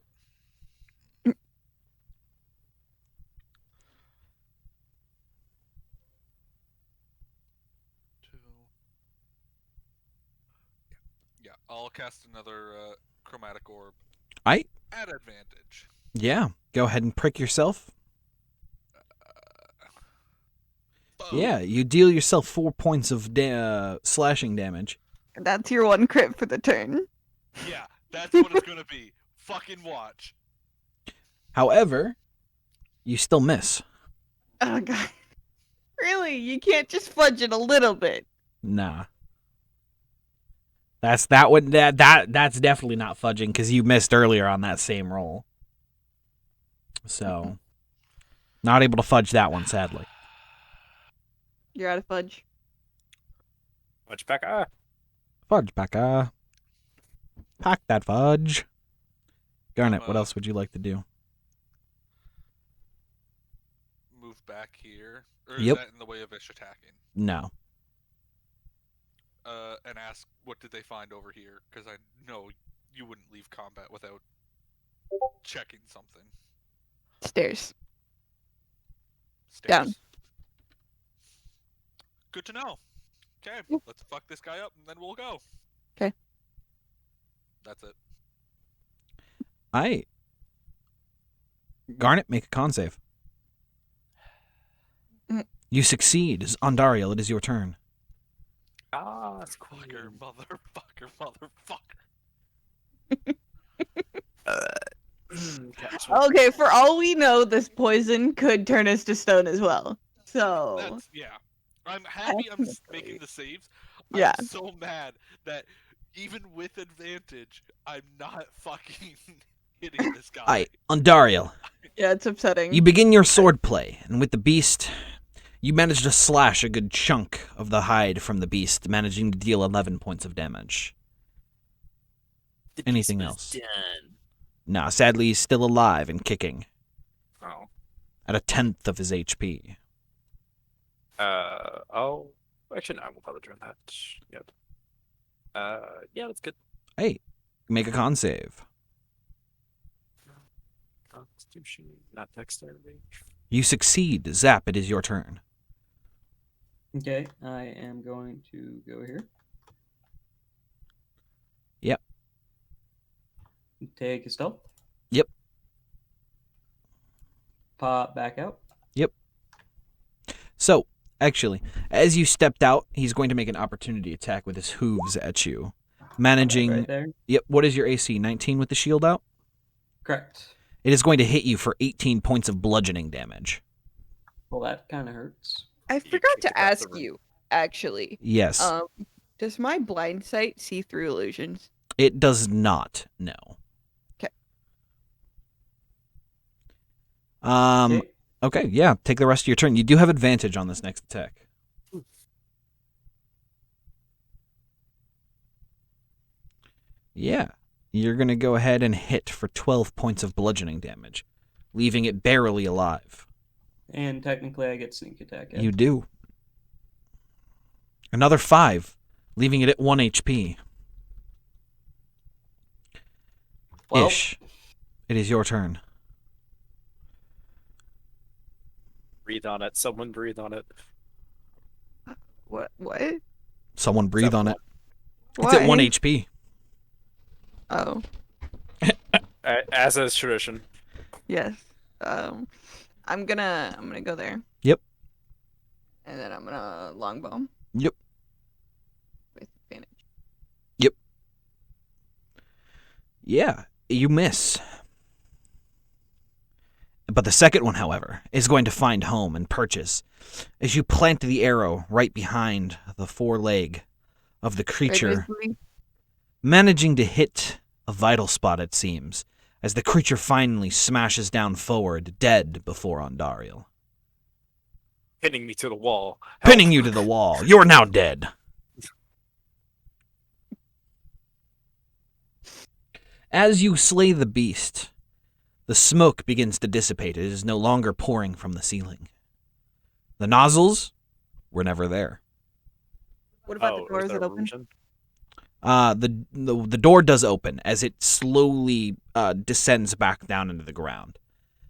Two. Yeah, I'll cast another chromatic orb. Aight. At advantage. Yeah, go ahead and prick yourself. Boom. Yeah, you deal yourself 4 points of slashing damage. That's your one crit for the turn. Yeah, that's what it's gonna be. Fucking watch. However, you still miss. Oh god. Really? You can't just fudge it a little bit. Nah. That's definitely not fudging because you missed earlier on that same roll. So, not able to fudge that one, sadly. You're out of fudge. Much back. Fudge, Becca. Pack that fudge. Garnet, what else would you like to do? Move back here. Or is Yep. that in the way of Ish attacking? No. And ask what did they find over here? Because I know you wouldn't leave combat without checking something. Stairs. Stairs. Down. Good to know. Okay, let's fuck this guy up and then we'll go. 'Kay. That's it. Garnet, make a con save. Mm. You succeed. Ondariel, it is your turn. Ah, that's cool. Motherfucker. Okay, for all we know, this poison could turn us to stone as well. So That's, yeah. I'm happy I'm making the saves. Yeah. I'm so mad that even with advantage, I'm not fucking hitting this guy. Ondariel, yeah, it's upsetting. you begin your sword play, and with the beast, you manage to slash a good chunk of the hide from the beast, managing to deal 11 points of damage. Anything else? Done. Nah, sadly, he's still alive and kicking, Oh. at 1/10 of his HP. Oh. Actually, no, I won't bother doing that yet. Yeah, that's good. Hey, make a con save. Constitution, not dexterity. You succeed. Zap, it is your turn. Okay, I am going to go here. Yep. Take a stealth. Yep. Pop back out. So, actually, as you stepped out, he's going to make an opportunity attack with his hooves at you. Managing... Right there. Yep, what is your AC? 19 with the shield out? Correct. It is going to hit you for 18 points of bludgeoning damage. Well, that kind of hurts. I You forgot kicked it to off the ask room. you, actually. Yes, Does my blind sight see through illusions? it does not, no. 'Kay. Okay. Okay, yeah, take the rest of your turn. You do have advantage on this next attack. Yeah, you're going to go ahead and hit for 12 points of bludgeoning damage, leaving it barely alive. And technically, I get sneak attack. You do. Another 5, leaving it at 1 HP. Well, Ish, it is your turn. Breathe on it. Someone breathe on it. What? Someone breathe on it. It's Why? at 1 HP. Oh. As is tradition. Yes. I'm gonna go there. Yep. And then I'm gonna longbow Yep. with advantage. Yeah, you miss. But the second one, however, is going to find home and purchase as you plant the arrow right behind the foreleg of the creature, managing to hit a vital spot, it seems, as the creature finally smashes down forward, dead before Ondariel. Hitting me to the wall. Help. Pinning you to the wall. You are now dead. As you slay the beast, the smoke begins to dissipate. It is no longer pouring from the ceiling. The nozzles were never there. What about the door? is Is that it open? illusion? The door does open as it slowly descends back down into the ground.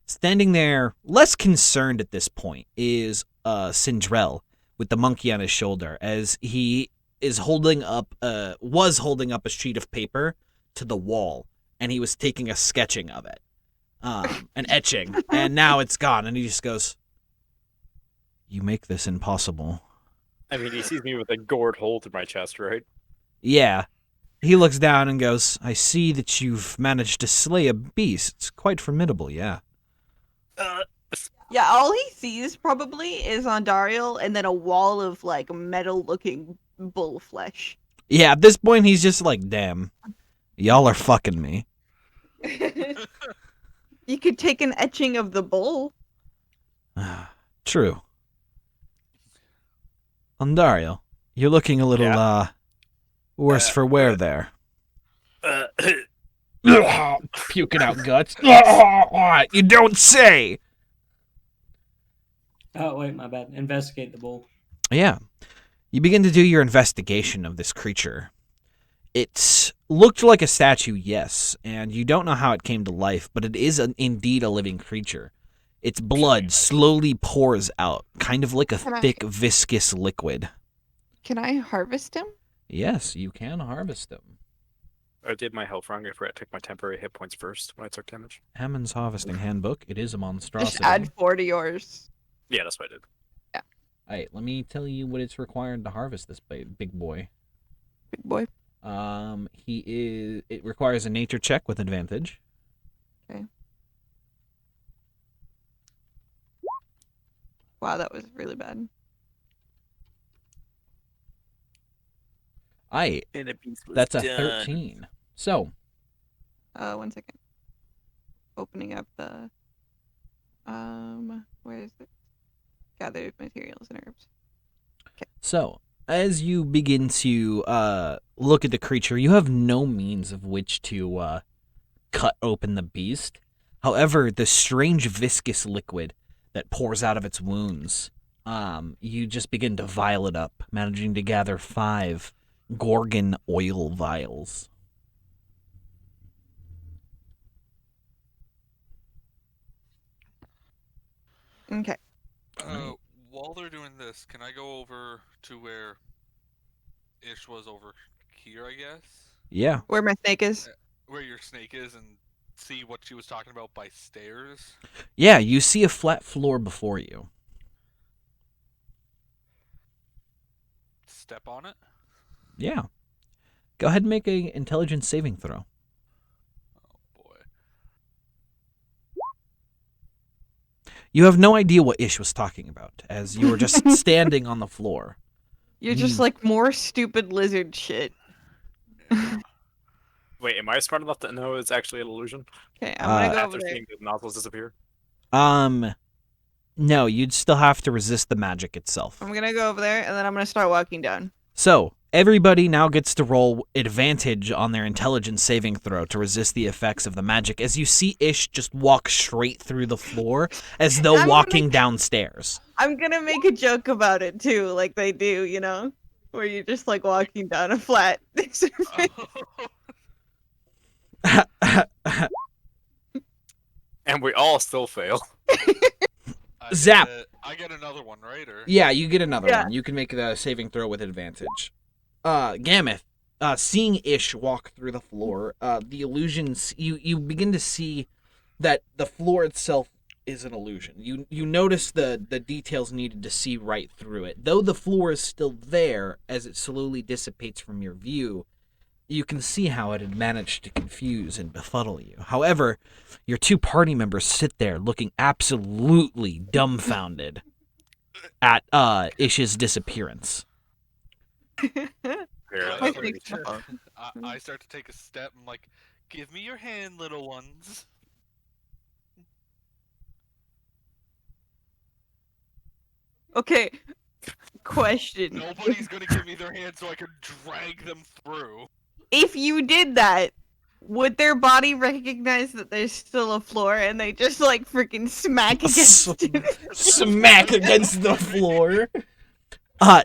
Standing there, less concerned at this point, is Sindrel with the monkey on his shoulder, as he is was holding up a sheet of paper to the wall, and he was taking a sketching of it, an etching, and now it's gone, and he just goes, "You make this impossible." I mean, he sees me with a gourd hole through my chest, right? Yeah. He looks down and goes, "I see that you've managed to slay a beast. It's quite formidable, yeah." Yeah, all he sees probably is Ondariel and then a wall of like metal-looking bull flesh. Yeah, at this point, he's just like, "Damn, y'all are fucking me." You could take an etching of the bull. True. Ondariel, you're looking a little, worse for wear there. Puking out guts. You don't say! Oh, wait, my bad. Investigate the bull. Yeah. You begin to do your investigation of this creature. It looked like a statue, yes, and you don't know how it came to life, but it is indeed a living creature. Its blood slowly pours out, kind of like a thick, viscous liquid. Can I harvest him? Yes, you can harvest him. I did my health wrong. I forgot to take my temporary hit points first when I took damage. Hammond's Harvesting Handbook. It is a monstrosity. Just add 4 to yours. Yeah, that's what I did. Alright, let me tell you what it's required to harvest this big boy. Big boy. It requires a nature check with advantage. Okay. Wow, that was really bad. Alright, And a beast was that's a done. 13. So, 1 second. Opening up the where is it? Gathered materials and herbs. So, as you begin to look at the creature, you have no means of which to cut open the beast. However, the strange viscous liquid that pours out of its wounds, you just begin to vial it up, managing to gather 5 Gorgon oil vials. Okay. While they're doing this, can I go over to where Ish was over here, I guess? Yeah. Where my snake is? Where your snake is and see what she was talking about by stairs? Yeah, you see a flat floor before you. Step on it? Yeah. Go ahead and make an intelligence saving throw. Oh, boy. You have no idea what Ish was talking about, as you were just standing on the floor. You're just like more stupid lizard shit. Wait, am I smart enough to know it's actually an illusion? Okay, I'm gonna go over After there. seeing the nozzles disappear? No, you'd still have to resist the magic itself. I'm gonna go over there and then I'm gonna start walking down. So, everybody now gets to roll advantage on their intelligence saving throw to resist the effects of the magic, as you see Ish just walk straight through the floor as though walking downstairs. I'm gonna make a joke about it too, like they do, you know? Where you're just like walking down a flat surface. And we all still fail. Zap. I get another one, right? Or Yeah, you get another Yeah. one. You can make the saving throw with advantage. Gameth, seeing Ish walk through the floor, the illusions, you begin to see that the floor itself is an illusion. You notice the details needed to see right through it. Though the floor is still there, as it slowly dissipates from your view, you can see how it had managed to confuse and befuddle you. However, your two party members sit there looking absolutely dumbfounded at Ish's disappearance. I think so. I start to take a step. I'm like, give me your hand, little ones. Okay. Question. Nobody's gonna give me their hand so I can drag them through. If you did that, would their body recognize that there's still a floor and they just like freaking smack against it? Smack against the floor.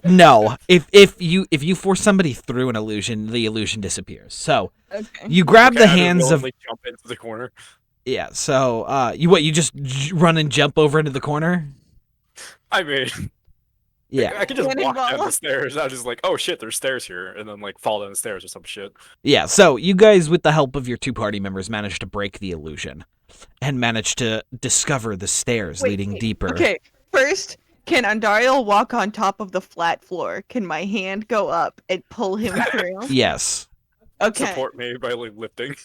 No. If you force somebody through an illusion, the illusion disappears. So Okay. you grab the Okay, I would hands of willingly jump into the corner. yeah. So you just run and jump over into the corner. I mean, Yeah. I could just walk down Cannonball. the stairs. I was just like, oh shit, there's stairs here, and then like fall down the stairs or some shit. Yeah, so you guys, with the help of your two party members, managed to break the illusion and managed to discover the stairs leading deeper. Okay, first, can Andariel walk on top of the flat floor? Can my hand go up and pull him through? Yes. Okay. Support me by like lifting.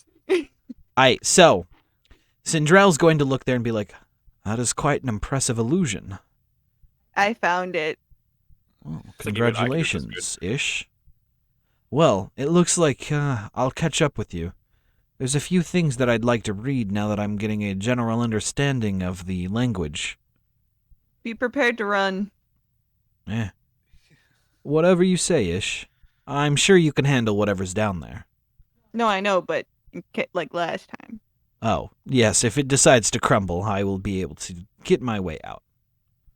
So Sindrell's going to look there and be like, that is quite an impressive illusion. I found it. Well, So give it- I can do this congratulations, Ish. Well, it looks like I'll catch up with you. There's a few things that I'd like to read now that I'm getting a general understanding of the language. Be prepared to run. Whatever you say, Ish. I'm sure you can handle whatever's down there. No, I know, but like last time. Oh, yes, if it decides to crumble, I will be able to get my way out.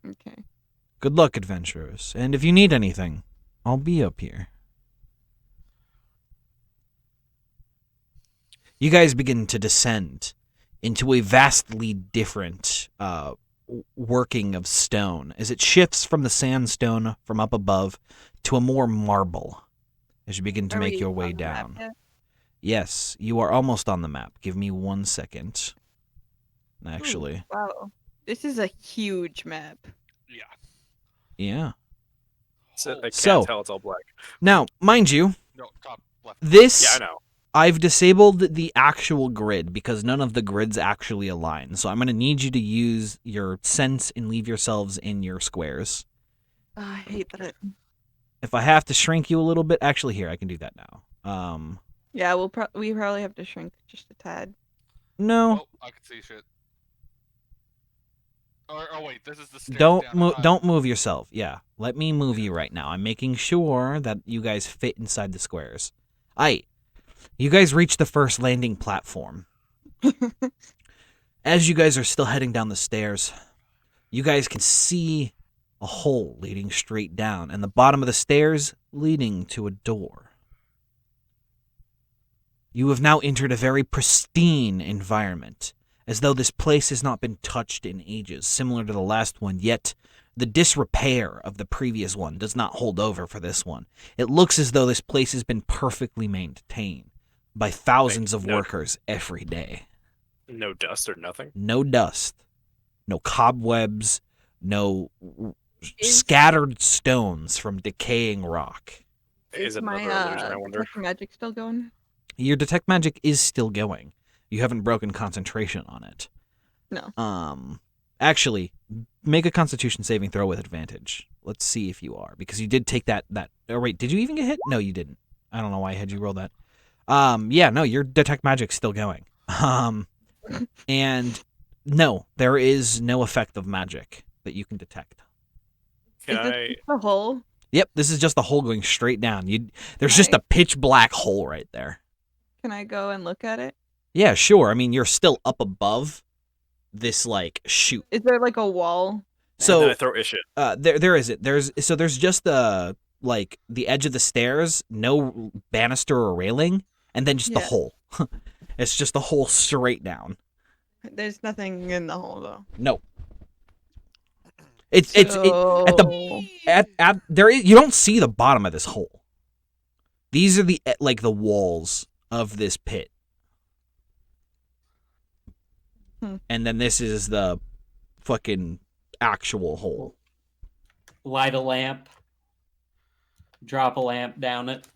Okay. Good luck, adventurers, and if you need anything, I'll be up here. You guys begin to descend into a vastly different working of stone as it shifts from the sandstone from up above to a more marble as you begin to Are make we your way on the map down. yet? Yes, you are almost on the map. Give me 1 second. Actually, Wow. This is a huge map. Yeah. yeah. So, I can't So- tell it's all black. Now, mind you, No, top left. this Yeah, I know. I've disabled the actual grid because none of the grids actually align. So I'm going to need you to use your sense and leave yourselves in your squares. Oh, I hate that. If I have to shrink you a little bit, actually here, I can do that now. Yeah, we probably have to shrink just a tad. No. Oh, I can see shit. Oh wait, this is the stairs Don't down move. high. Don't move yourself. Yeah, let me move you right now. I'm making sure that you guys fit inside the squares. You guys reach the first landing platform. As you guys are still heading down the stairs, you guys can see a hole leading straight down, and the bottom of the stairs leading to a door. You have now entered a very pristine environment, as though this place has not been touched in ages, similar to the last one, yet the disrepair of the previous one does not hold over for this one. It looks as though this place has been perfectly maintained by thousands of no- workers every day. No dust or nothing. No dust, no cobwebs, no Is- scattered stones from decaying rock. Is it my another illusion, I wonder? detect magic still going? Your detect magic is still going. You haven't broken concentration on it. No. Actually, make a Constitution saving throw with advantage. Let's see if you are, because you did take that. Oh wait, did you even get hit? No, you didn't. I don't know why I had you roll that. Yeah, no, your detect magic's still going. And no, there is no effect of magic that you can detect. Can Is this I? just a hole? Yep, this is just a hole going straight down. There's just a pitch black hole right there. Can I go and look at it? Yeah, sure. I mean, you're still up above this like chute. Is there like a wall? And then So I throw Ish it. there isn't. There's just the edge of the stairs, no banister or railing, and then just the Yeah. hole. It's just the hole straight down. There's nothing in the hole though. No. It's at the So- at there is, you don't see the bottom of this hole. These are the walls of this pit. And then this is the fucking actual hole. Light a lamp. Drop a lamp down it.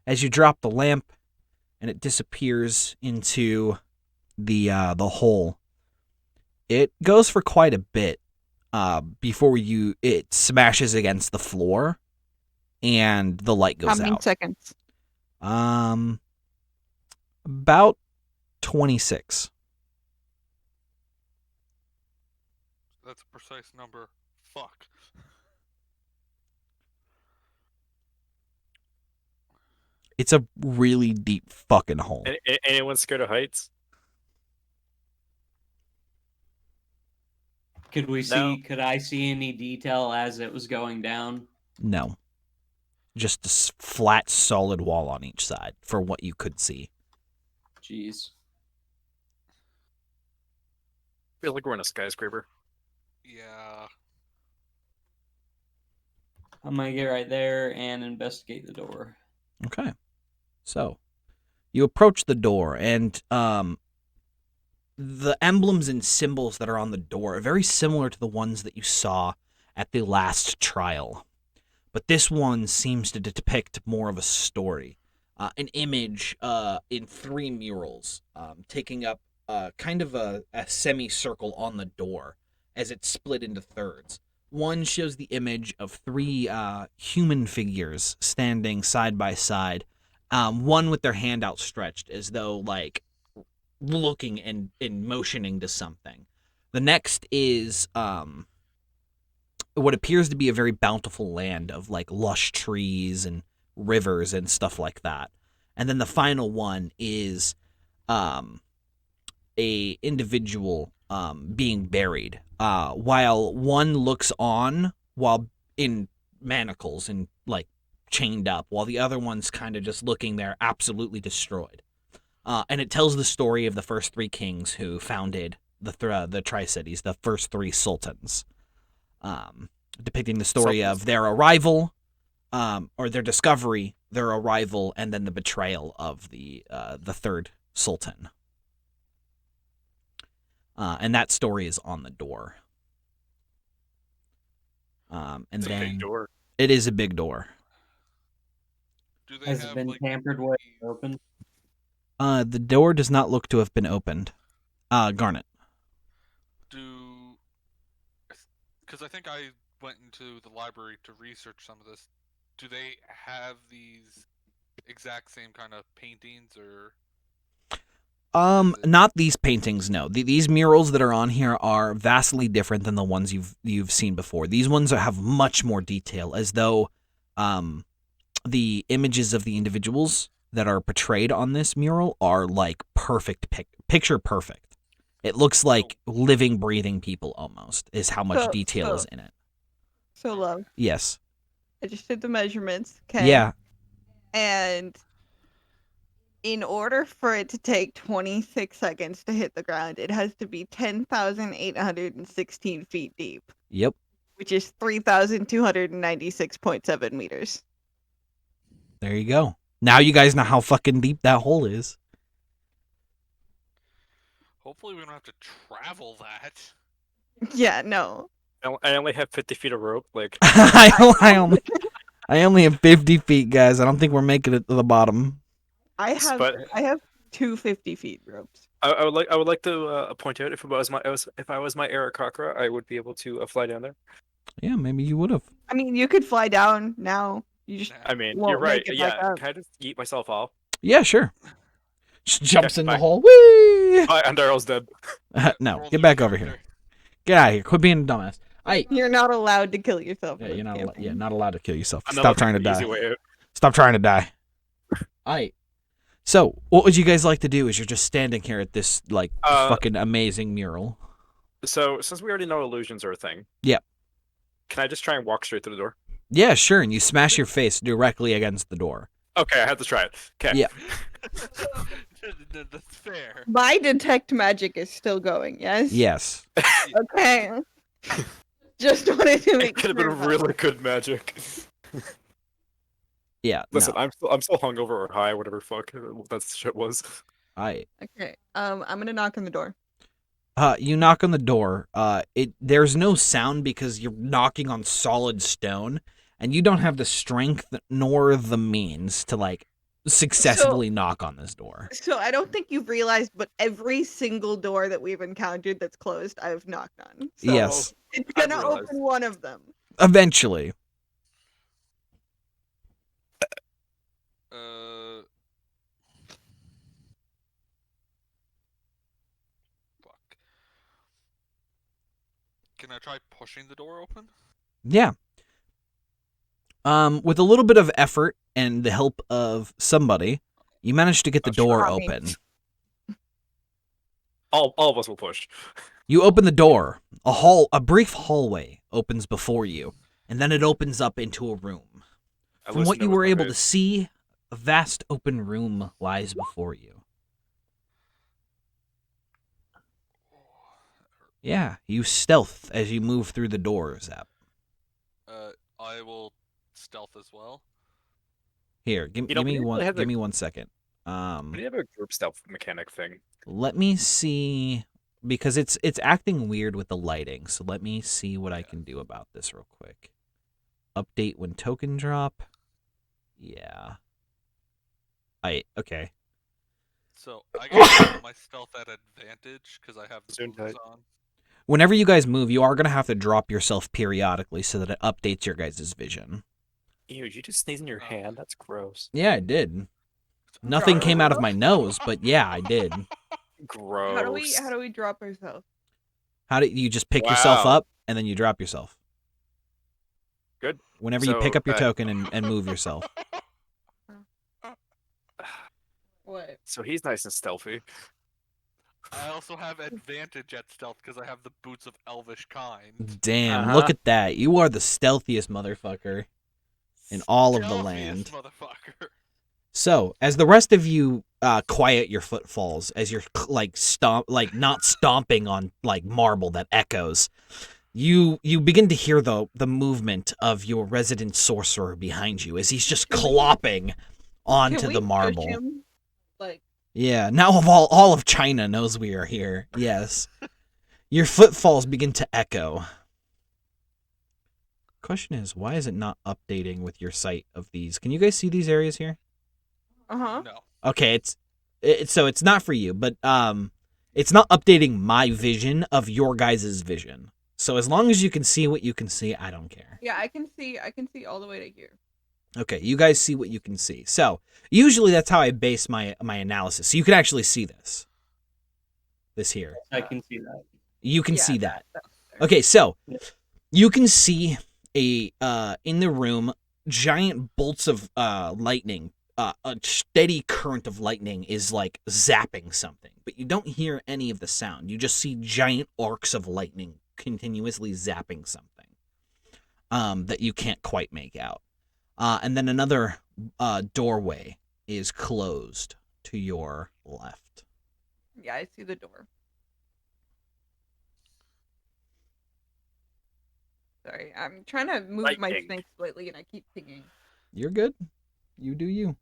As you drop the lamp and it disappears into the hole, it goes for quite a bit before it smashes against the floor and the light goes How many out. seconds? About 26. That's a precise number. Fuck. It's a really deep fucking hole. Anyone scared of heights? Could No. I see any detail as it was going down? No. Just a flat, solid wall on each side for what you could see. Jeez. Feel like we're in a skyscraper. Yeah. I'm gonna get right there and investigate the door. Okay. So, you approach the door, and the emblems and symbols that are on the door are very similar to the ones that you saw at the last trial. But this one seems to depict more of a story. An image in 3 murals taking up kind of a semicircle on the door as it's split into thirds. One shows the image of 3 human figures standing side by side, one with their hand outstretched as though like looking and motioning to something. The next is what appears to be a very bountiful land of like lush trees and rivers and stuff like that. And then the final one is a individual being buried, while one looks on while in manacles and like chained up, while the other one's kind of just looking there, absolutely destroyed. And it tells the story of the first 3 kings who founded the Tri-Cities, the first 3 sultans, depicting the story of their arrival, or their discovery, their arrival, and then the betrayal of the 3rd sultan. And that story is on the door. And It's a then big door. it is a big door. Do they Has have it been like tampered with or open? The door does not look to have been opened. Garnet. Because I think I went into the library to research some of this. Do they have these exact same kind of paintings or? Not these paintings, no. These murals that are on here are vastly different than the ones you've seen before. These ones have much more detail, as though the images of the individuals that are portrayed on this mural are like perfect picture perfect. It looks like living, breathing people almost, is how much detail is in it. So love. Yes. I just did the measurements. Okay. Yeah. And in order for it to take 26 seconds to hit the ground, it has to be 10,816 feet deep, Yep. which is 3,296.7 meters. There you go. Now you guys know how fucking deep that hole is. Hopefully, we don't have to travel that. Yeah, no. I only have 50 feet of rope. Like I only have 50 feet, guys. I don't think we're making it to the bottom. I have But- 250 feet ropes. I would like to point out if I was my Eric Cochra, I would be able to fly down there. Yeah, maybe you would have. I mean, you could fly down now. You just I mean, Won't you're right. make it back Yeah, up. can I just eat myself off? Yeah, sure. Just jumps in the bye. hole. Whee! And Daryl's dead. No, Roll get the back over here. character. Get out of here. Quit being a dumbass. You're not allowed to kill yourself. Yeah, in you're this not. campaign. Not allowed to kill yourself. Another Stop trying to easy die. way out. Stop trying to die. Alright. So, what would you guys like to do? Is you're just standing here at this like fucking amazing mural. So since we already know illusions are a thing. Yep. Can I just try and walk straight through the door? Yeah, sure. And you smash your face directly against the door. Okay, I have to try it. Okay. Yeah. That's fair. My detect magic is still going. Yes. Yes. Okay. Just wanted to It make could have sure been about really good magic. Yeah. Listen, No. I'm still hungover or high, whatever fuck that shit was. Okay. I'm gonna knock on the door. You knock on the door. There's no sound because you're knocking on solid stone, and you don't have the strength nor the means to like successfully knock on this door. So I don't think you've realized, but every single door that we've encountered that's closed, I've knocked on. So Yes, it's I've gonna realized. open one of them. eventually. Fuck. Can I try pushing the door open? Yeah. With a little bit of effort and the help of somebody, you manage to get the Not sure. door Not me. open. All of us will push. You open the door. A brief hallway opens before you, and then it opens up into a room. I From listen what to you it with were my able to face. see, a vast open room lies before you. Yeah, you stealth as you move through the door, Zap. I will stealth as well. Here, give You know, me we one. really have Give a- me 1 second. We have a group stealth mechanic thing. Let me see because it's acting weird with the lighting. So let me see what I can do about this real quick. Update when token drop. Yeah. Okay. So I get my stealth at advantage because I have the Soon boots tight. on. Whenever you guys move, you are going to have to drop yourself periodically so that it updates your guys' vision. Ew, did you just sneeze in your Oh. hand? That's gross. Yeah, I did. Nothing came out of my nose, but yeah, I did. Gross. How do we drop ourselves? How do you just pick yourself Wow. up and then you drop yourself? Good. Whenever you pick So, up your token and move yourself. What? So he's nice and stealthy. I also have advantage at stealth because I have the boots of elvish kind. Damn, Uh-huh. look at that. You are the stealthiest motherfucker in all of the land. Stealthiest motherfucker. So, as the rest of you quiet your footfalls, as you're not stomping on like marble that echoes, you begin to hear the movement of your resident sorcerer behind you as he's just clopping onto Can we the push marble. him? Like, Yeah, now of all of China knows we are here. Yes. Your footfalls begin to echo. Question is, why is it not updating with your sight of these? Can you guys see these areas here? uh-huh. No. Okay, so it's not for you, but it's not updating my vision of your guys' vision. So as long as you can see what you can see, I don't care. Yeah, I can see all the way to here. Okay, you guys see what you can see. So usually that's how I base my analysis. So you can actually see this. This here. I can see that. You can Yeah, see that. that's there. Okay, so Yeah. you can see a in the room giant bolts of lightning. A steady current of lightning is like zapping something, but you don't hear any of the sound. You just see giant arcs of lightning continuously zapping something that you can't quite make out. And then another doorway is closed to your left. Yeah, I see the door. Sorry, I'm trying to move my Lightning. snake slightly and I keep pinging. You're good. You do you.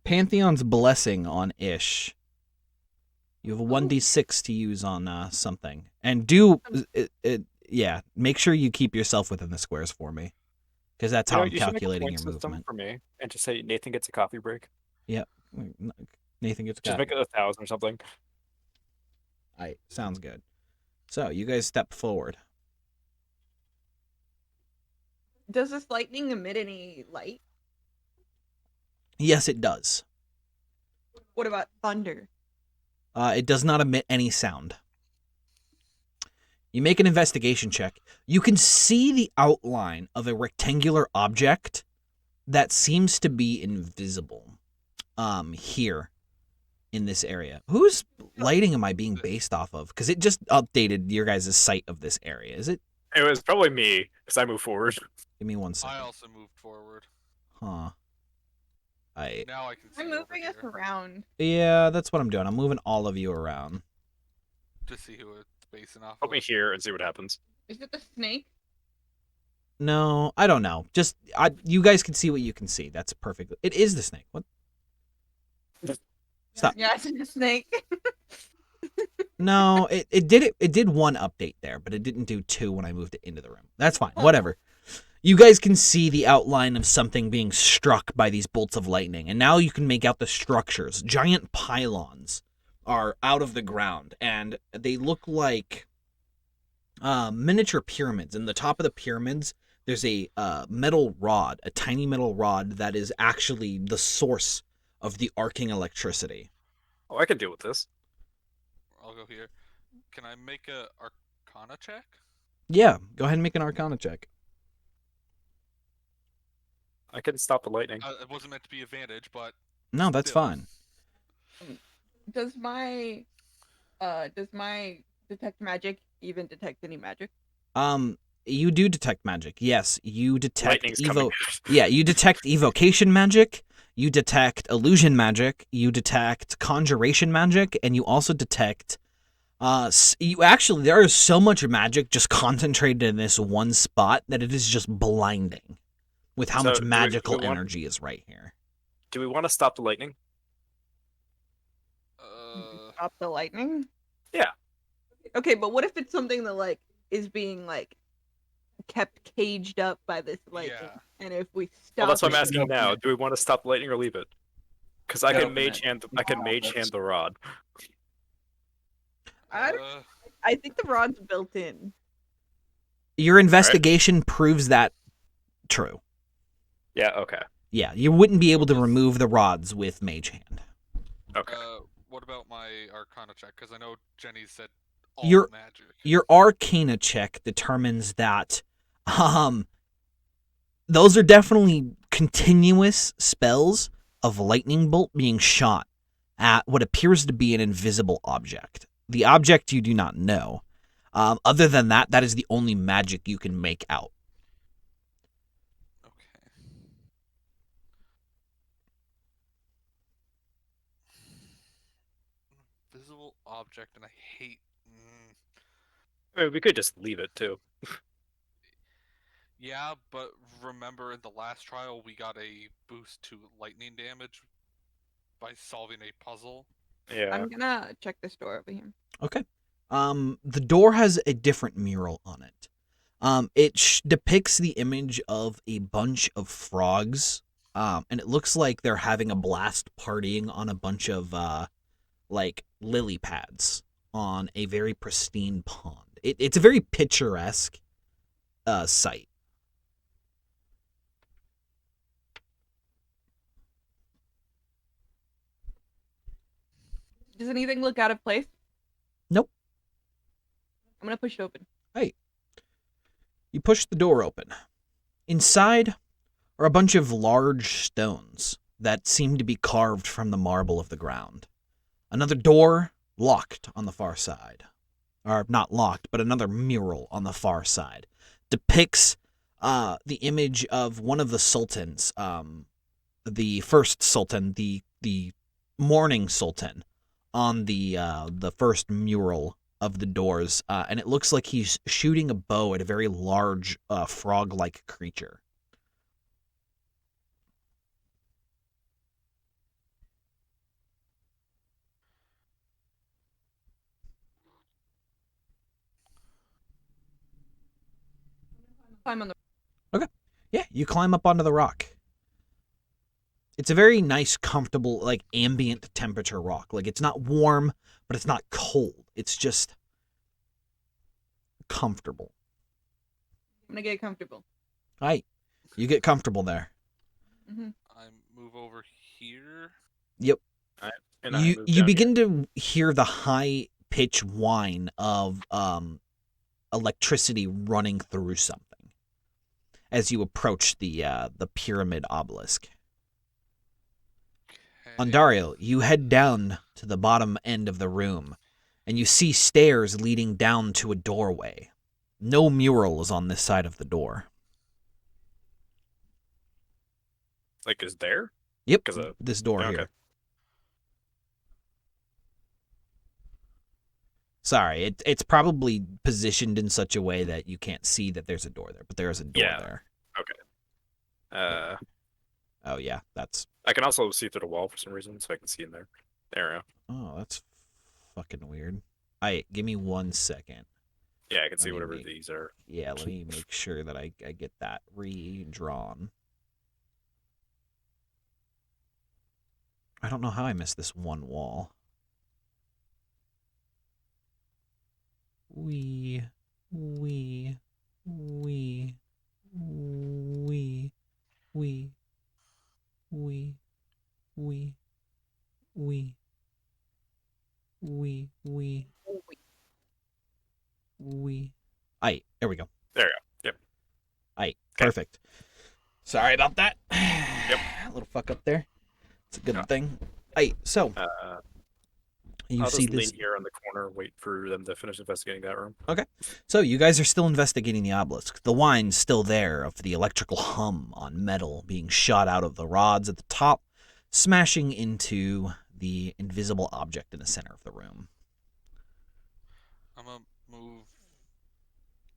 Pantheon's Blessing on Ish. You have a 1d6 to use on something. And yeah, make sure you keep yourself within the squares for me. Because that's how I'm You should make a calculating point your system movement. for me, and just say Nathan gets a coffee break. Nathan gets Just got. make it 1,000 or something. Alright, sounds good. So, you guys step forward. Does this lightning emit any light? Yes, it does. What about thunder? It does not emit any sound. You make an investigation check. You can see the outline of a rectangular object that seems to be invisible here in this area. Whose lighting am I being based off of? Because it just updated your guys' sight of this area. Is it? It was probably me, because I moved forward. Give me 1 second. I also moved forward. Huh. Now I can see I'm over moving us here around. Yeah, that's what I'm doing. I'm moving all of you around. to see who it's basing off Put of. me here and see what happens. Is it the snake? No, I don't know. Just you guys can see what you can see. That's perfect. It is the snake. What? Stop. Yeah, it's a snake. No, it did one update there, but it didn't do two when I moved it into the room. That's fine. Whatever. You guys can see the outline of something being struck by these bolts of lightning, and now you can make out the structures. Giant pylons are out of the ground, and they look like miniature pyramids. In the top of the pyramids, there's a metal rod, a tiny metal rod that is actually the source of the arcing electricity. Oh, I can deal with this. I'll go here. Can I make a Arcana check? Yeah, go ahead and make an Arcana check. I can stop the lightning. It wasn't meant to be advantage, but No, that's still. fine. Does my detect magic even detect any magic? You do detect magic. Yes, you detect Lightning's coming. Yeah, you detect evocation magic, you detect illusion magic, you detect conjuration magic, and you also detect there is so much magic just concentrated in this one spot that it is just blinding with how So, much do we magical want- energy is right here. Do we want to stop the lightning? Stop the lightning? Yeah. Okay, but what if it's something that like is being like kept caged up by this lightning? Yeah. And if we stop Well, that's what I'm it- asking now. Do we want to stop the lightning or leave it? Because I Yeah, can open mage it. hand. I can mage hand the rod. I think the rod's built in. Your investigation proves that true. Yeah. Okay. Yeah, you wouldn't be able to remove the rods with mage hand. Okay. What about my Arcana check? Because I know Jenny said all Your- magic. Your Arcana check determines that those are definitely continuous spells of lightning bolt being shot at what appears to be an invisible object. The object you do not know. Other than that, that is the only magic you can make out. Okay. Visible object, and I hate. I mean, we could just leave it too. Yeah, but remember in the last trial we got a boost to lightning damage by solving a puzzle. Yeah. I'm gonna check this door over here. Okay. The door has a different mural on it. It depicts the image of a bunch of frogs, and it looks like they're having a blast partying on a bunch of like lily pads on a very pristine pond. It's a very picturesque sight. Does anything look out of place? Nope. I'm gonna push it open. You push the door open. Inside are a bunch of large stones that seem to be carved from the marble of the ground. Another door locked on the far side. Or not locked, but another mural on the far side depicts the image of one of the sultans, the first sultan, the morning sultan, on the first mural of the doors, and it looks like he's shooting a bow at a very large frog-like creature. Climb on the. Yeah, you climb up onto the rock. It's a very nice, comfortable, like ambient temperature rock. Like it's not warm, but it's not cold. It's just comfortable. I'm gonna get comfortable. Right. You get comfortable there. I move over here. Yep. And I You move you down begin to hear the high pitch whine of electricity running through something as you approach the pyramid obelisk. Okay. Ondario, you head down to the bottom end of the room, and you see stairs leading down to a doorway. No mural is on this side of the door. Like, is there? Yep, 'Cause of- this door okay. here. Sorry, it's probably positioned in such a way that you can't see that there's a door there, but there is a door Yeah. there. Okay. Oh yeah, that's I can also see through the wall for some reason, so I can see in there. There we go. oh that's fucking weird. Give me 1 second. Yeah, I can Let see me whatever make- these are. Yeah, let me make sure that I get that redrawn. I don't know how I missed this one wall. We, we, we, we, we, we, we, we. Aight, there we go. There you go. Yep. Aight, Okay. perfect. Sorry about that. Yep. A little fuck up there. It's a good Yeah. thing. Aight, so you I'll see just this. lean here on the corner, wait for them to finish investigating that room. So you guys are still investigating the obelisk. The whine's still there of the electrical hum on metal being shot out of the rods at the top, smashing into the invisible object in the center of the room. I'm gonna move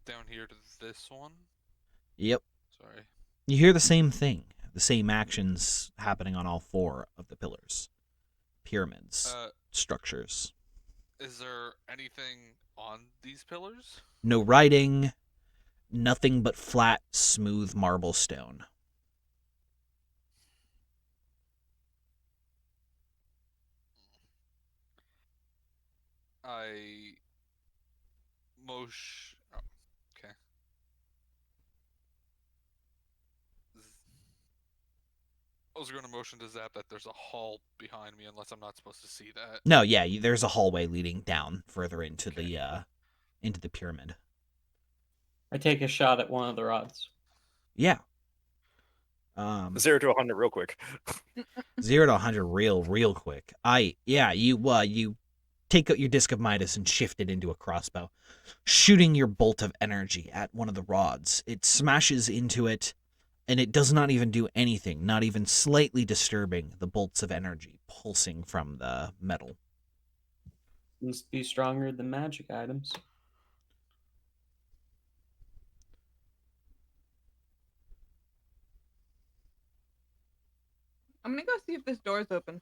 down here to this one. Yep. Sorry. You hear the same thing, the same actions happening on all 4 of the pillars. Pyramids, structures. Is there anything on these pillars? No writing, nothing but flat, smooth marble stone. I mosh. Oh, okay. I was going to motion to Zap that there's a hall behind me, unless I'm not supposed to see that. No, yeah, there's a hallway leading down further into Okay. into the pyramid. I take a shot at one of the rods. Yeah. 0 to 100 real quick. 0 to 100 real quick. You take out your disc of Midas and shift it into a crossbow, shooting your bolt of energy at one of the rods. It smashes into it, and it does not even do anything, not even slightly disturbing the bolts of energy pulsing from the metal. Must be stronger than magic items. I'm gonna go see if this door's open.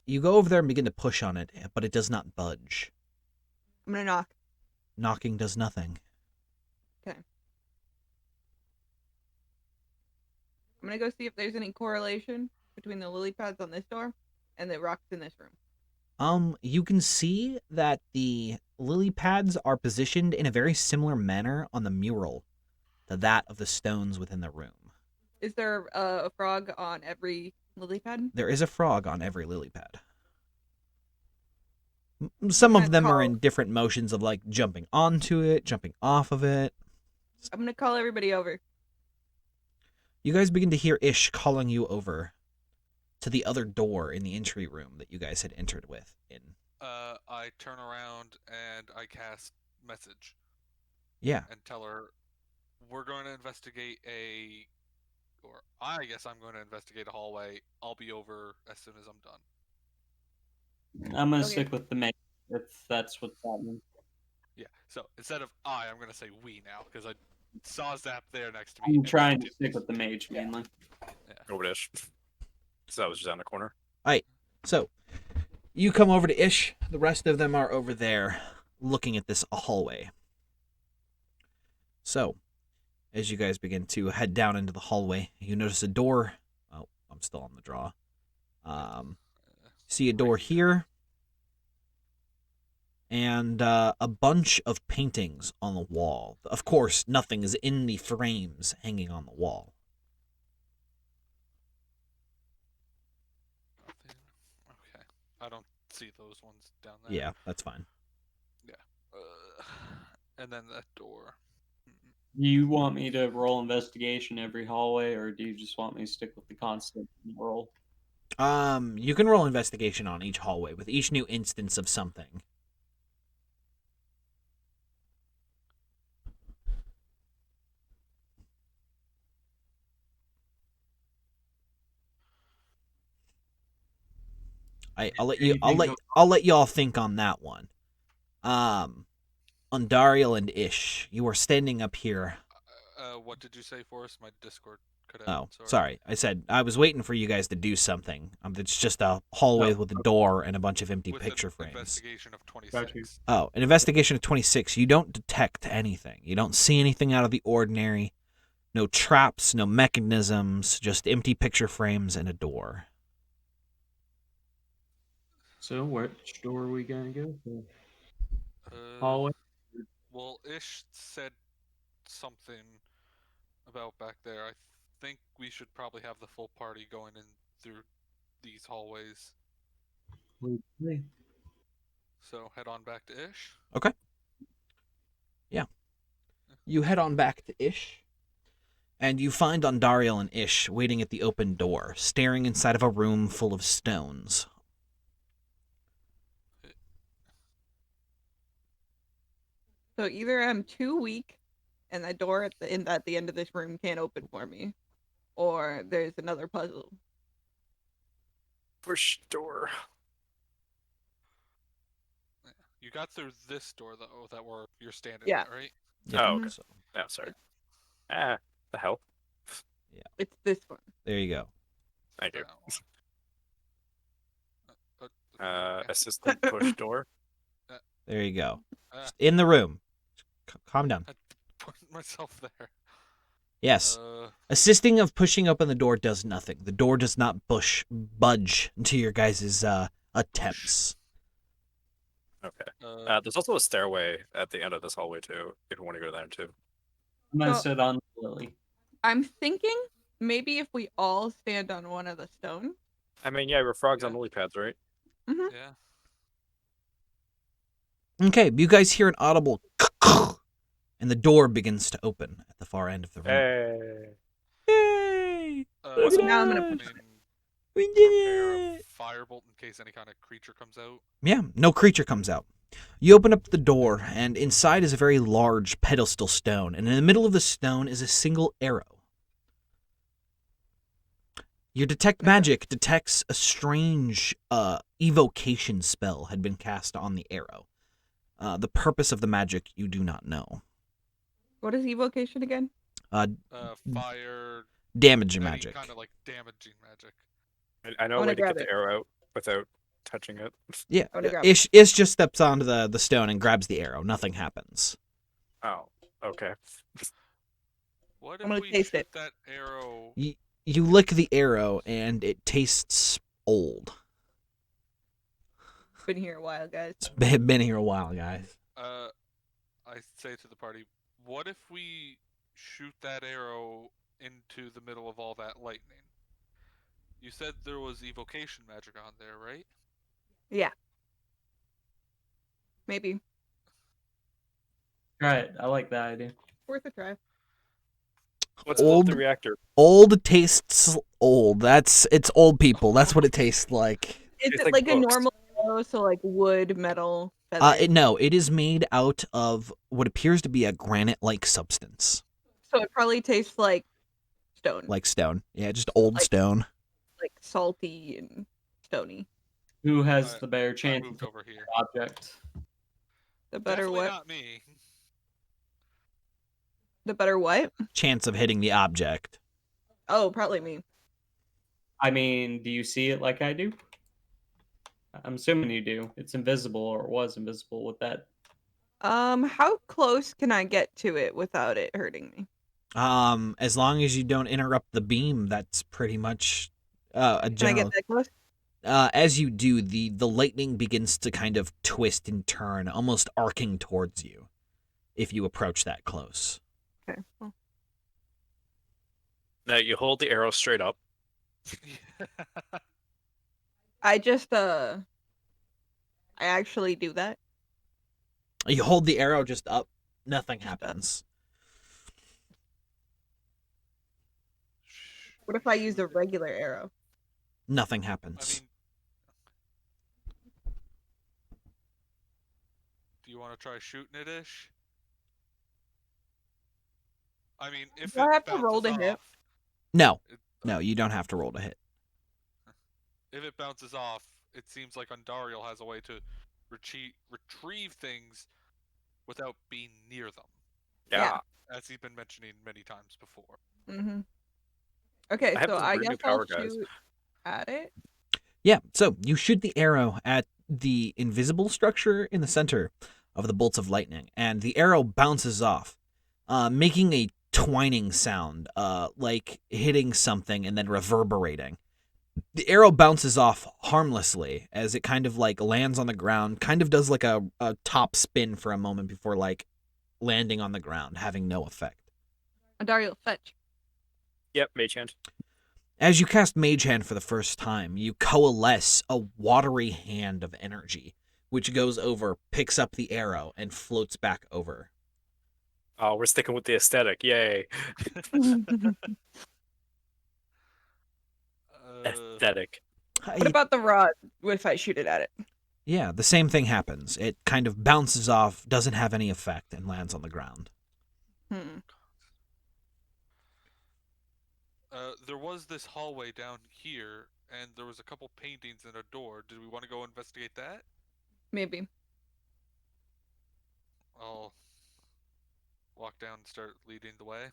You go over there and begin to push on it, but it does not budge. I'm gonna knock. Knocking does nothing. I'm gonna go see if there's any correlation between the lily pads on this door and the rocks in this room. You can see that the lily pads are positioned in a very similar manner on the mural to that of the stones within the room. Is there a frog on every lily pad? There is a frog on every lily pad. Some of them are in different motions of like jumping onto it, jumping off of it. I'm gonna call everybody over. You guys begin to hear Ish calling you over to the other door in the entry room that you guys had entered with in. I turn around and I cast message Yeah. and tell her we're going to investigate I guess I'm going to investigate a hallway. I'll be over as soon as I'm done. I'm gonna Okay. stick with the mage if that's what's happening. Yeah. So instead of I'm going to say we now because I saw Zap there next to me. I'm and trying she to did. stick with the mage mainly. Over to Ish. So that was just down the corner. So, you come over to Ish. The rest of them are over there looking at this hallway. So, as you guys begin to head down into the hallway, you notice a door. Oh, I'm still on the draw. See a door here. And a bunch of paintings on the wall. Of course, nothing is in the frames hanging on the wall. Nothing. Okay. I don't see those ones down there. Yeah, that's fine. And then that door. Do you want me to roll investigation every hallway, or do you just want me to stick with the constant roll? You can roll investigation on each hallway with each new instance of something. I'll let you. I'll let y'all think on that one. Ondariel and Ish, you are standing up here. What did you say, Forrest? My Discord cut Oh, out. sorry. I said I was waiting for you guys to do something. It's just a hallway Oh, with a door and a bunch of empty With picture an frames. investigation of Got 26. Oh, an investigation of 26. You don't detect anything. You don't see anything out of the ordinary. No traps, no mechanisms, just empty picture frames and a door. So, which door are we gonna go for? Uh, well, Ish said something about back there. I think we should probably have the full party going in through these hallways. Okay. So head on back to Ish. Okay. Yeah. You head on back to Ish, and you find Ondariel and Ish waiting at the open door, staring inside of a room full of stones. So either I'm too weak, and the door at the end of this room can't open for me, or there's another puzzle. Push door. You got through this door though that you're standing Yeah. at, right? Yeah, Oh, okay. so Oh, sorry. Ah, the hell. It's this one. there you go. Thank you. Yeah. Assistant push door. There you go. Ah. Just in the room. Calm down. I put myself there. Yes. Assisting of pushing open the door does nothing. The door does not budge to your guys' attempts. Okay. There's also a stairway at the end of this hallway too, if you want to go there too. I'm gonna So- sit on Lily. I'm thinking maybe if we all stand on one of the stones. I mean, yeah, we're frogs on Yeah. lily pads, right? Yeah. Okay, you guys hear an audible and the door begins to open at the far end of the room. Hey. Yay! Look at Now I'm gonna I push mean, We did prepare a it! firebolt in case any kind of creature comes out. Yeah, no creature comes out. You open up the door, and inside is a very large pedestal stone, and in the middle of the stone is a single arrow. Your detect magic detects a strange evocation spell had been cast on the arrow. The purpose of the magic you do not know. What is evocation again? Fire. Damage Any magic. kind of like damaging magic. I know I a wanna way to get grab the it. arrow out without touching it. Yeah, I wanna grab Ish just steps onto the stone and grabs the arrow. Nothing happens. Oh, okay. What I'm if gonna we taste shoot it. that arrow? You lick the arrow, and it tastes old. Been here a while, guys. It's been here a while, guys. I say to the party, what if we shoot that arrow into the middle of all that lightning? You said there was evocation magic on there, right? Yeah. Maybe. Try it. I like that idea. Worth a try. Let's blow up the Old- reactor. Old tastes old. It's old people. That's what it tastes like. Is It's it like like a books. normal arrow, so like wood, metal, feathers? No, it is made out of what appears to be a granite-like substance, So it probably tastes like stone. like stone. Yeah, just old Like- stone. Like salty and stony. Who has I- the better I chance moved of over here. the object? The better Definitely what? not me. The better what? Chance of hitting the object. Oh, probably me. I mean, do you see it like I do? I'm assuming you do. It's invisible, or it was invisible with that. How close can I get to it without it hurting me? As long as you don't interrupt the beam, that's pretty much a Can I general. get that close? As you do, the lightning begins to kind of twist and turn, almost arcing towards you, if you approach that close. Okay. Well, Now you hold the arrow straight up. I just I actually do that. You hold the arrow just up, nothing happens. What if I use a regular arrow? Nothing I happens. mean, do you want to try shooting it, Ish? I mean, if Do I it have to roll bounces to hit? off, No, it- no, you don't have to roll to hit. if it bounces off, it seems like Andariel has a way to retrieve things without being near them, Yeah. as he's been mentioning many times before. Mm-hmm. Okay, I have so some I great guess new I'll power, guys. shoot at it. Yeah, so you shoot the arrow at the invisible structure in the center of the bolts of lightning, and the arrow bounces off, making a twining sound, like hitting something and then reverberating. The arrow bounces off harmlessly as it kind of like lands on the ground, kind of does like a top spin for a moment before like landing on the ground, having no effect. Dario, fetch. Yep, Mage Hand. As you cast Mage Hand for the first time, you coalesce a watery hand of energy, which goes over, picks up the arrow, and floats back over. Oh, we're sticking with the aesthetic. Yay. Aesthetic. What about the rod if I shoot it at it? Yeah, the same thing happens. It kind of bounces off, doesn't have any effect, and lands on the ground. There was this hallway down here, and there was a couple paintings and a door. Did we want to go investigate that? Maybe. I'll walk down and start leading the way.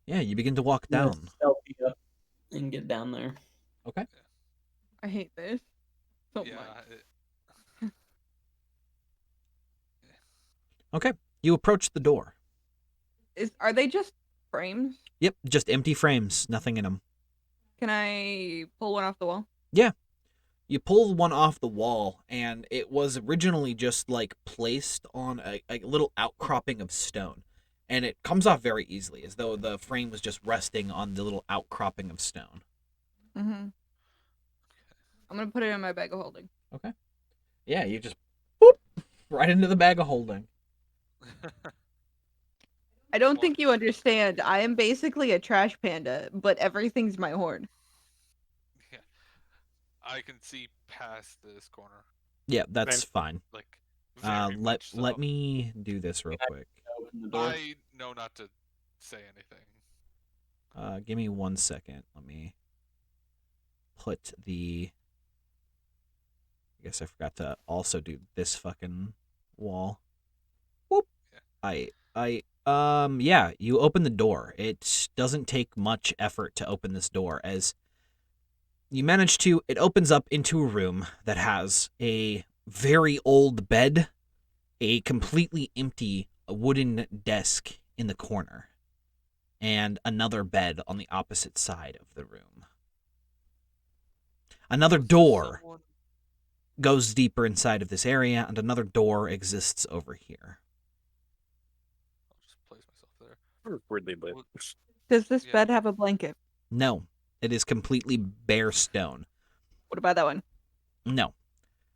Yeah, you begin to walk Yeah, down. stealthy up and get down there. Okay. I hate this so Yeah, much. Okay. You approach the door. Are they just frames? Yep, just empty frames, nothing in them. Can I pull one off the wall? Yeah. You pull one off the wall, and it was originally just like placed on a little outcropping of stone. And it comes off very easily, as though the frame was just resting on the little outcropping of stone. Mm-hmm. I'm gonna put it in my bag of holding. Okay. Yeah, you just whoop right into the bag of holding. I don't think you understand. I am basically a trash panda, but everything's my horn. Yeah. I can see past this corner. Yeah, that's fine. Like, very much so. Let me do this real quick. Open the door. I know not to say anything. Give me 1 second. Let me put the. I guess I forgot to also do this fucking wall. Whoop. Yeah, you open the door. It doesn't take much effort to open this door, as you manage to. It opens up into a room that has a very old bed, a completely empty wooden desk in the corner, and another bed on the opposite side of the room. Another door goes deeper inside of this area, and another door exists over here. I'll just place myself there. Weirdly lit. Does this Yeah. bed have a blanket? No, it is completely bare stone. What about that one? No.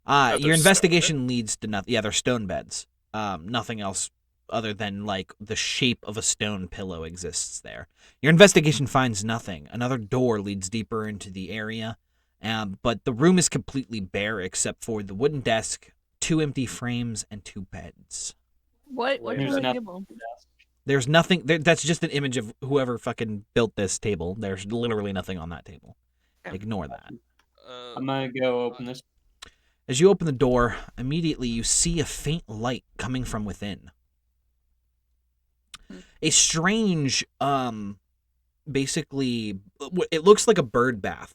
There's Your stone investigation leads to nothing. Yeah, they're stone beds. Nothing else other than like the shape of a stone pillow exists there. Your investigation finds nothing. Another door leads deeper into the area, but the room is completely bare except for the wooden desk, 2 empty frames, and 2 beds. What's on There's the nothing. table? There's nothing. That's just an image of whoever fucking built this table. There's literally nothing on that table. Okay. Ignore that. I'm gonna go open this. As you open the door, immediately you see a faint light coming from within. A strange, basically, it looks like a bird bath.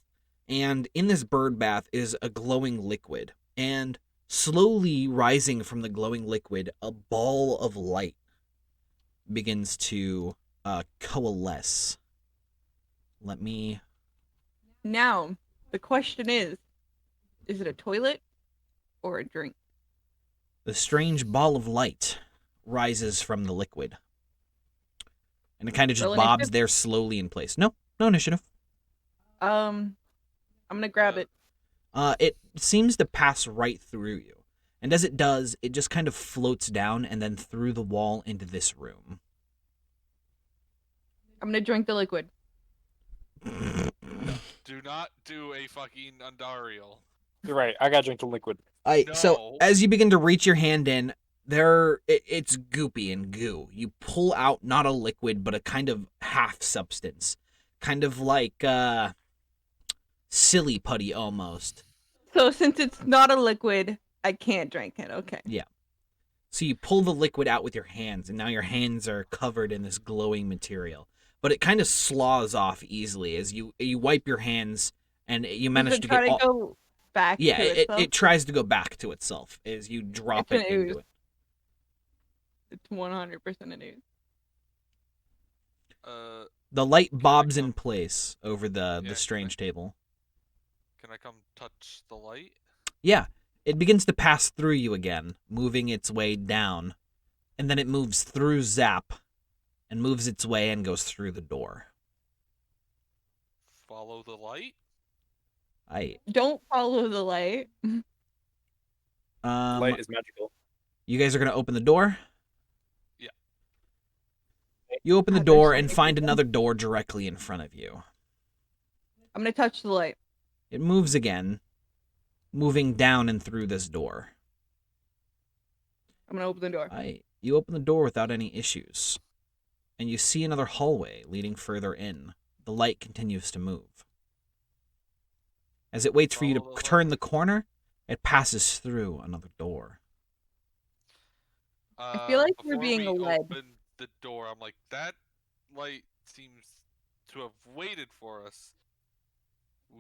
And in this bird bath is a glowing liquid. And slowly rising from the glowing liquid, a ball of light begins to coalesce. Let me... Now, the question is it a toilet or a drink? The strange ball of light rises from the liquid. And it kind of just Roll bobs initiative? there slowly in place. No initiative. I'm gonna grab it. It seems to pass right through you. And as it does, it just kind of floats down and then through the wall into this room. I'm gonna drink the liquid. Do not do a fucking Undariel. You're right. I gotta drink the liquid. So No. as you begin to reach your hand in, it's goopy and goo. You pull out not a liquid, but a kind of half substance, kind of like silly putty almost. So since it's not a liquid, I can't drink it. Okay. So you pull the liquid out with your hands, and now your hands are covered in this glowing material. But it kind of slaws off easily as you wipe your hands, and you Does manage it to try get to all. go back Yeah, to itself? it tries to go back to itself as you drop It's it an into ooze. it. It's 100% an ooze. The light Can I bobs in come- place over the Yeah, strange table. Can I come touch the light? Yeah, it begins to pass through you again, moving its way down, and then it moves through Zap, and moves its way and goes through the door. Follow the light? Don't follow the light. Light is magical. You guys are gonna open the door. Yeah. You open the God, there's door so and many find people. another door directly in front of you. I'm gonna touch the light. It moves again, moving down and through this door. I'm gonna open the door. You open the door without any issues, and you see another hallway leading further in. The light continues to move. As it waits for you Follow to the turn light. the corner, it passes through another door. I feel like we're Before being we led. open the door, I'm like, that light seems to have waited for us.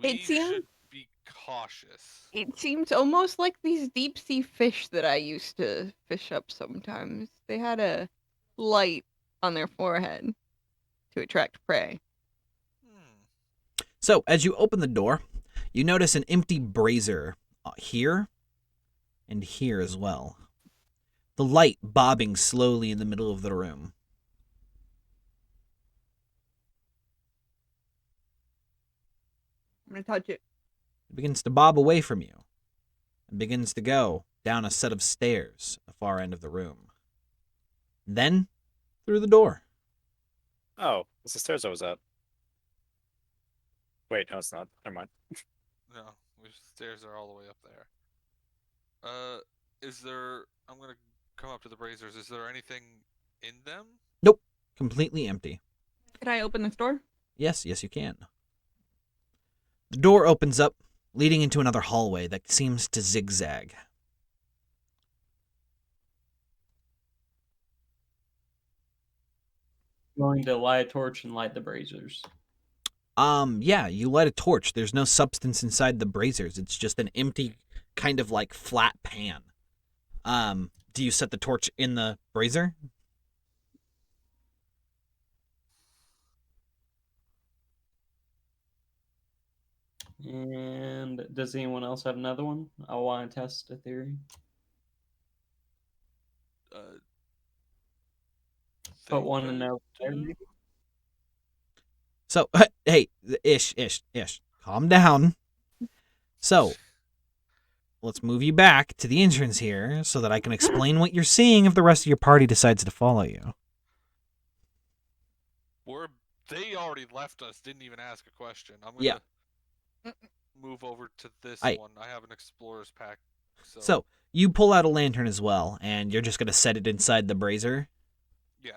We It seems- should be cautious. It seems almost like these deep sea fish that I used to fish up sometimes. They had a light on their forehead to attract prey. So, as you open the door, you notice an empty brazier here and here as well. The light bobbing slowly in the middle of the room. I'm gonna touch it. It begins to bob away from you and begins to go down a set of stairs at the far end of the room. Then, through the door. Oh, it's the stairs I was at. Wait, no, it's not. Never mind. No, the stairs are all the way up there. Is there? I'm gonna come up to the braziers. Is there anything in them? Nope, completely empty. Can I open this door? Yes, you can. The door opens up, leading into another hallway that seems to zigzag. Going to light a torch and light the braziers. Yeah, you light a torch. There's no substance inside the braziers. It's just an empty, kind of like flat pan. Do you set the torch in the brazier? And does anyone else have another one? I want to test a theory. Put Think one I in there. do? So, hey, ish, calm down. So, let's move you back to the entrance here so that I can explain what you're seeing if the rest of your party decides to follow you. They already left us. Didn't even ask a question. I'm Yeah. gonna move over to this I- one. I have an explorer's pack. So, you pull out a lantern as well, and you're just going to set it inside the brazier. Yeah.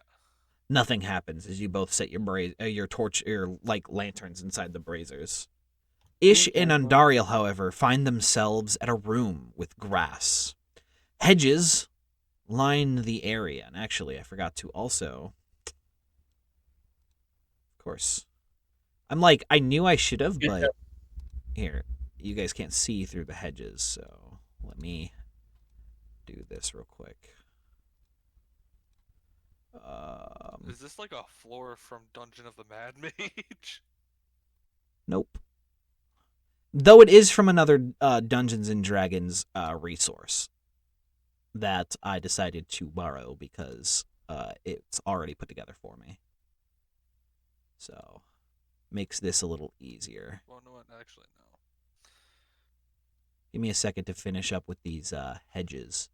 Nothing happens as you both set your torch, your like lanterns inside the braziers. Ish and Undariel, however, find themselves at a room with grass. Hedges line the area, and actually, I forgot to also. Of course, I knew I should have, but here, you guys can't see through the hedges, so let me do this real quick. Is this like a floor from Dungeon of the Mad Mage? Nope. Though it is from another Dungeons and Dragons resource that I decided to borrow because it's already put together for me. So, makes this a little easier. Well, no, actually, no. Give me a second to finish up with these hedges.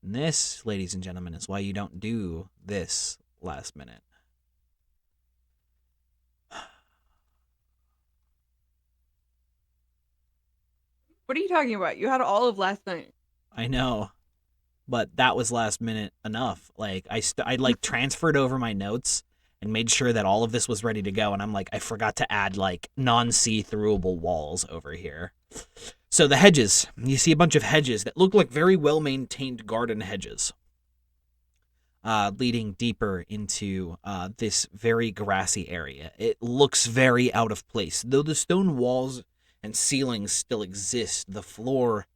And this, ladies and gentlemen, is why you don't do this last minute. What are you talking about? You had all of last night. I know, but that was last minute enough. Like I transferred over my notes, and made sure that all of this was ready to go. And I'm like, I forgot to add like non-see-throughable walls over here. So the hedges, you see a bunch of hedges that look like very well-maintained garden hedges, leading deeper into this very grassy area. It looks very out of place. Though the stone walls and ceilings still exist, the floor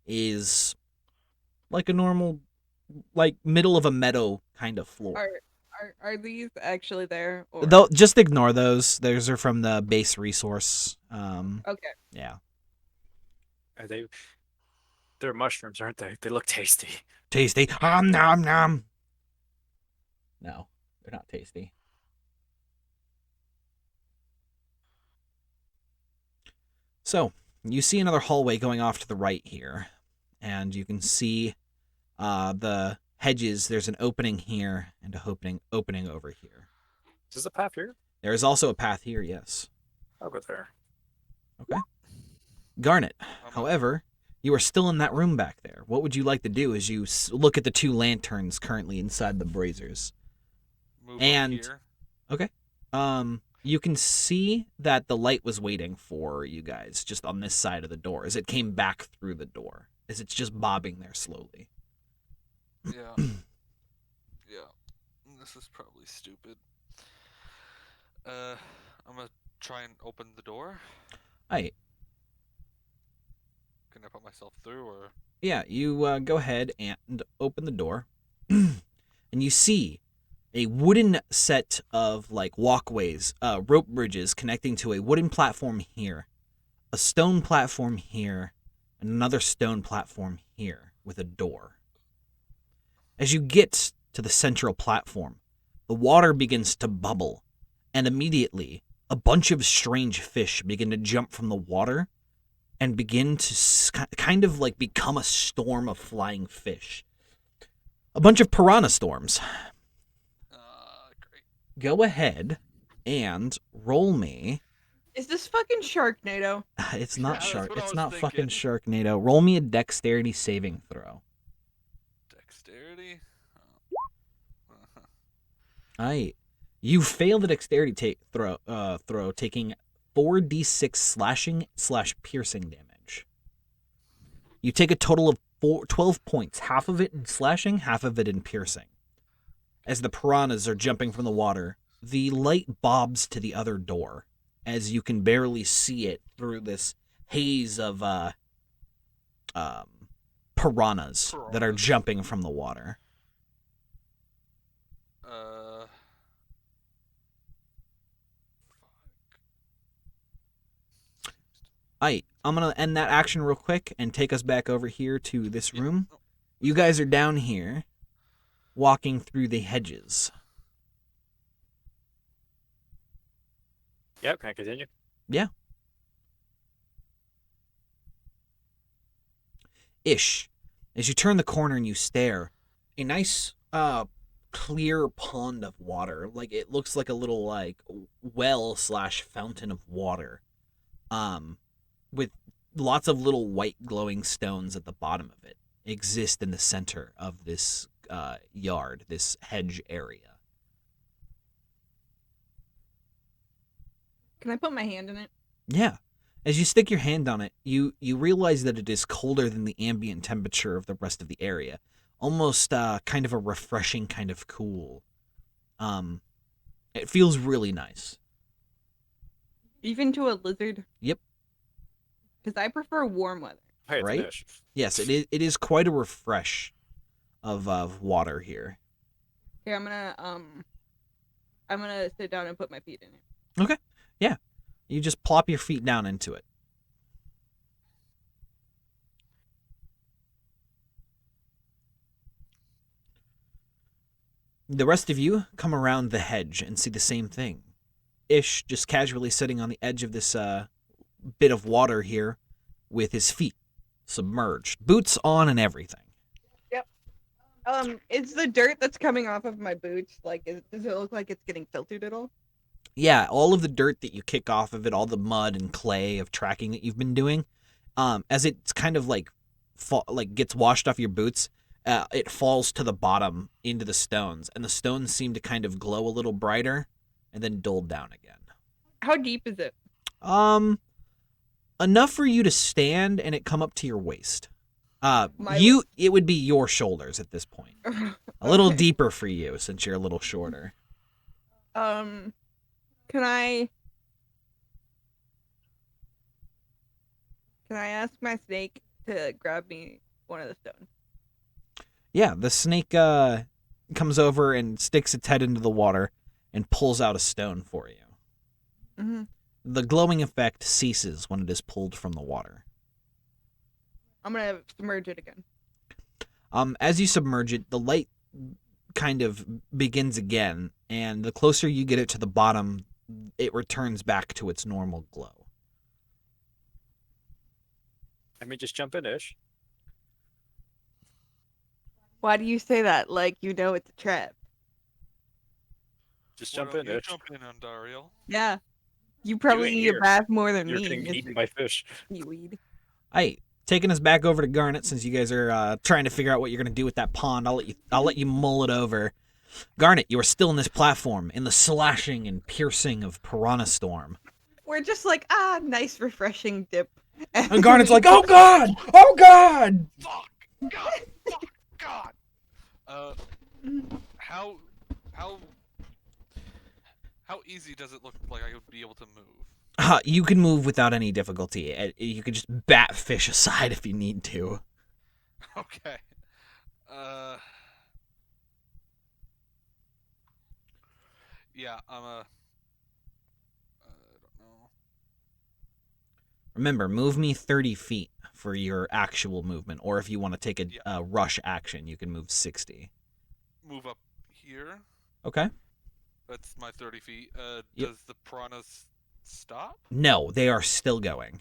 is like a normal, like middle of a meadow kind of floor. Are these actually there? Or... Though, just ignore those. Those are from the base resource. Okay. Yeah. They're mushrooms, aren't they? They look tasty. Tasty. Nom nom. No, they're not tasty. So, you see another hallway going off to the right here, and you can see the hedges. There's an opening here and a opening over here. Is this a path here? There is also a path here, yes. I'll go there. Okay. Garnet, however, you are still in that room back there. What would you like to do as you look at the 2 lanterns currently inside the braziers? Move And- up here. Okay. You can see that the light was waiting for you guys just on this side of the door as it came back through the door, as it's just bobbing there slowly. Yeah. Yeah. This is probably stupid. I'm gonna try and open the door. Alright. Can I put myself through, or? Yeah, you go ahead and open the door, and you see a wooden set of like walkways, rope bridges connecting to a wooden platform here, a stone platform here, and another stone platform here with a door. As you get to the central platform, the water begins to bubble, and immediately a bunch of strange fish begin to jump from the water and begin to kind of like become a storm of flying fish. A bunch of piranha storms. Great. Go ahead and roll me. Is this fucking Sharknado? It's not Yeah, that's shark. what I It's was not fucking thinking. Sharknado. Roll me a dexterity saving throw. Dexterity? Aight. You fail the dexterity throw, taking 4d6 slashing/piercing damage. You take a total of 12 points, half of it in slashing, half of it in piercing. As the piranhas are jumping from the water, the light bobs to the other door, as you can barely see it through this haze of piranhas that are jumping from the water. Aight, I'm going to end that action real quick and take us back over here to this room. You guys are down here, walking through the hedges. Yep, can I continue? Yeah. Ish. As you turn the corner and you stare, a nice, clear pond of water. Like, it looks like a little, like, well/fountain of water. With lots of little white glowing stones at the bottom of it exist in the center of this yard, this hedge area. Can I put my hand in it? Yeah. As you stick your hand on it, you realize that it is colder than the ambient temperature of the rest of the area. Almost kind of a refreshing kind of cool. It feels really nice. Even to a lizard? Yep. Because I prefer warm weather. Hey, it's Right? a dish. Yes, it is quite a refresh of water here. Here, I'm gonna sit down and put my feet in it. You just plop your feet down into it. The rest of you come around the hedge and see the same thing. Ish just casually sitting on the edge of this bit of water here with his feet submerged, boots on and everything. Is the dirt that's coming off of my boots, like, does it look like it's getting filtered at all? Yeah, all of the dirt that you kick off of it, all the mud and clay of tracking that you've been doing, as it's kind of like gets washed off your boots, it falls to the bottom into the stones, and the stones seem to kind of glow a little brighter and then dull down again. How deep is it? Enough for you to stand and it come up to your waist. My It would be your shoulders at this point. A little deeper for you since you're a little shorter. Can I ask my snake to grab me one of the stones? Yeah, the snake comes over and sticks its head into the water and pulls out a stone for you. Mm-hmm. The glowing effect ceases when it is pulled from the water. I'm gonna submerge it again. As you submerge it, the light kind of begins again, and the closer you get it to the bottom, it returns back to its normal glow. I mean, just jump in, Ish. Why do you say that? Like you know it's a trap. Just Why jump don't in, you Ish. jump in, Andariel? Yeah. You probably ain't need here. a bath more than You're me. getting Mr. eaten by fish. Seaweed. Hey, taking us back over to Garnet, since you guys are trying to figure out what you're gonna do with that pond. I'll let you mull it over. Garnet, you are still in this platform, in the slashing and piercing of Piranha Storm. We're just like, nice refreshing dip. And Garnet's like, oh god! Oh god! Fuck! God! Fuck! God! How easy does it look like I would be able to move? You can move without any difficulty. You can just bat fish aside if you need to. Okay. Yeah, I don't know. Remember, move me 30 feet for your actual movement, or if you want to take a rush action, you can move 60. Move up here. Okay. That's my 30 feet. Yep. Does the piranhas stop? No, they are still going.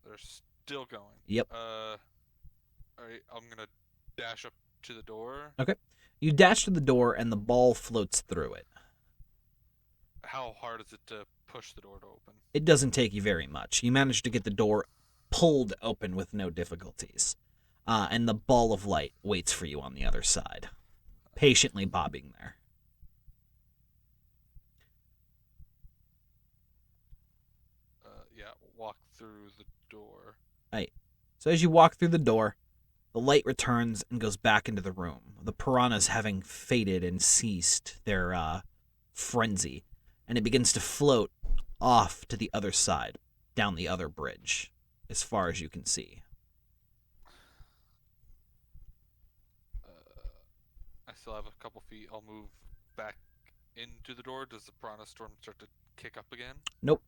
They're still going. Yep. Alright, I'm gonna dash up to the door. Okay. You dash to the door, and the ball floats through it. How hard is it to push the door to open? It doesn't take you very much. You manage to get the door pulled open with no difficulties. And the ball of light waits for you on the other side, patiently bobbing there. Yeah, walk through the door. So as you walk through the door, the light returns and goes back into the room, the piranhas having faded and ceased their frenzy, and it begins to float off to the other side, down the other bridge, as far as you can see. I still have a couple feet. I'll move back into the door. Does the piranha storm start to kick up again? Nope.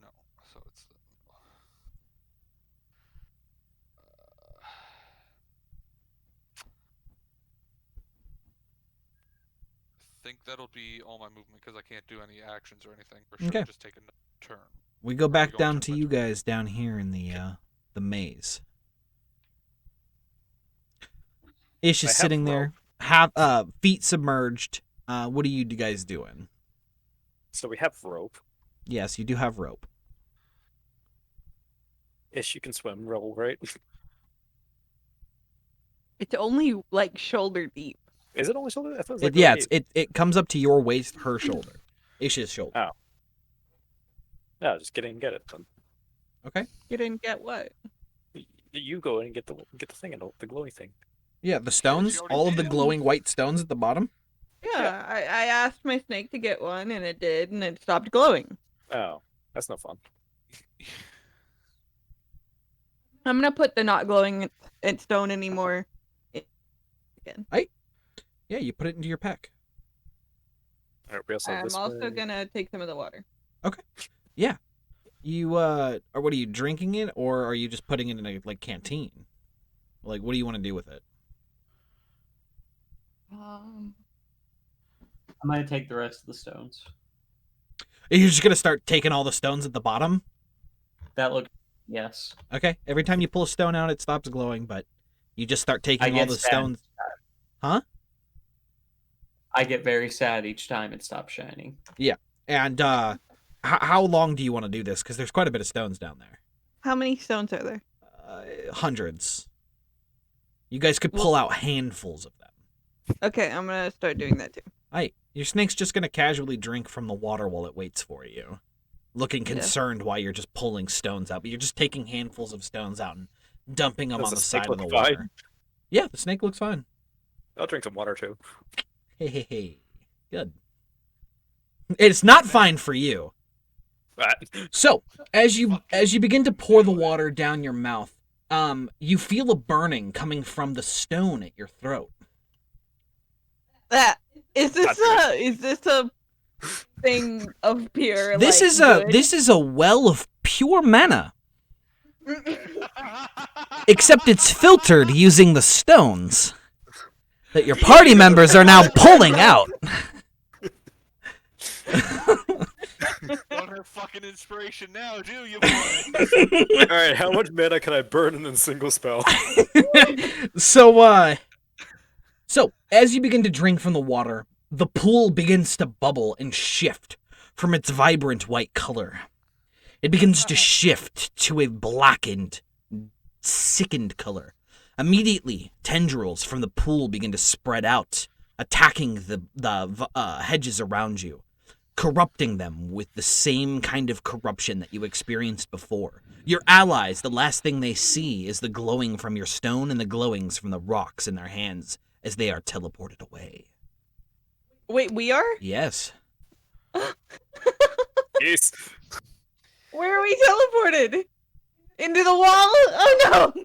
No. So it's the I think that'll be all my movement because I can't do any actions or anything. Or should I Okay. just take a turn? We go back going down turn to by you turn? guys down here in the maze. Ish is I have sitting there, feet submerged. What are you guys doing? So we have rope. Yes, you do have rope. Ish, you can swim, roll, right? It's only like shoulder deep. Is it only shoulder? I thought it was like Yeah, really it comes up to your waist, her shoulder, Ish's shoulder. Oh. No, just get in and get it. Then Okay. You didn't get what? you go in and get the thing and the glowy thing. Yeah, the stones, already all of the did. glowing white stones at the bottom. Yeah, I asked my snake to get one, and it did, and it stopped glowing. Oh, that's no fun. I'm gonna put the not glowing stone anymore. Again. Yeah, you put it into your pack. All right, we also have I'm this also way. gonna take some of the water. You or what are you drinking it, or are you just putting it in a canteen? Like, what do you want to do with it? I'm gonna take the rest of the stones. You're just gonna start taking all the stones at the bottom. That look, yes. Okay. Every time you pull a stone out, it stops glowing, but you just start taking all get the sad. stones. Huh? I get very sad each time it stops shining. And how long do you want to do this? Because there's quite a bit of stones down there. How many stones are there? Hundreds. You guys could pull out handfuls of them. Okay, I'm gonna start doing that too. Your snake's just gonna casually drink from the water while it waits for you, looking Yeah. concerned while you're just pulling stones out. But you're just taking handfuls of stones out and dumping them Does on the the snake side of the look water. fine? Yeah, the snake looks fine. I'll drink some water too. Hey. Good. It's not fine for you. So, as you begin to pour the water down your mouth, you feel a burning coming from the stone at your throat. Is this a thing of pure? This is a well of pure mana. Except it's filtered using the stones that your party members are now pulling out. Don't have fucking inspiration now, do you, boy? All right, how much mana can I burn in a single spell? So as you begin to drink from the water, the pool begins to bubble and shift from its vibrant white color. It begins to shift to a blackened, sickened color. Immediately, tendrils from the pool begin to spread out, attacking the hedges around you, corrupting them with the same kind of corruption that you experienced before. Your allies, the last thing they see is the glowing from your stone and the glowings from the rocks in their hands as they are teleported away. Wait, we are? Yes. Yes. Where are we teleported? Into the wall? Oh no!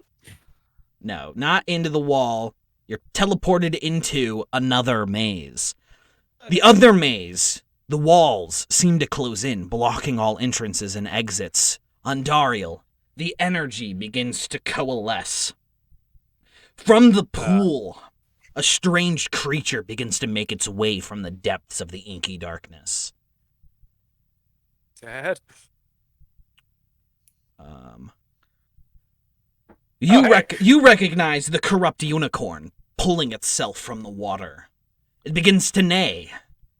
No, not into the wall. You're teleported into another maze. The other maze, the walls seem to close in, blocking all entrances and exits. On Dariel, the energy begins to coalesce. From the pool, a strange creature begins to make its way from the depths of the inky darkness. Dad? You recognize the corrupt unicorn pulling itself from the water. It begins to neigh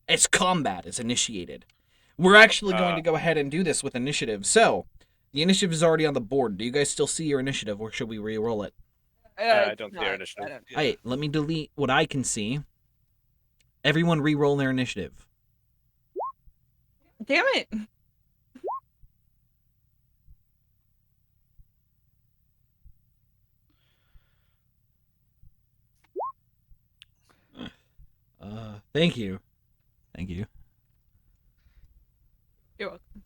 as combat is initiated. We're actually going to go ahead and do this with initiative. So, the initiative is already on the board. Do you guys still see your initiative, or should we re-roll it? I don't see our initiative. Yeah. Alright, let me delete what I can see. Everyone re-roll their initiative. Damn it! Thank you. Thank you. You're welcome.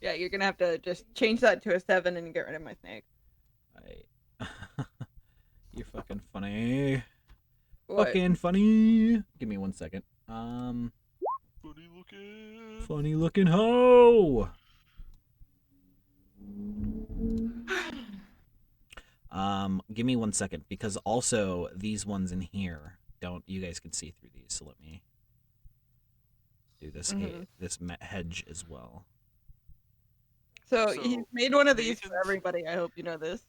Yeah, you're gonna have to just change that to a 7 and get rid of my snake. You're fucking funny. What? Fucking funny. Give me 1 second. Funny looking. Funny looking hoe. Give me 1 second, because also these ones in here you guys can see through these, so let me do this hedge as well. So So, he's made one of these for Nathan's- everybody. I hope you know this.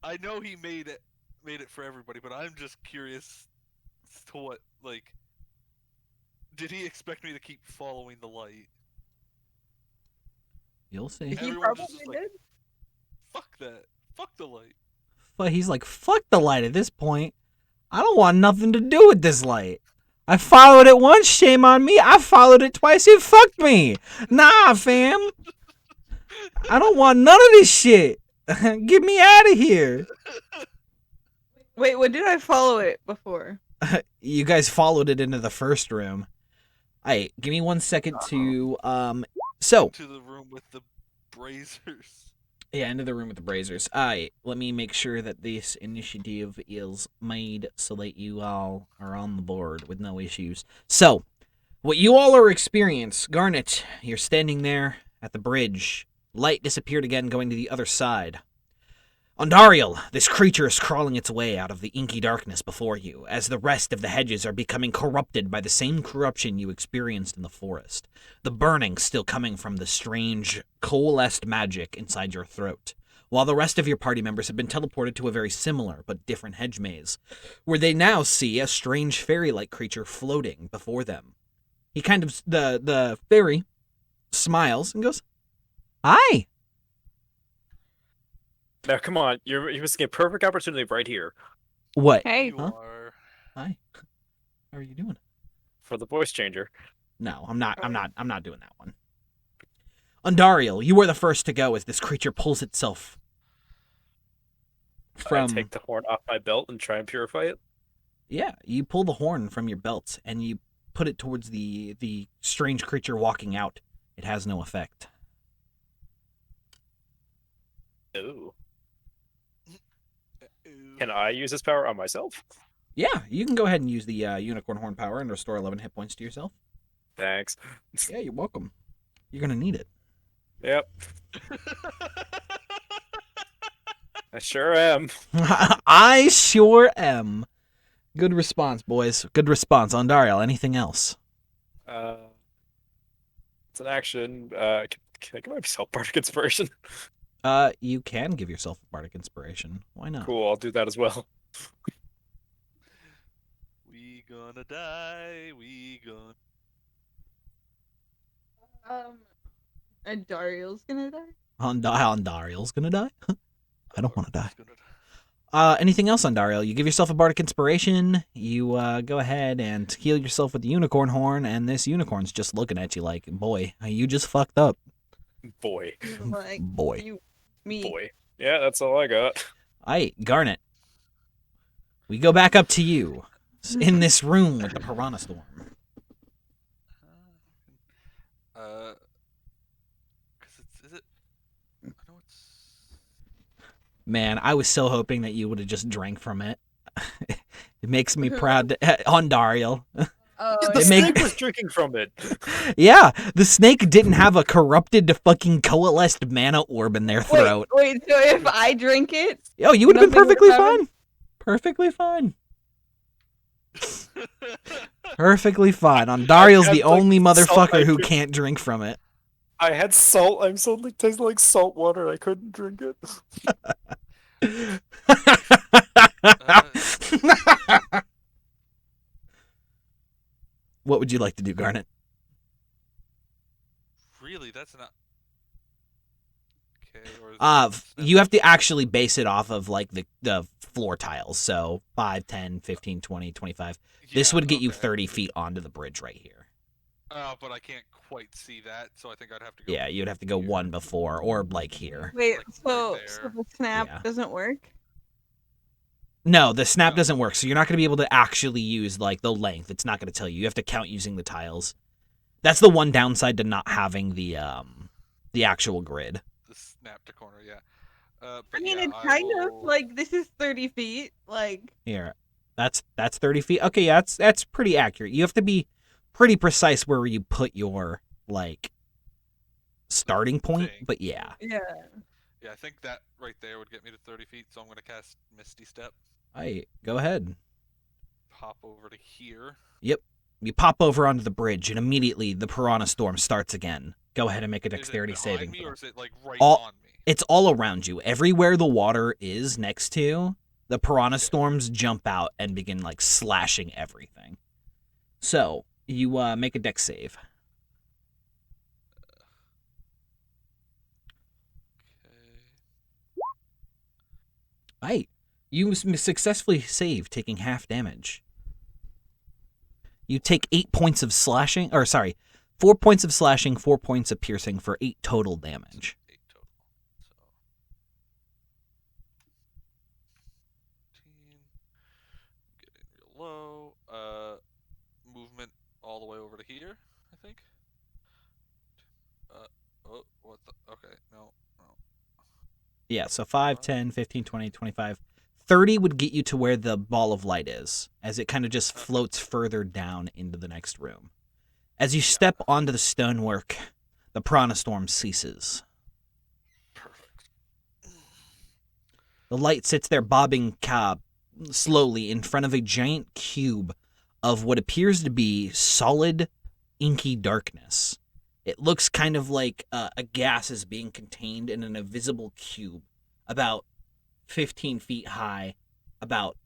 I know he made it for everybody, but I'm just curious as to what, like, did he expect me to keep following the light? You'll see. He Everyone probably just is like- did. Fuck that. Fuck the light. But he's like, fuck the light at this point. I don't want nothing to do with this light. I followed it once, shame on me. I followed it twice, it fucked me. Nah, fam. I don't want none of this shit. Get me out of here. Wait, when did I follow it before? You guys followed it into the first room. Alright, give me 1 second to so To the room with the braziers. yeah, into the room with the brazers. Alright, let me make sure that this initiative is made so that you all are on the board with no issues. So, what you all are experiencing, Garnet, you're standing there at the bridge. Light disappeared again, going to the other side. Ondariel, this creature is crawling its way out of the inky darkness before you, as the rest of the hedges are becoming corrupted by the same corruption you experienced in the forest. The burning still coming from the strange, coalesced magic inside your throat, while the rest of your party members have been teleported to a very similar but different hedge maze, where they now see a strange fairy-like creature floating before them. He the fairy smiles and goes, "Hi." Now, come on, you're missing a perfect opportunity right here What? Hey, You Huh? are. Hi. How are you doing? for the voice changer. No, I'm not doing that one. Undariel, you are the first to go as this creature pulls itself I from. take the horn off my belt and try and purify it. Yeah, you pull the horn from your belt and you put it towards the strange creature walking out. It has no effect. Ooh. Ooh. Can I use this power on myself? Yeah, you can go ahead and use the unicorn horn power and restore 11 hit points to yourself. Thanks. Yeah, you're welcome. You're gonna need it. Yep, I sure am. I sure am. Good response, boys. Good response. Ondariel, anything else? It's an action. Can I give myself bardic inspiration? You can give yourself a bardic inspiration. Why not? Cool, I'll do that as well. We gonna die. We gonna. And Dariel's gonna die? Ondariel's gonna die? I don't want to die. Who's gonna die? Anything else, Ondariel? You give yourself a bardic inspiration. You go ahead and heal yourself with the unicorn horn, and this unicorn's just looking at you like, boy, you just fucked up. Boy. Like, Boy. you, me. Boy. Yeah, that's all I got. Aight, Garnet. We go back up to you. In this room with the piranha storm. Cause is it? I know it's. Man, I was so hoping that you would have just drank from it. It makes me proud to, Ondariel. Oh, The It make- snake was drinking from it. Yeah, the snake didn't have a corrupted fucking coalesced mana orb in their throat. Wait, so if I drink it, Oh, you would have been nothing would perfectly happen? fine. Perfectly fine. Perfectly fine. Ondariel's the had, like, only salt motherfucker who nitrate. can't drink from it. I had salt. I'm suddenly tasting like salt water. I couldn't drink it. What would you like to do, Garnet? Really, that's not. Okay. Or is You have to actually base it off of like the floor tiles. So 5, 10, 15, 20, 25. This Yeah, would get you okay. 30 feet onto the bridge right here. But I can't quite see that, so I think I'd have to go. Yeah, you'd have to go here. one before or like here. wait, Like, so, right so there. the snap Yeah. doesn't work? No, the snap No. doesn't work. So you're not going to be able to actually use like the length. It's not going to tell you. You have to count using the tiles. That's the one downside to not having the actual grid. The snap to corner, yeah. I But mean, yeah, it's I kind will... of like this is 30 feet. Like, Here. That's 30 feet. Okay, yeah, that's pretty accurate. You have to be pretty precise where you put your like starting point, thing. but yeah. yeah. Yeah, I think that right there would get me to 30 feet, so I'm going to cast Misty Step. Alright, go ahead. Pop over to here. You pop over onto the bridge, and immediately the piranha storm starts again. Go ahead and make a dexterity Is it behind saving. me, throw. or is it like right All- on me? It's all around you. Everywhere the water is next to, the piranha storms jump out and begin like slashing everything. So you make a dex save. Okay. Aight. You successfully save, taking half damage. You take 8 points of slashing, 4 points of slashing, 4 points of piercing for 8 total damage. 8 total. So 15. Getting real low. Movement all the way over to here, I think. Oh, what the? Okay, no. Yeah, so 5, 10, 15, 20, 25. 30 would get you to where the ball of light is, as it kind of just floats further down into the next room. As you step onto the stonework, the piranha storm ceases. Perfect. The light sits there bobbing slowly in front of a giant cube of what appears to be solid, inky darkness. It looks kind of like a gas is being contained in an invisible cube, about 15 feet high, about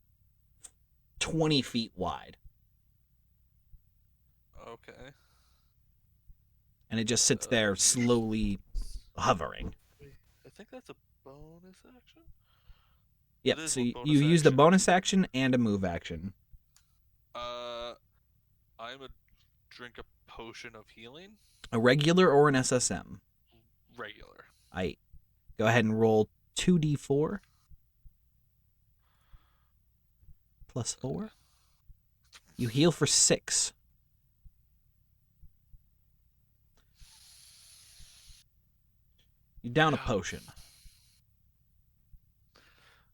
20 feet wide. Okay. And it just sits there slowly hovering. I think that's a bonus action? Yep. is So one you bonus used a action. bonus action and a move action. I'm a drink a potion of healing. A regular or an SSM? Regular. I go ahead and roll 2d4 plus 4. You heal for 6. You down a Yeah. potion.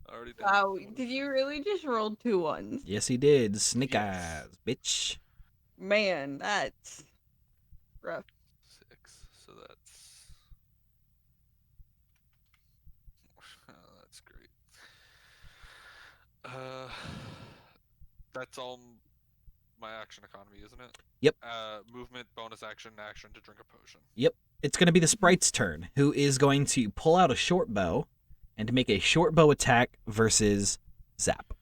Already down Wow, bonus did you action. really just roll 2 ones? Yes, he did. Snake Yes. eyes, bitch. Man, that's rough. 6. So that's. That's great. That's all my action economy, isn't it? Yep. Movement, bonus action, action to drink a potion. Yep. It's going to be the sprite's turn, who is going to pull out a short bow and to make a short bow attack versus Zap.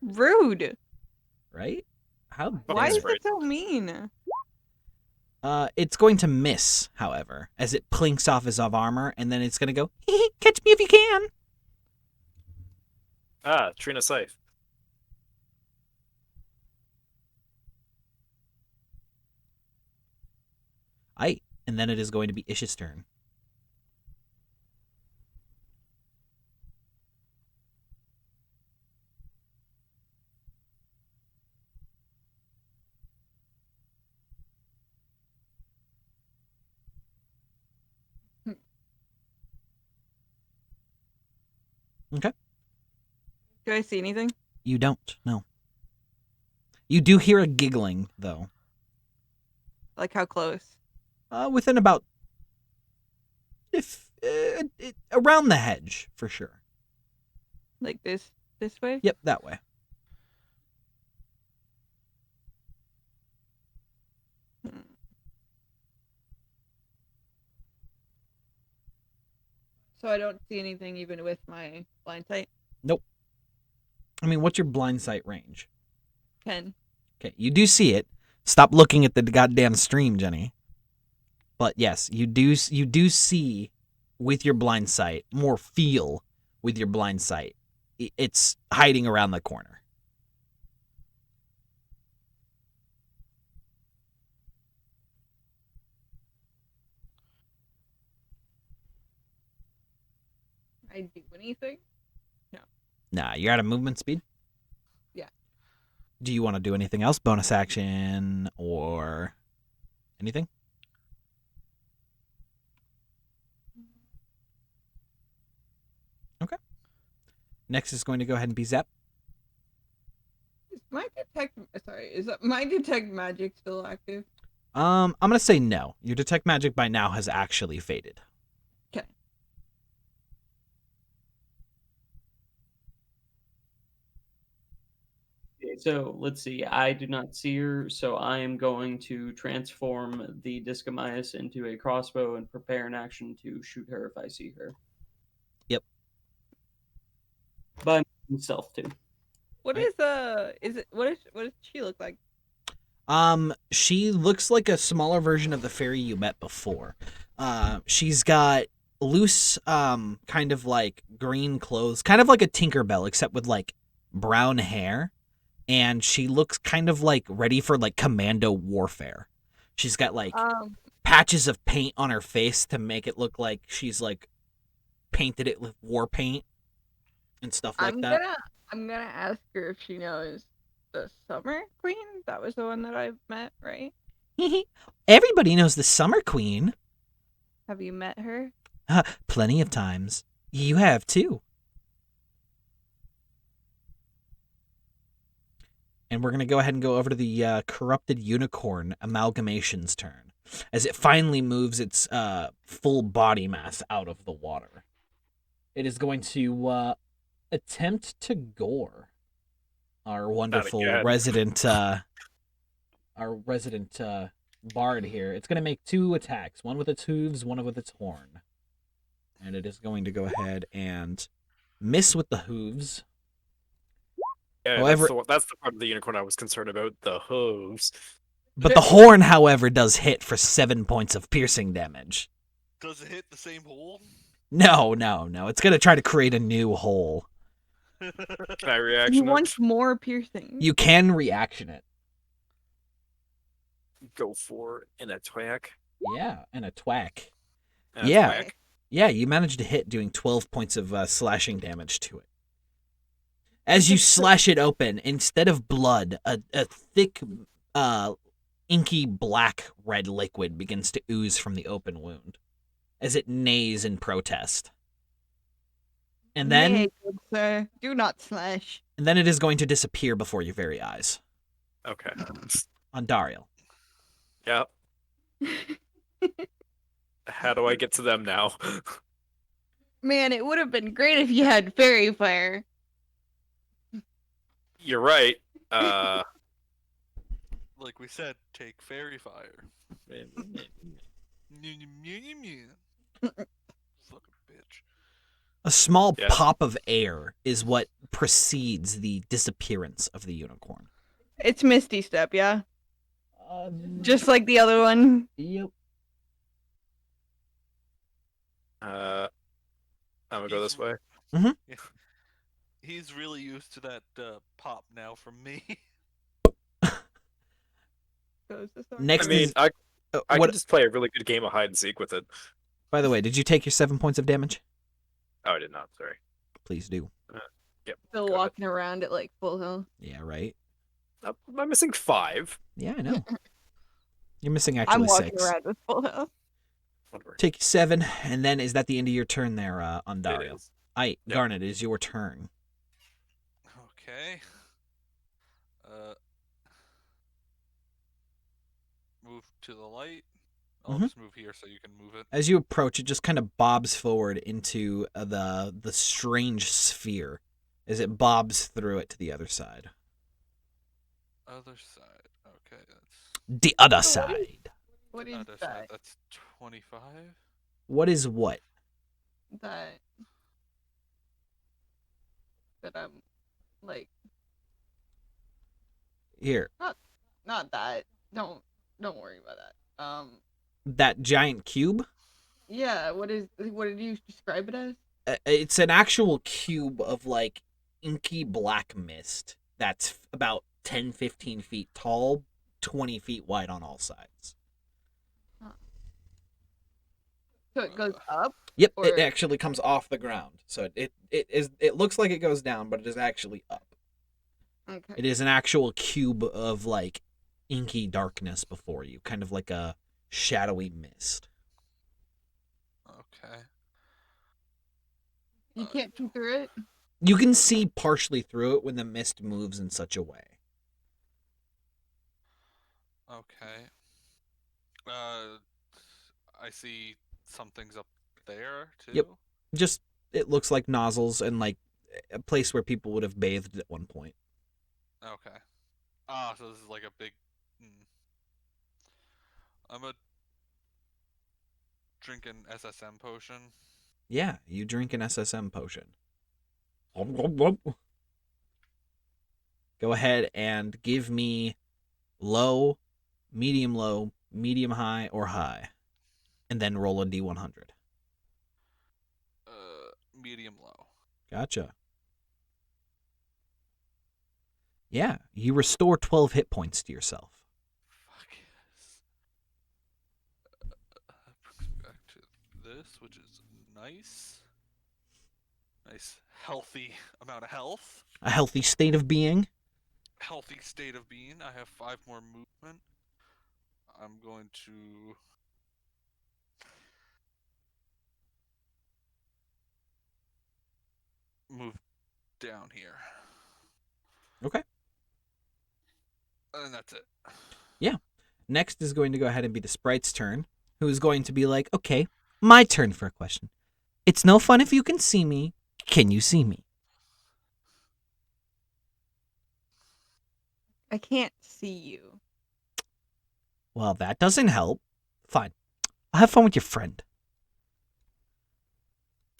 Rude. Right? How Why dare. is it so mean? It's going to miss, however, as it plinks off his armor, and then it's going to go, catch me if you can. Ah, Trina Scythe. Aight. And then it is going to be Ish's turn. Okay. Do I see anything? You don't, no. You do hear a giggling, though. Like how close? Within about... around the hedge, for sure. Like this way? Yep, that way. Hmm. So I don't see anything even with my blind sight. I mean, what's your blind sight range? 10. Okay, you do see it. Stop looking at the goddamn stream, Jenny. But yes, you do see with your blind sight, more feel with your blind sight. It's hiding around the corner. I do anything? Nah, you're out of movement speed? Yeah. Do you want to do anything else? Bonus action or anything? Okay. Next is going to go ahead and be Zep. Is my detect magic still active? I'm going to say no. Your detect magic by now has actually faded. Okay. Okay, so let's see. I do not see her, so I am going to transform the Discamias into a crossbow and prepare an action to shoot her if I see her. Yep. By myself too. What Right. what does she look like? She looks like a smaller version of the fairy you met before. She's got loose, kind of like green clothes, kind of like a Tinkerbell, except with like brown hair. And she looks kind of like ready for like commando warfare. She's got like patches of paint on her face to make it look like she's like painted it with war paint and stuff like that. I'm gonna ask her if she knows the Summer Queen. That was the one that I met, right? Everybody knows the Summer Queen. Have you met her? Plenty of times. You have too. And we're going to go ahead and go over to the corrupted unicorn amalgamation's turn as it finally moves its full body mass out of the water. It is going to attempt to gore our wonderful again. resident bard here. It's going to make 2 attacks, one with its hooves, one with its horn. And it is going to go ahead and miss with the hooves. Yeah, However- that's the part of the unicorn I was concerned about, the hooves. But the horn, however, does hit for 7 points of piercing damage. Does it hit the same hole? No. It's gonna try to create a new hole. Can I He reaction wants more piercing. You can reaction it. go for an attack? Yeah, and a twack. And a Yeah. thwack? Yeah, you managed to hit, doing 12 points of slashing damage to it. As you slash it open, instead of blood, a thick, inky black red liquid begins to ooze from the open wound as it neighs in protest. And then, Nay, good sir, do not slash. it is going to disappear before your very eyes. Okay. On Dariel. Yep. How do I get to them now? Man, it would have been great if you had fairy fire. You're right. Like we said, take fairy fire. Fucking bitch. A small Yeah. pop of air is what precedes the disappearance of the unicorn. It's Misty Step, yeah? Just like the other one. Yep. I'm gonna go this way. He's really used to that pop now from me. Goes this way. Next I mean, is I what? can just play a really good game of hide and seek with it. By the way, did you take your 7 points of damage? Oh, I did not. Sorry. Please do. Yep. Still go ahead. walking around at like full health. Yeah, right. I'm missing 5. Yeah, I know. You're missing I'm actually walking 6. around with full health. Whatever. Take 7, and then is that the end of your turn there, on It Dario? is. Aight, Yep. Garnet, it is your turn. Okay. Move to the light. I'll Mhm. just move here so you can move it. As you approach, it just kind of bobs forward into the strange sphere as it bobs through it to the other side. Other side. Okay, that's The other So what is- side. What is other side. that? That's 25. What is what? That I'm like Here, not that. Don't worry about that. that giant cube? Yeah, what did you describe it as? It's an actual cube of like inky black mist that's about 10, 15 feet tall, 20 feet wide on all sides. So it goes up? Yep, Or- it actually comes off the ground. So it looks like it goes down, but it is actually up. Okay. It is an actual cube of like inky darkness before you, kind of like a shadowy mist. Okay. You can't see through it? You can see partially through it when the mist moves in such a way. Okay. I see something's up there too. Yep. Just it looks like nozzles and like a place where people would have bathed at one point. Okay. So this is like a big. I'm a drinking SSM potion. Yeah, you drink an SSM potion. Go ahead and give me low, medium high, or high. And then roll a D100. Medium low. Gotcha. Yeah, you restore 12 hit points to yourself. Fuck yes. Brings me back to this, which is nice. Nice, healthy amount of health. A healthy state of being. Healthy state of being. I have 5 more movement. I'm going to move down here. Okay. And that's it. Next is going to go ahead and be the sprite's turn, who is going to be like, okay, my turn for a question. It's no fun if you can see me. Can you see me? I can't see you. Well, that doesn't help. Fine. I'll have fun with your friend.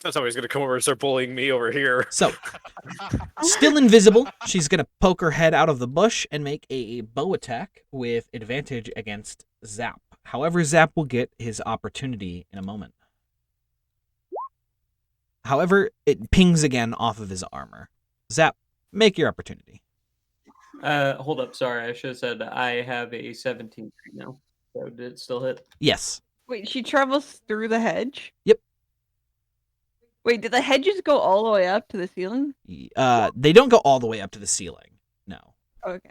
That's how he's gonna come over and start bullying me over here. So, still invisible, she's going to poke her head out of the bush and make a bow attack with advantage against Zap. However, Zap will get his opportunity in a moment. However, it pings again off of his armor. Zap, make your opportunity. Hold up. Sorry, I should have said I have a 17 right now. So did it still hit? Yes. Wait, she travels through the hedge? Yep. Wait, did the hedges go all the way up to the ceiling? They don't go all the way up to the ceiling. No. Okay.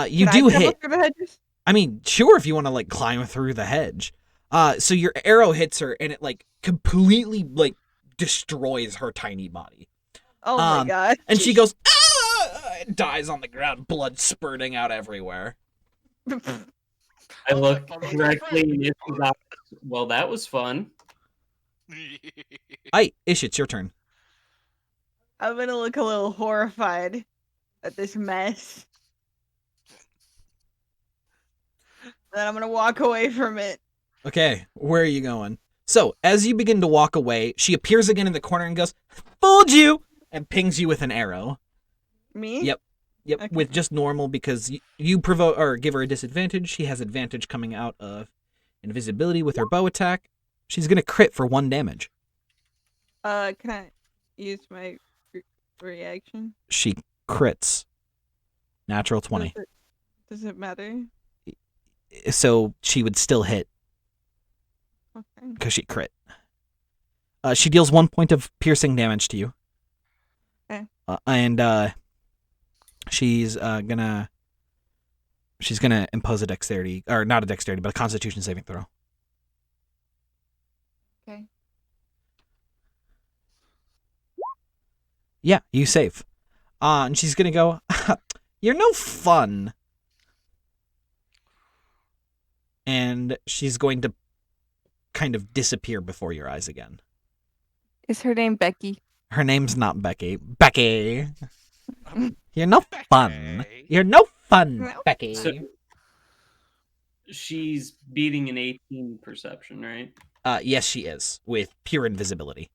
You Can do I travel hit. through the hedges? I mean, sure, if you want to like climb through the hedge. So your arrow hits her and it like completely like destroys her tiny body. Oh my god. And she goes, ah! And dies on the ground, blood spurting out everywhere. I look directly in his eyes. Well, that was fun. Aight, Ish, it's your turn. I'm gonna look a little horrified at this mess. Then I'm gonna walk away from it. Okay, where are you going? So, as you begin to walk away, she appears again in the corner and goes, fooled you! And pings you with an arrow. Me? Yep. Yep, Okay. with just normal because you provoke or give her a disadvantage. She has advantage coming out of invisibility with her bow attack. She's gonna crit for 1 damage. Can I use my reaction? She crits. Natural 20. Does it matter? So she would still hit Okay. because she crit. She deals 1 point of piercing damage to you. Okay. And she's gonna impose a dexterity, or not a dexterity, but a Constitution saving throw. Okay. Yeah, you save. And she's gonna go, you're no fun. And she's going to kind of disappear before your eyes again. Is her name Becky? Her name's not Becky. Becky! You're no fun. You're no fun, No. Becky. So she's beating an 18 perception, right? Yes, she is, with pure invisibility.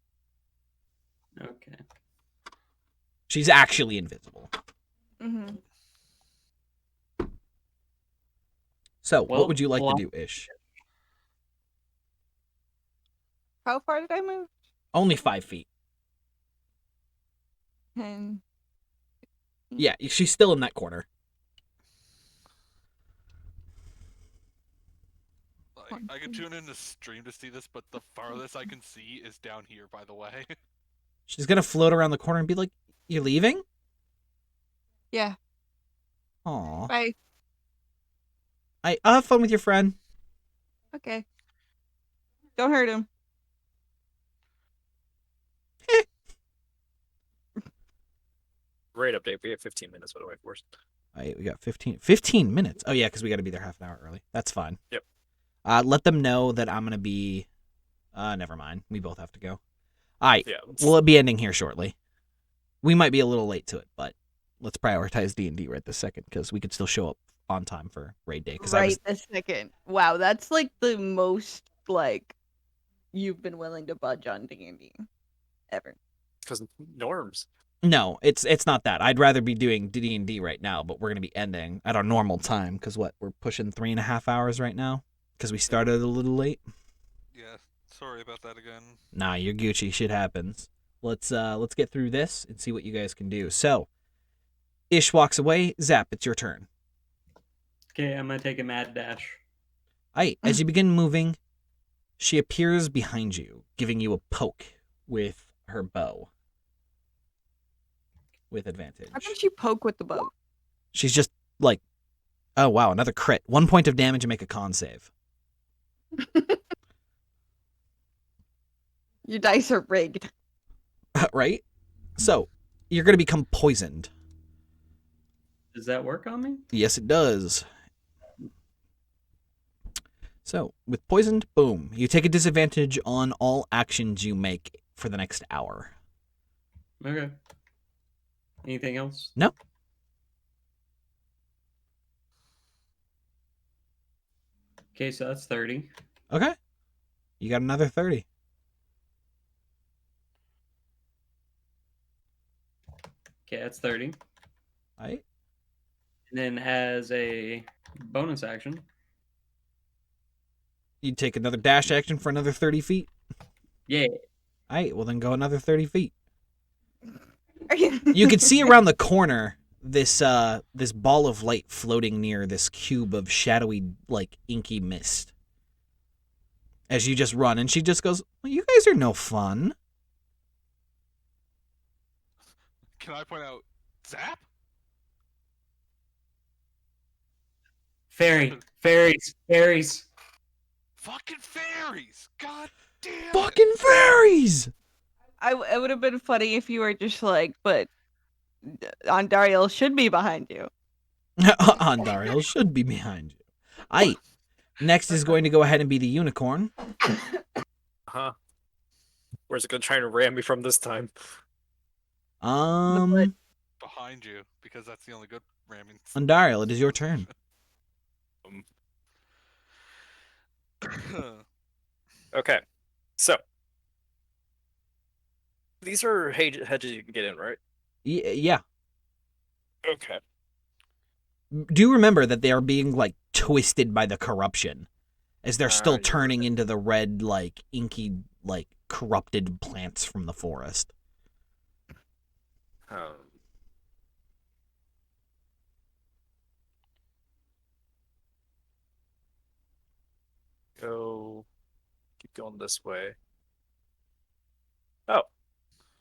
Okay. She's actually invisible. Mm-hmm. So, Well, what would you like well, to do, Ish? How far did I move? Only 5 feet. 10. Yeah, she's still in that corner. I could tune in the stream to see this, but the farthest I can see is down here, by the way. She's gonna float around the corner and be like, "You're leaving?" Yeah. Aw. Bye. I'll have fun with your friend. Okay. Don't hurt him. Great update. We have 15 minutes, by the way, for us. We got 15 minutes. Oh, yeah, because we got to be there half an hour early. That's fine. Yep. Let them know that I'm going to be... never mind. We both have to go. All right. Yeah. We'll be ending here shortly. We might be a little late to it, but let's prioritize D&D right this second because we could still show up on time for raid day. Cause Right this second. Wow, that's like the most like you've been willing to budge on D&D ever. Because norms. No, it's not that. I'd rather be doing D&D right now, but we're going to be ending at our normal time because we're pushing 3.5 hours right now because we started a little late. Yeah, sorry about that again. Nah, you're Gucci. Shit happens. Let's get through this and see what you guys can do. So, Ish walks away. Zap, it's your turn. Okay, I'm gonna take a mad dash. Aight, as you begin moving, she appears behind you, giving you a poke with her bow. With advantage. How can she poke with the bow? She's just like, oh wow, another crit. 1 point of damage and make a con save. Your dice are rigged. Right? So, you're going to become poisoned. Does that work on me? Yes, it does. So, with poisoned, boom. You take a disadvantage on all actions you make for the next hour. Okay. Anything else? No. Okay, so that's 30. Okay. You got another 30. Okay, that's 30. Right? And then as a bonus action, You take another dash action for another 30 feet. yeah. Alright, well then go another 30 feet. Are you? You can see around the corner this ball of light floating near this cube of shadowy, like, inky mist. As you just run, and she just goes, well, you guys are no fun. Can I point out Zap? Fairies. Fucking fairies! God damn it! Fucking fairies! It would have been funny if you were just like, but Andariel should be behind you. Andariel should be behind you. Aight. Next is going to go ahead and be the unicorn. Huh? Where's it gonna try and ram me from this time? Um, Behind you, because that's the only good ramming. Andariel, it is your turn. Okay, so these are hedges you can get in, right? Yeah. Okay. Do remember that they are being, like, twisted by the corruption. As they're still you're turning into the red, like, inky, like, corrupted plants from the forest. Keep going this way. Oh,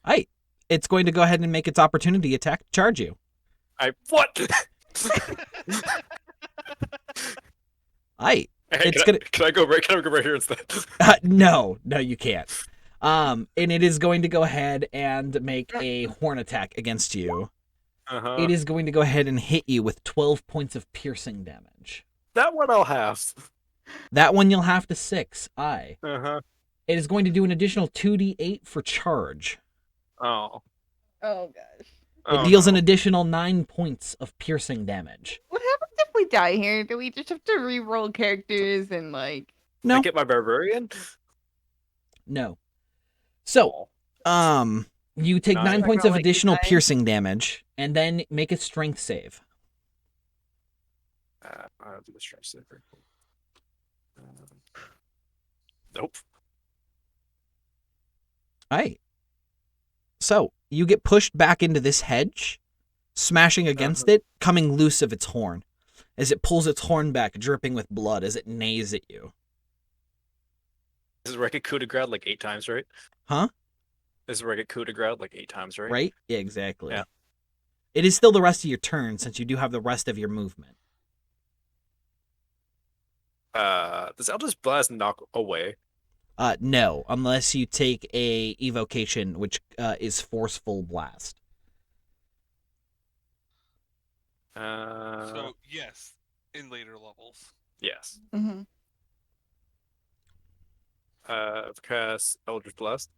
Aight. It's going to go ahead and make its opportunity attack to charge you. what? Aight. Hey, can I go right here instead? No, you can't. And it is going to go ahead and make a horn attack against you. It is going to go ahead and hit you with 12 points of piercing damage. That one I'll have. That one you'll have to 6. It Uh-huh. is going to do an additional 2d8 for charge. Oh. Oh gosh. It deals an additional 9 points of piercing damage. What happens if we die here? Do we just have to re-roll characters and like? No. I get my barbarian? No. So, you take 9 points of additional piercing damage, and then make a strength save. I'll do the strength save. Nope. Alright. So, you get pushed back into this hedge, smashing against it, coming loose of its horn, as it pulls its horn back, dripping with blood as it neighs at you. This is where I get coup de grace like 8 times, right? Huh? This is where I get coup de grace like 8 times, right? Right? Yeah, exactly. Yeah. It is still the rest of your turn, since you do have the rest of your movement. Does Eldritch Blast knock away? No, unless you take a evocation, which is Forceful Blast. So, yes, in later levels. Yes. Mm-hmm. Cast Eldritch Blast?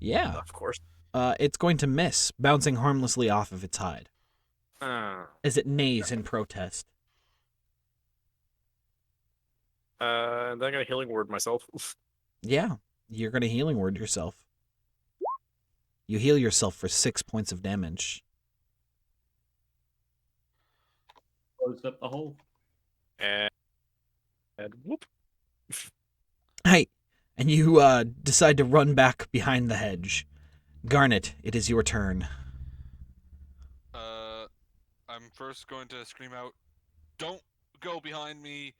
Yeah. Of course. It's going to miss, bouncing harmlessly off of its hide, as it neighs in protest. And then I'm gonna healing word myself. Yeah, you're going to healing word yourself. You heal yourself for 6 points of damage. Closed up the hole. And whoop. Hey, and you decide to run back behind the hedge. Garnet, it is your turn. I'm first going to scream out, "Don't go behind me.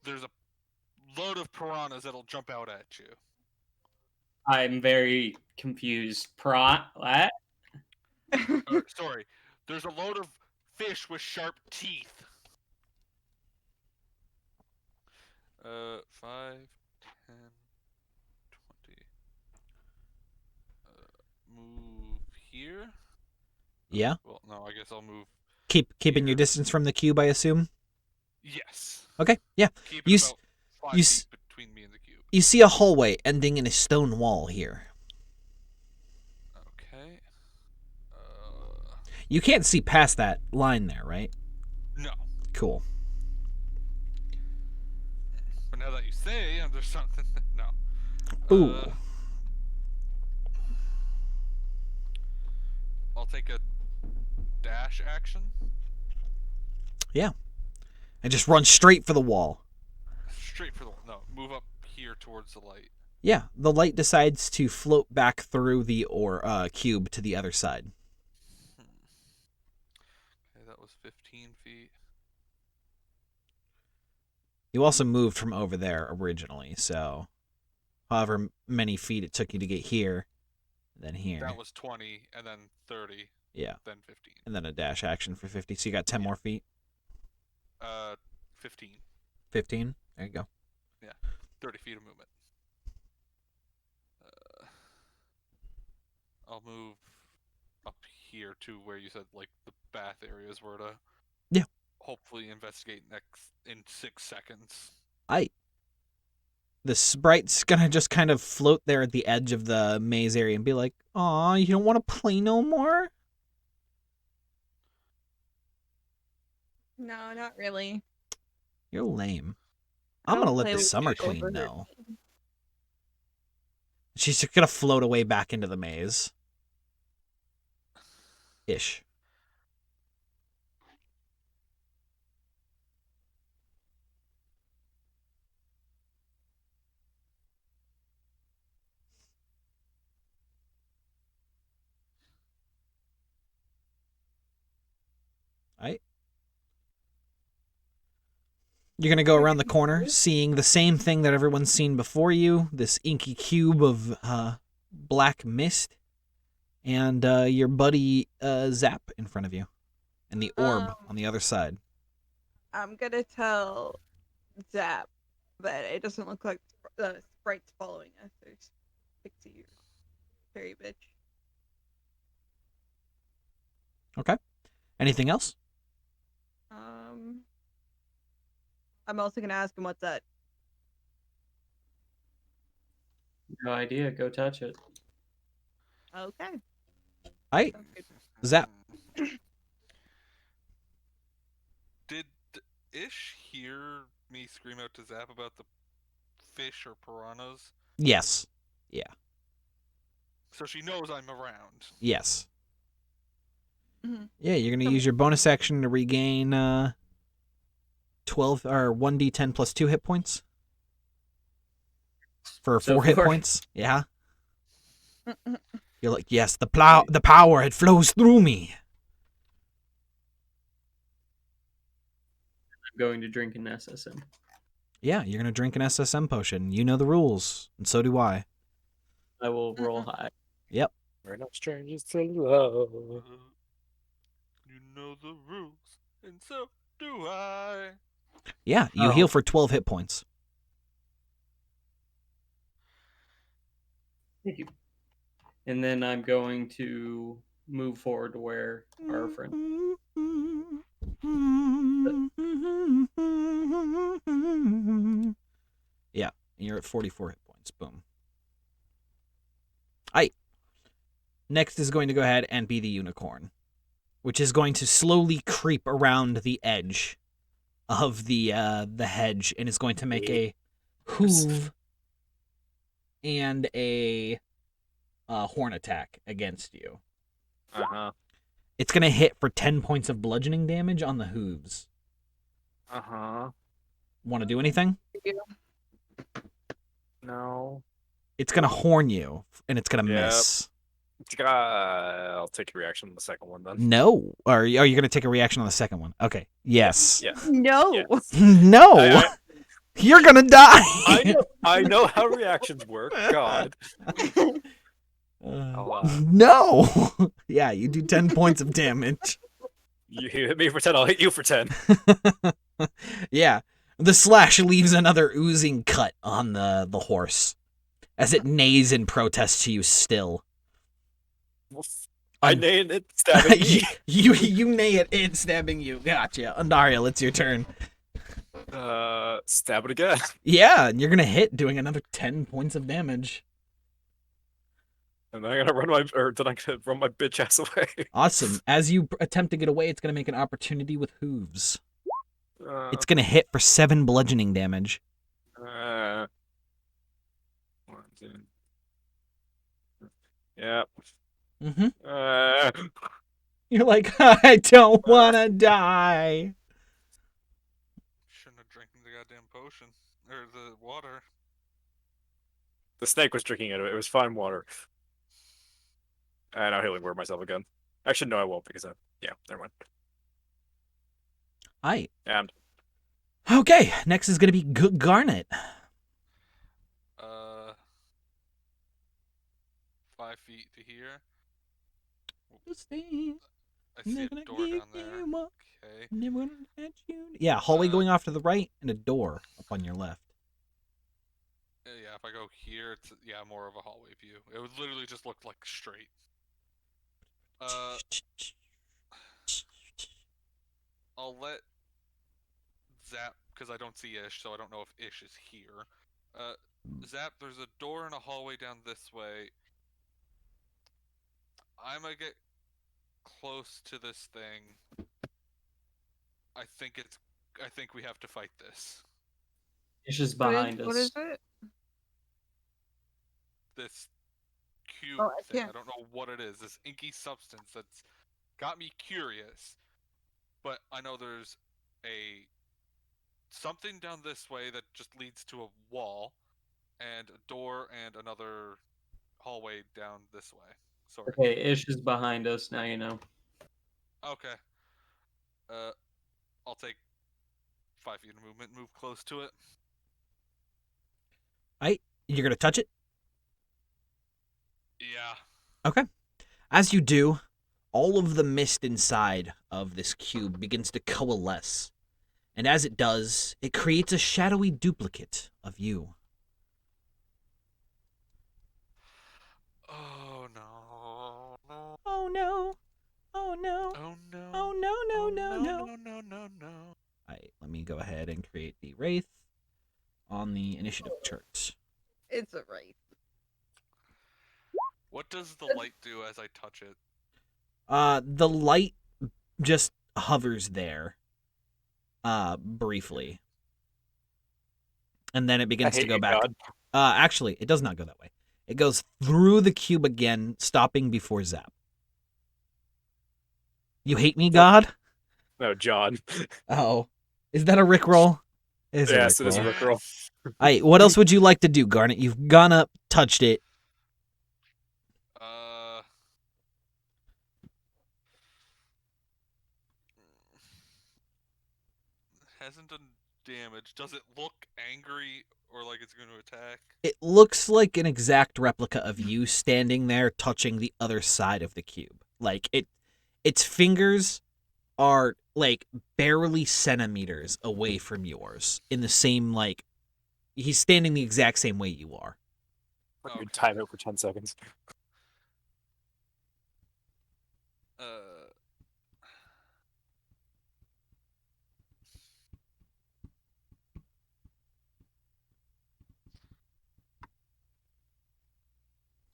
There's a load of piranhas that'll jump out at you." I'm very confused. What? Sorry. There's a load of fish with sharp teeth. 5, 10, 20. Move here. Yeah? Well, no, I guess I'll move. Keeping your distance from the cube, I assume? Yes. Okay, yeah. Keep You it s- about 5 you feet s- between me and the cube. You see a hallway ending in a stone wall here. Okay. You can't see past that line there, right? No. Cool. But now that you say, there's something. No. Ooh. I'll take a dash action. Yeah. And just run straight for the wall. Straight for the no. Move up here towards the light. Yeah, the light decides to float back through the cube to the other side. Okay, that was 15 feet. You also moved from over there originally, so however many feet it took you to get here, then here. That was 20, and then 30, Yeah, then 15. and then a dash action for 50, so you got 10 more feet. 15. 15? There you go. 30 feet of movement. I'll move up here to where you said like the bath areas were to hopefully investigate next in 6 seconds. The sprite's gonna just kind of float there at the edge of the maze area and be like, "Aw, you don't want to play no more?" No, not really. You're lame. I I'm gonna don't let play the with Summer people Queen for her. know. She's just gonna float away back into the maze. Ish. Alright. You're gonna go around the corner, seeing the same thing that everyone's seen before you, this inky cube of black mist, and your buddy Zap in front of you, and the orb on the other side. I'm gonna tell Zap that it doesn't look like the sprite's following us. There's Pixie or Fairy bitch. Okay. Anything else? I'm also gonna ask him what's that. No idea. Go touch it. Okay. Alright. Sounds good. Zap. Did Ish hear me scream out to Zap about the fish or piranhas? Yes. So she knows I'm around. Yes. Mhm. Yeah, you're gonna use your bonus action to regain 12 or 1d10 plus 2 hit points for So 4 hit far. points. Yeah. You're like, yes, the power, it flows through me. I'm going to drink an SSM. Yeah, you're gonna drink an SSM potion. You know the rules, and so do I. I will roll high. Yep. We're not strangers to love. You know the rules, and so do I. Yeah, you Oh. heal for 12 hit points. Thank you. And then I'm going to move forward to where our friend. Yeah, you're at 44 hit points. Boom. Aight. Next is going to go ahead and be the unicorn, which is going to slowly creep around the edge of the hedge and is going to make a hoof and a horn attack against you. Uh-huh. It's going to hit for 10 points of bludgeoning damage on the hooves. Uh-huh. Want to do anything? No. It's going to horn you, and it's going to Yep. miss. I'll take a reaction on the second one then. No. Or are you going to take a reaction on the second one? Okay. Yes. Yeah. No. Yes. No. I- You're going to die. I know how reactions work. God. No. Yeah, you do 10 points of damage. You hit me for 10, I'll hit you for 10. Yeah. The slash leaves another oozing cut on the horse as it neighs in protest to you still. I named it stabbing me. you neigh it, it's stabbing you. Gotcha. Andariel, it's your turn. Stab it again. Yeah, and you're gonna hit, doing another 10 points of damage. And then I'm gonna run my bitch ass away. Awesome. As you attempt to get away, it's gonna make an opportunity with hooves. It's gonna hit for 7 bludgeoning damage. 1, 2. Yep. Mm-hmm. You're like, I don't wanna die. Shouldn't have drank the goddamn potion or the water. The snake was drinking it. It was fine water. And I'll healing word myself again. Actually, no, I won't because yeah, never mind. Aight. And Okay, next is going to be Garnet. 5 feet to here. Stay. I see a door down there. Okay. Yeah, hallway going off to the right and a door up on your left. Yeah, if I go here, it's more of a hallway view. It would literally just look like straight. I'll let Zap, because I don't see Ish, so I don't know if Ish is here. Zap, there's a door and a hallway down this way. I'm gonna get close to this thing. I think we have to fight this. Ish is behind us. What is it? This cube Oh, I thing. can't. I don't know what it is. This inky substance that's got me curious. But I know there's something down this way that just leads to a wall, and a door, and another hallway down this way. Sorry. Okay, Ish is behind us. Now you know. Okay. I'll take 5 feet of movement, move close to it. You're going to touch it? Yeah. Okay. As you do, all of the mist inside of this cube begins to coalesce. And as it does, it creates a shadowy duplicate of you. Oh no. Oh no. Oh no. Oh no. Oh no, no, no, no. No. Alright, let me go ahead and create the Wraith on the initiative chart. It's a wraith. What does the light do as I touch it? The light just hovers there, briefly. And then it begins to go back. God. Actually, it does not go that way. It goes through the cube again, stopping before Zap. You hate me, God? No, John. Oh. Is that a Rickroll? Yes, it is a Rickroll. Alright, what else would you like to do, Garnet? You've gone up, touched it. Hasn't done damage. Does it look angry or like it's going to attack? It looks like an exact replica of you standing there touching the other side of the cube. Like, its fingers are, like, barely centimeters away from yours. In the same, like, he's standing the exact same way you are. You time it for 10 seconds.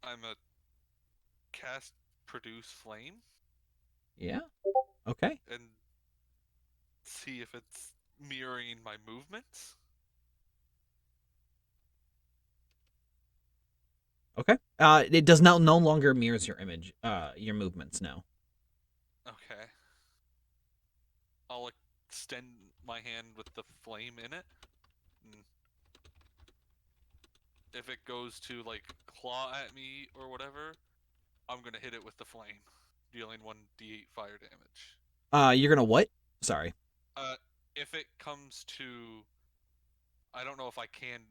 I'm a cast produce flame. Yeah? Okay. And see if it's mirroring my movements. Okay. It does no longer mirrors your image, your movements now. Okay. I'll extend my hand with the flame in it. And if it goes to, like, claw at me or whatever, I'm gonna hit it with the flame, dealing 1d8 fire damage. You're gonna what? Sorry. If it comes to, I don't know if I can,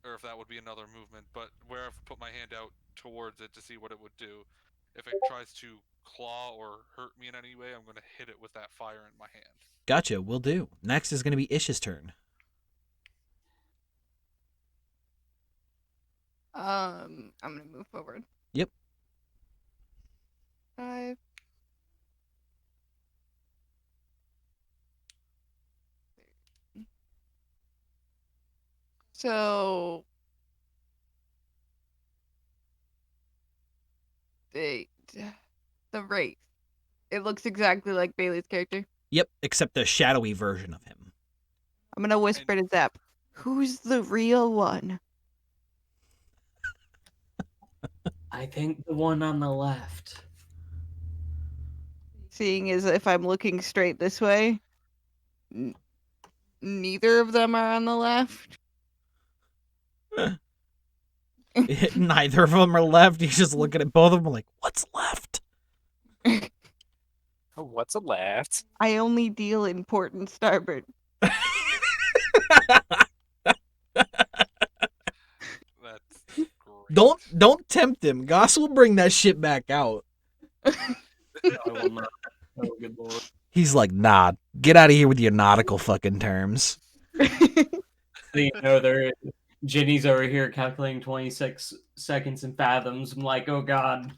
or if that would be another movement, but where I've put my hand out towards it to see what it would do, if it tries to claw or hurt me in any way, I'm gonna hit it with that fire in my hand. Gotcha, will do. Next is gonna be Ish's turn. I'm gonna move forward. Yep. 5. So the wraith. It looks exactly like Bailey's character. Yep, except a shadowy version of him. I'm gonna whisper to Zap. Who's the real one? I think the one on the left. Seeing as if I'm looking straight this way, neither of them are on the left. Neither of them are left. You just looking at both of them like, what's left? Oh, what's a left? I only deal in port and starboard. That's great. Don't tempt him. Goss will bring that shit back out. I will not. Oh, good lord. He's like, nah, get out of here with your nautical fucking terms. You know, Ginny's over here calculating 26 seconds in fathoms. I'm like, oh god.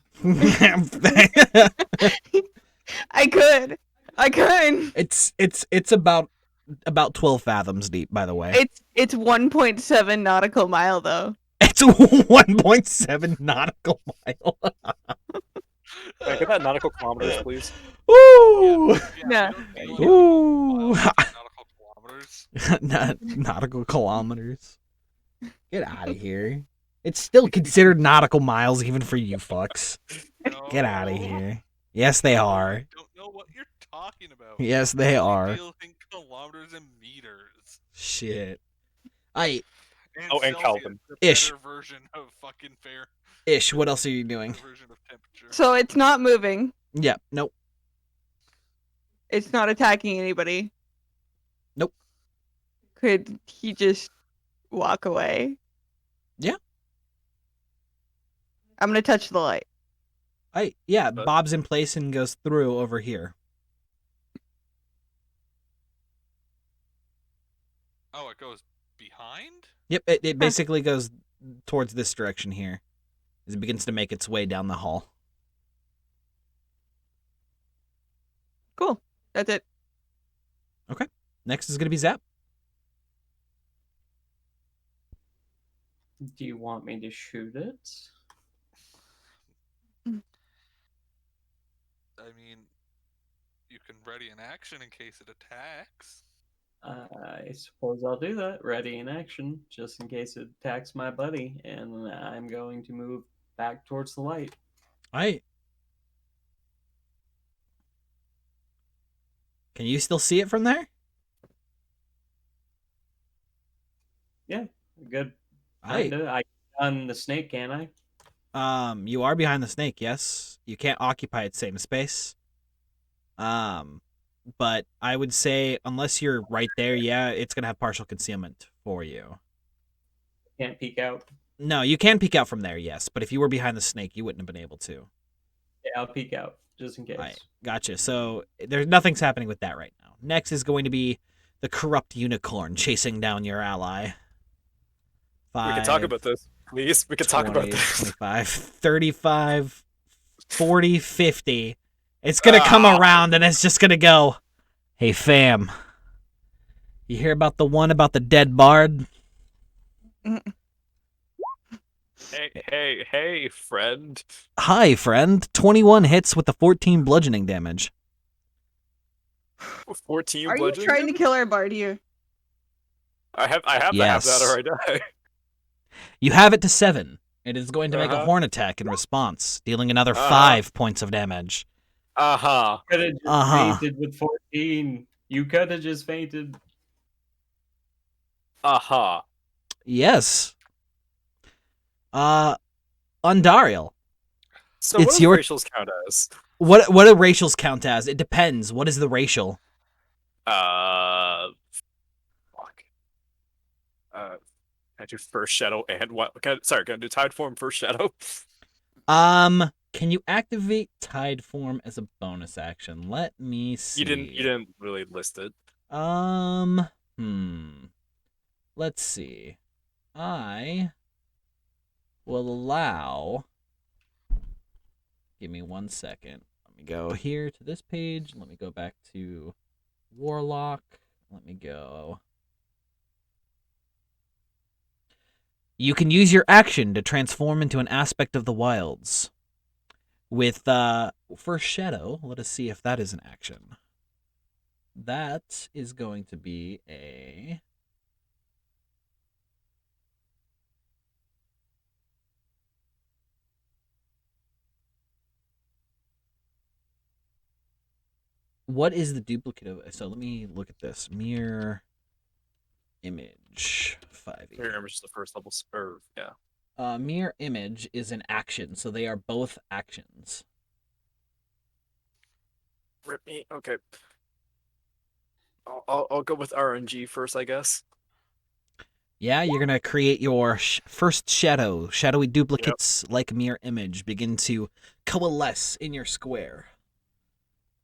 I could. It's about 12 fathoms deep, by the way. It's 1.7 nautical mile though. It's 1.7 nautical mile. Can I get that nautical kilometers, please? Woo! Yeah. Ooh. Nautical kilometers. Nautical kilometers. Get out of here. It's still considered nautical miles even for you fucks. Get out of No. here. Yes, they are. I don't know what you're talking about. Yes, they We are. deal in kilometers and meters. Shit. And Celsius, Kelvin. the Ish. better version of fucking fair. Ish, what else are you doing? Better version of temperature. So it's not moving. Yeah, nope. It's not attacking anybody. Nope. Could he just walk away? Yeah. I'm gonna touch the light. Yeah, But- Bob's in place and goes through over here. Oh, it goes behind? Yep, it basically goes towards this direction here as it begins to make its way down the hall. Cool. That's it. Next is going to be Zap. Do you want me to shoot it? I mean, you can ready an action in case it attacks. I suppose I'll do that. Ready in action, just in case it attacks my buddy. And I'm going to move back towards the light. Can you still see it from there? Good. I Kinda. I on the snake, can I? You are behind the snake, yes. You can't occupy its same space. But I would say unless you're right there, yeah, it's going to have partial concealment for you. Can't peek out. No, you can peek out from there, yes, but if you were behind the snake, you wouldn't have been able to. Yeah, I'll peek out just in case. Alright, gotcha. So nothing's happening with that right now. Next is going to be the corrupt unicorn chasing down your ally. We can talk about this, please. We can talk about 20, this. 25, 35, 40, 50. It's going to come around and it's just going to go, hey, fam. You hear about the one about the dead bard? Hey, friend. Hi, friend. 21 hits with the 14 bludgeoning damage. 14 Are you bludgeoning trying to damage? kill our bard here? I have to have Yes. that or I die. You have it to 7. It is going to make a Uh-huh. horn attack in response, dealing another Uh-huh. 5 points of damage. Uh-huh. Could have just Uh-huh. fainted with 14. You could have just fainted. Uh-huh. Yes. Undariel. So It's what do your- racials count as? What do racials count as? It depends. What is the racial? Fuck. Can I do first shadow and what? Can I do tide form first shadow? Can you activate Tide Form as a bonus action? Let me see. You didn't really list it. Let's see. I will allow. Give me 1 second. Let me go here to this page. Let me go back to Warlock. Let me go. You can use your action to transform into an aspect of the wilds. With First Shadow, let us see if that is an action. That is going to be a... What is the duplicate of... So let me look at this. Mirror image 5e. Here, image is the first level. Yeah. Mirror image is an action, so they are both actions. Rip me. Okay. I'll go with RNG first, I guess. Yeah, you're gonna create your first shadow. Shadowy duplicates like mirror image begin to coalesce in your square.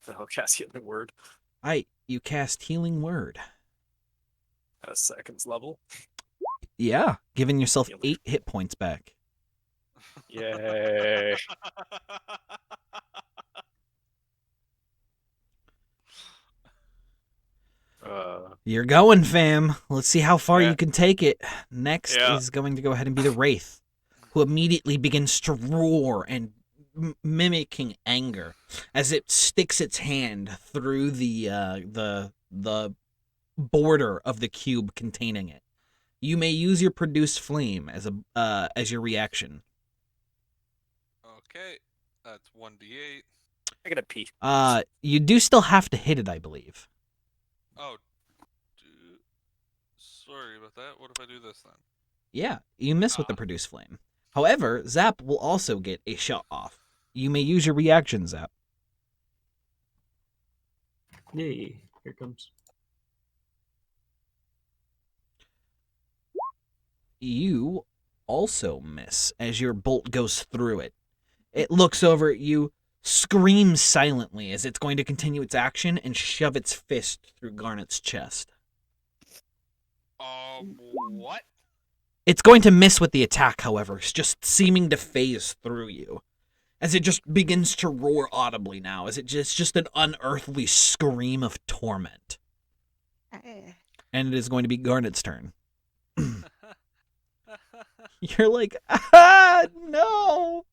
I'll cast Healing Word You cast Healing Word. at a seconds level. Yeah, giving yourself Healing. 8 hit points back. Yay. You're going, fam. Let's see how far Yeah. you can take it. Next Yeah. is going to go ahead and be the Wraith, who immediately begins to roar and mimicking anger as it sticks its hand through the border of the cube containing it. You may use your produce flame as your reaction. Okay, that's 1d8. I gotta pee. You do still have to hit it, I believe. Oh, sorry about that. What if I do this then? Yeah, you miss with the produce flame. However, Zap will also get a shot off. You may use your reaction, Zap. Yay, here comes. You also miss as your bolt goes through it. It looks over at you, screams silently as it's going to continue its action and shove its fist through Garnet's chest. What? It's going to miss with the attack, however, just seeming to phase through you. As it just begins to roar audibly now, as it's just an unearthly scream of torment. And it is going to be Garnet's turn. You're like, no!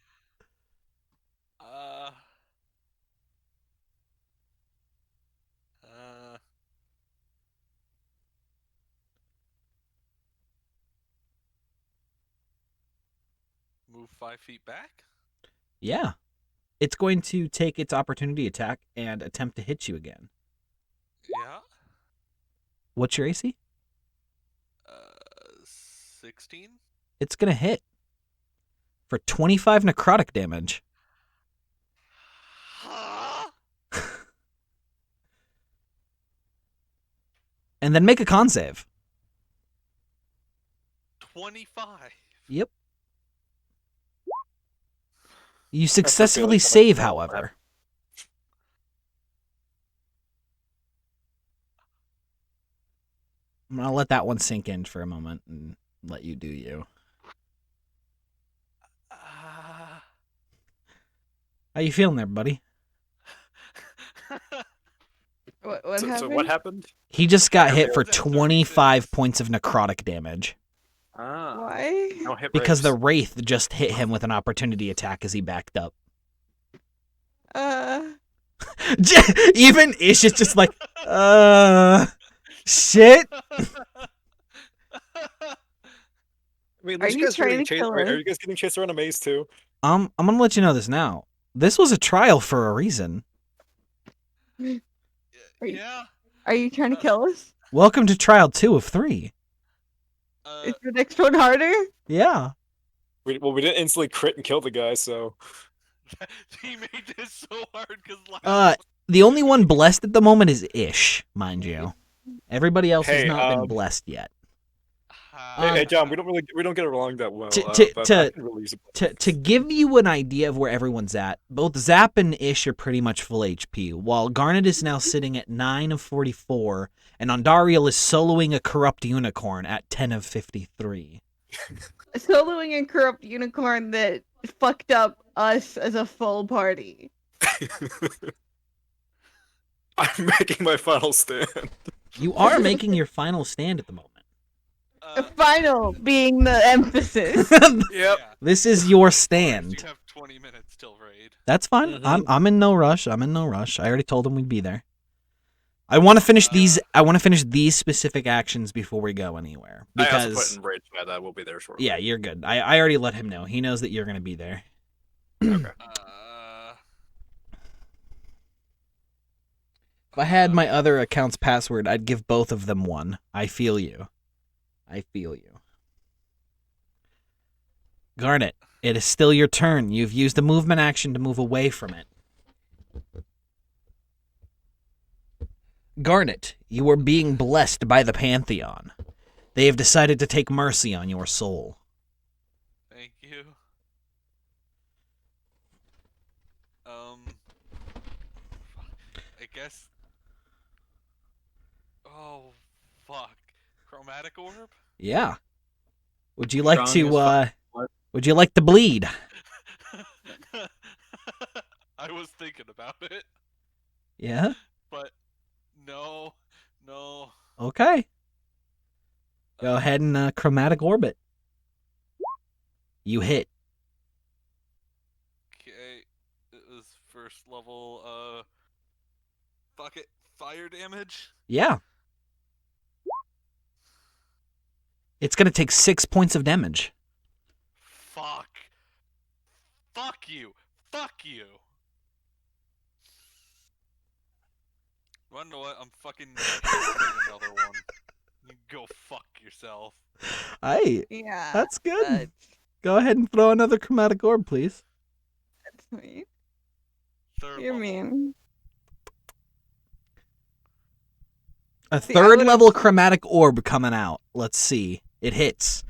Move 5 feet back? Yeah. It's going to take its opportunity attack and attempt to hit you again. Yeah. What's your AC? 16? It's going to hit for 25 necrotic damage. Huh? And then make a con save. 25. Yep. You successfully save, however. I'm going to let that one sink in for a moment and let you do you. How you feeling there, buddy? What So happened? what happened? He just got hit for That's 25 points of necrotic damage. Why? No hit Because the rapes. Wraith just hit him with an opportunity attack as he backed up. Even Ish is just like, shit. I mean, Are these you guys trying getting to chased, kill are us? you guys getting chased around a maze too? I'm gonna let you know this now. This was a trial for a reason. Yeah. Are you trying to kill us? Welcome to trial 2 of 3. Is the next one harder? Yeah. We didn't instantly crit and kill the guy, so He made this so hard because The only one blessed at the moment is Ish, mind you. Everybody else has Hey, not been blessed yet. hey, John, we don't get along that well. To- but to- I can release it. To give you an idea of where everyone's at, both Zap and Ish are pretty much full HP, while Garnet is now sitting at 9 of 44, and Ondariel is soloing a corrupt unicorn at 10 of 53. Soloing a corrupt unicorn that fucked up us as a full party. I'm making my final stand. You are making your final stand at the moment. Final being the emphasis. Yep. This is your You stand. have 20 minutes till raid. That's fine. Mhm. I'm in no rush. I already told him we'd be there. I want to finish these specific actions before we go anywhere. I also Because put in rage chat that we'll be there shortly. yeah, you're good. I already let him know. He knows that you're going to be there. Okay. If I had my other account's password, I'd give both of them one. I feel you. Garnet, it is still your turn. You've used a movement action to move away from it. Garnet, you are being blessed by the Pantheon. They have decided to take mercy on your soul. Thank you. I guess. Oh, fuck. Chromatic orb? Yeah. Would you like Strong to, as fuck. would you like to bleed? I was thinking about it, Yeah? but no. Okay. Go ahead and chromatic orbit. You hit. Okay, it was first level, fuck it, fire damage? Yeah. It's going to take 6 points of damage. Fuck. Fuck you. Wanna know what? I'm fucking hitting another one. You go fuck yourself. Hey, Yeah. that's good. That's Go ahead and throw another chromatic orb, please. sweet. Third You're level. mean. A See, I third would've- level chromatic orb coming out. Let's see. It hits.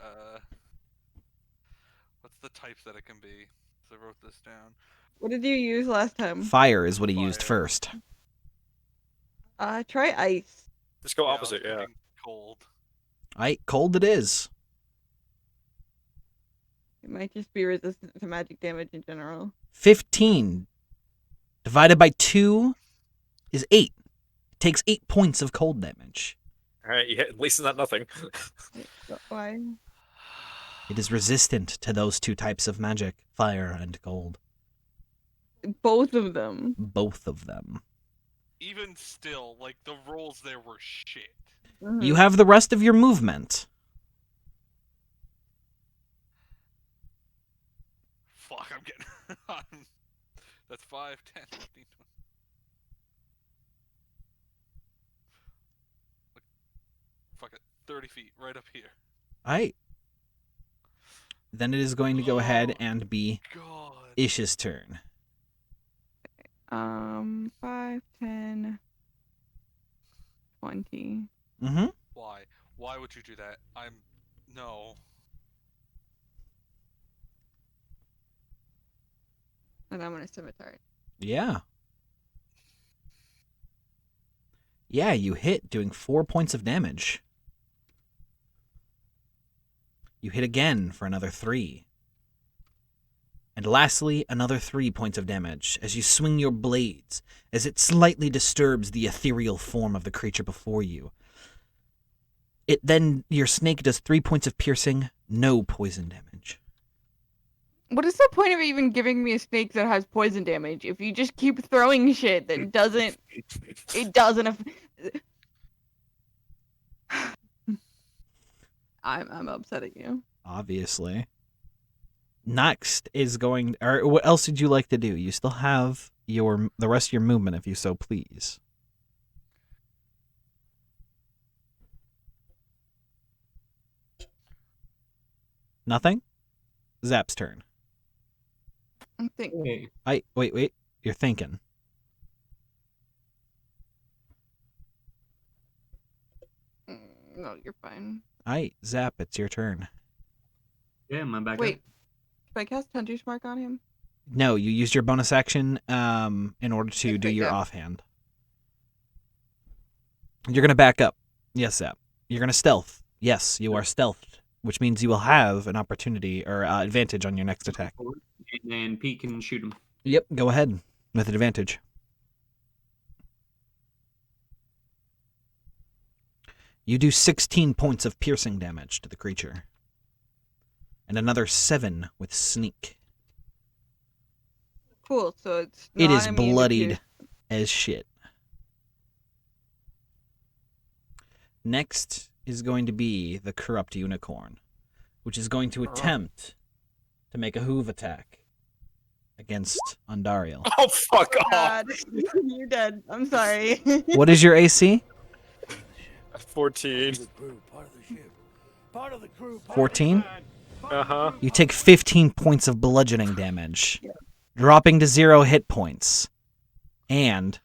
What's the types that it can be? So I wrote this down. What did you use last time? Fire is what he used Fire. first. Try ice. Just go I was opposite, yeah. thinking cold. Cold it is. It might just be resistant to magic damage in general. 15 divided by 2 is 8. It takes 8 points of cold damage. Alright, you hit, at least it's not nothing. Why? It is resistant to those two types of magic, fire and cold. Both of them. Both of them. Even still, like, the rolls there were shit. Mhm. You have the rest of your movement. Fuck, I'm getting... That's 5, 10, 15, 20. Fuck it, 30 feet, right up here. Alright. Then it is going to go ahead and be God. Ish's turn. 5, 10, 20. Mm-hmm. Why? Why would you do that? No. And I'm gonna scimitar it. Yeah. Yeah, you hit, doing 4 points of damage. You hit again for another 3. And lastly, another 3 points of damage as you swing your blades, as it slightly disturbs the ethereal form of the creature before you. Your snake does 3 points of piercing, no poison damage. What is the point of even giving me a snake that has poison damage if you just keep throwing shit that doesn't... It doesn't... I'm upset at you. Obviously. Next is going... Or what else did you like to do? You still have the rest of your movement, if you so please. Nothing? Zap's turn. I'm thinking. Hey, Wait. You're thinking. No, you're fine. Zap, it's your turn. yeah, am I back Wait. up? Can I cast Hunter's Mark on him? No, you used your bonus action in order to do Okay, your yeah. offhand. You're going to back up. Yes, Zap. You're going to stealth. Yes, you are stealthed, which means you will have an opportunity or advantage on your next attack. And then Pete can shoot him. Yep, go ahead with advantage. You do 16 points of piercing damage to the creature. And another 7 with sneak. Cool, so it's It not is immune to bloodied pierce. as shit. Next is going to be the Corrupt Unicorn, which is going to attempt to make a hoof attack against Ondariel. Oh, fuck off! God, you're dead. I'm sorry. What is your AC? 14. Part of the ship. Part of the crew. Part of the 14? band. Uh-huh. You take 15 points of bludgeoning damage, dropping to 0 hit points. And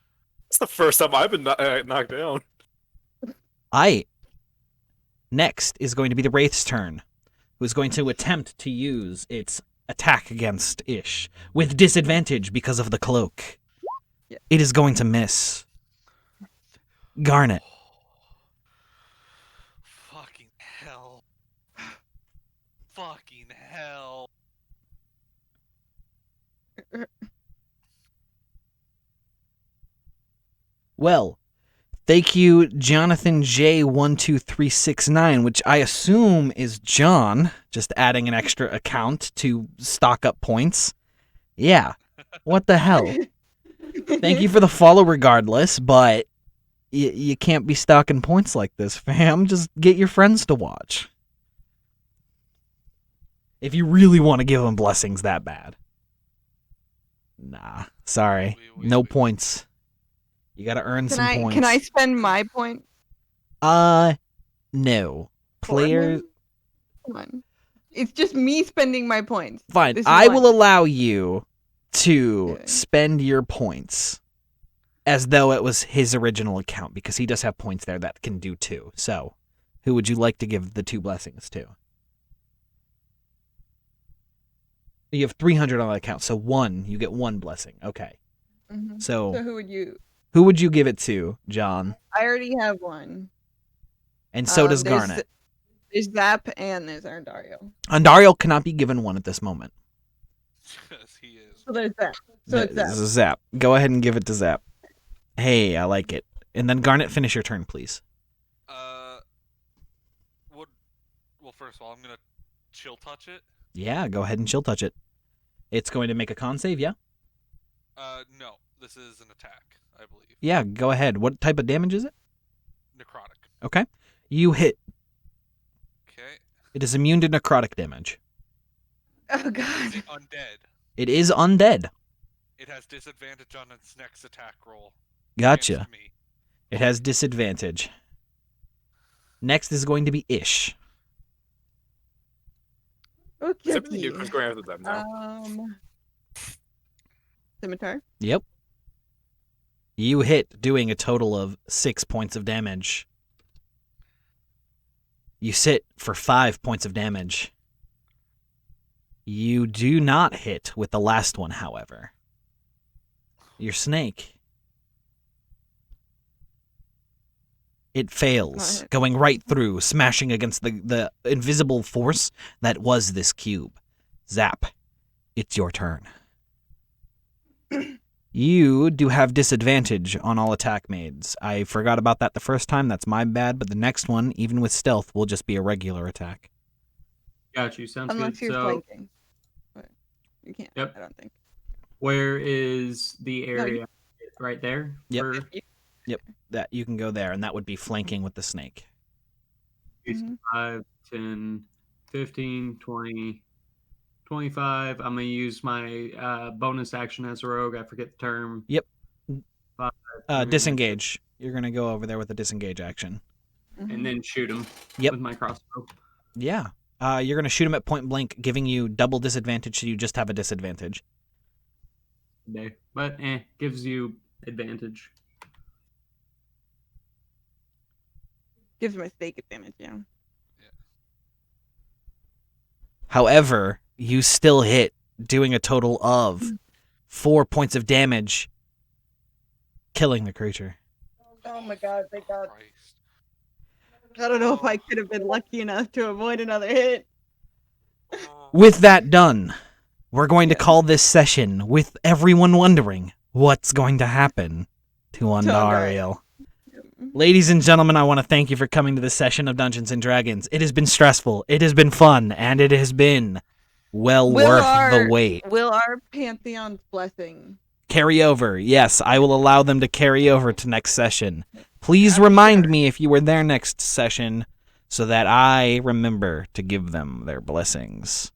It's the first time I've been knocked down. next is going to be the Wraith's turn, who is going to attempt to use its attack against Ish with disadvantage because of the cloak. Yeah. It is going to miss. Garnet. Fucking hell. Fucking hell. Well, thank you, Jonathan J12369, which I assume is John, just adding an extra account to stock up points. Yeah, what the hell? Thank you for the follow regardless, but you can't be stocking points like this, fam. Just get your friends to watch. If you really want to give them blessings that bad. Nah, sorry. No points. You gotta earn some points. Can I spend my point? No. for Players. him? Come on. It's just me spending my points. Fine. This is I one. will allow you to Okay. spend your points as though it was his original account, because he does have points there that can do 2. So, who would you like to give the 2 blessings to? You have 300 on that account, so 1, you get 1 blessing. Okay. Mhm. So, So who would you? who would you give it to, John? I already have one. And so does there's- Garnet. There's Zap and there's Arndario. Ondario cannot be given 1 at this moment. Yes, he is. So there's that. So it's This Zap. is Zap. Go ahead and give it to Zap. Hey, I like it. And then Garnet, finish your turn, please. Well, first of all, I'm gonna chill touch it. Yeah, go ahead and chill touch it. It's going to make a con save, yeah? No, this is an attack, I believe. Yeah, go ahead. What type of damage is it? Necrotic. Okay. You hit. Okay. It is immune to necrotic damage. Oh Is god. it undead? It is undead. It has disadvantage on its next attack roll. Gotcha. against me. It has disadvantage. Next is going to be Ish. Okay. Is everything you going after them now? Scimitar. Yep. You hit, doing a total of 6 points of damage. You sit for 5 points of damage. You do not hit with the last one, however. Your snake. It fails, hit. going right through, smashing against the invisible force that was this cube. Zap. It's your turn. You do have disadvantage on all attack mades. I forgot about that the first time. That's my bad. But the next one, even with stealth, will just be a regular attack. Got you. Sounds Unless good. you're So, flanking. But you can't. Yep. I don't think. where is the area? Right there? Yep. For- That you can go there, and that would be flanking with the snake. Mhm. 5, 10, 15, 20, 25. I'm going to use my bonus action as a rogue. I forget the term. Disengage. You're gonna go over there with a disengage action. And then shoot him Yep. with my crossbow. Yeah. You're gonna shoot him at point blank, giving you double disadvantage, so you just have a disadvantage. Day. But gives you advantage. Gives my stake advantage. Yeah. However, you still hit, doing a total of 4 points of damage, killing the creature. Oh my god! Thank God. Christ. I don't know if I could have been lucky enough to avoid another hit. With that done, we're going to call this session with everyone wondering what's going to happen to Ondario. Ladies and gentlemen, I want to thank you for coming to this session of Dungeons and Dragons. It has been stressful, it has been fun, and it has been well worth the wait. Will our Pantheon's blessing Carry over. Yes, I will allow them to carry over to next session. Please remind me if you were there next session so that I remember to give them their blessings.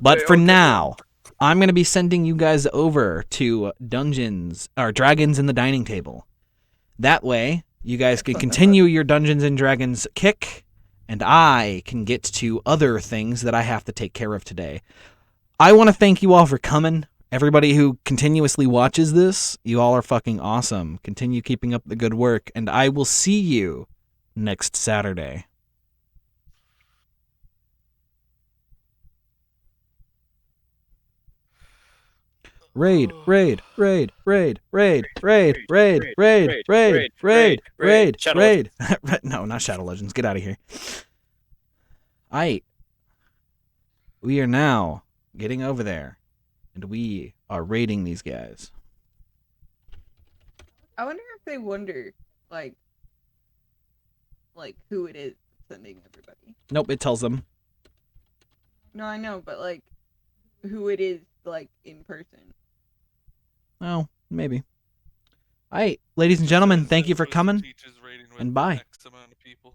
But for now, I'm going to be sending you guys over to Dungeons or Dragons in the Dining Table. That way, you guys can continue your Dungeons and Dragons kick and I can get to other things that I have to take care of today. I want to thank you all for coming. Everybody who continuously watches this, you all are fucking awesome. Continue keeping up the good work, and I will see you next Saturday. Raid, raid, raid, raid, raid, raid, raid, raid, raid, raid, raid, raid. No, not Shadow Legends. Get out of here. We are now getting over there, and we are raiding these guys. I wonder if they wonder, like who it is sending everybody. Nope, it tells them. No, I know, but like, who it is, like in person. Oh, maybe. All right, ladies and gentlemen, thank you for Twisted coming, Teach is raiding with and bye. X amount of people.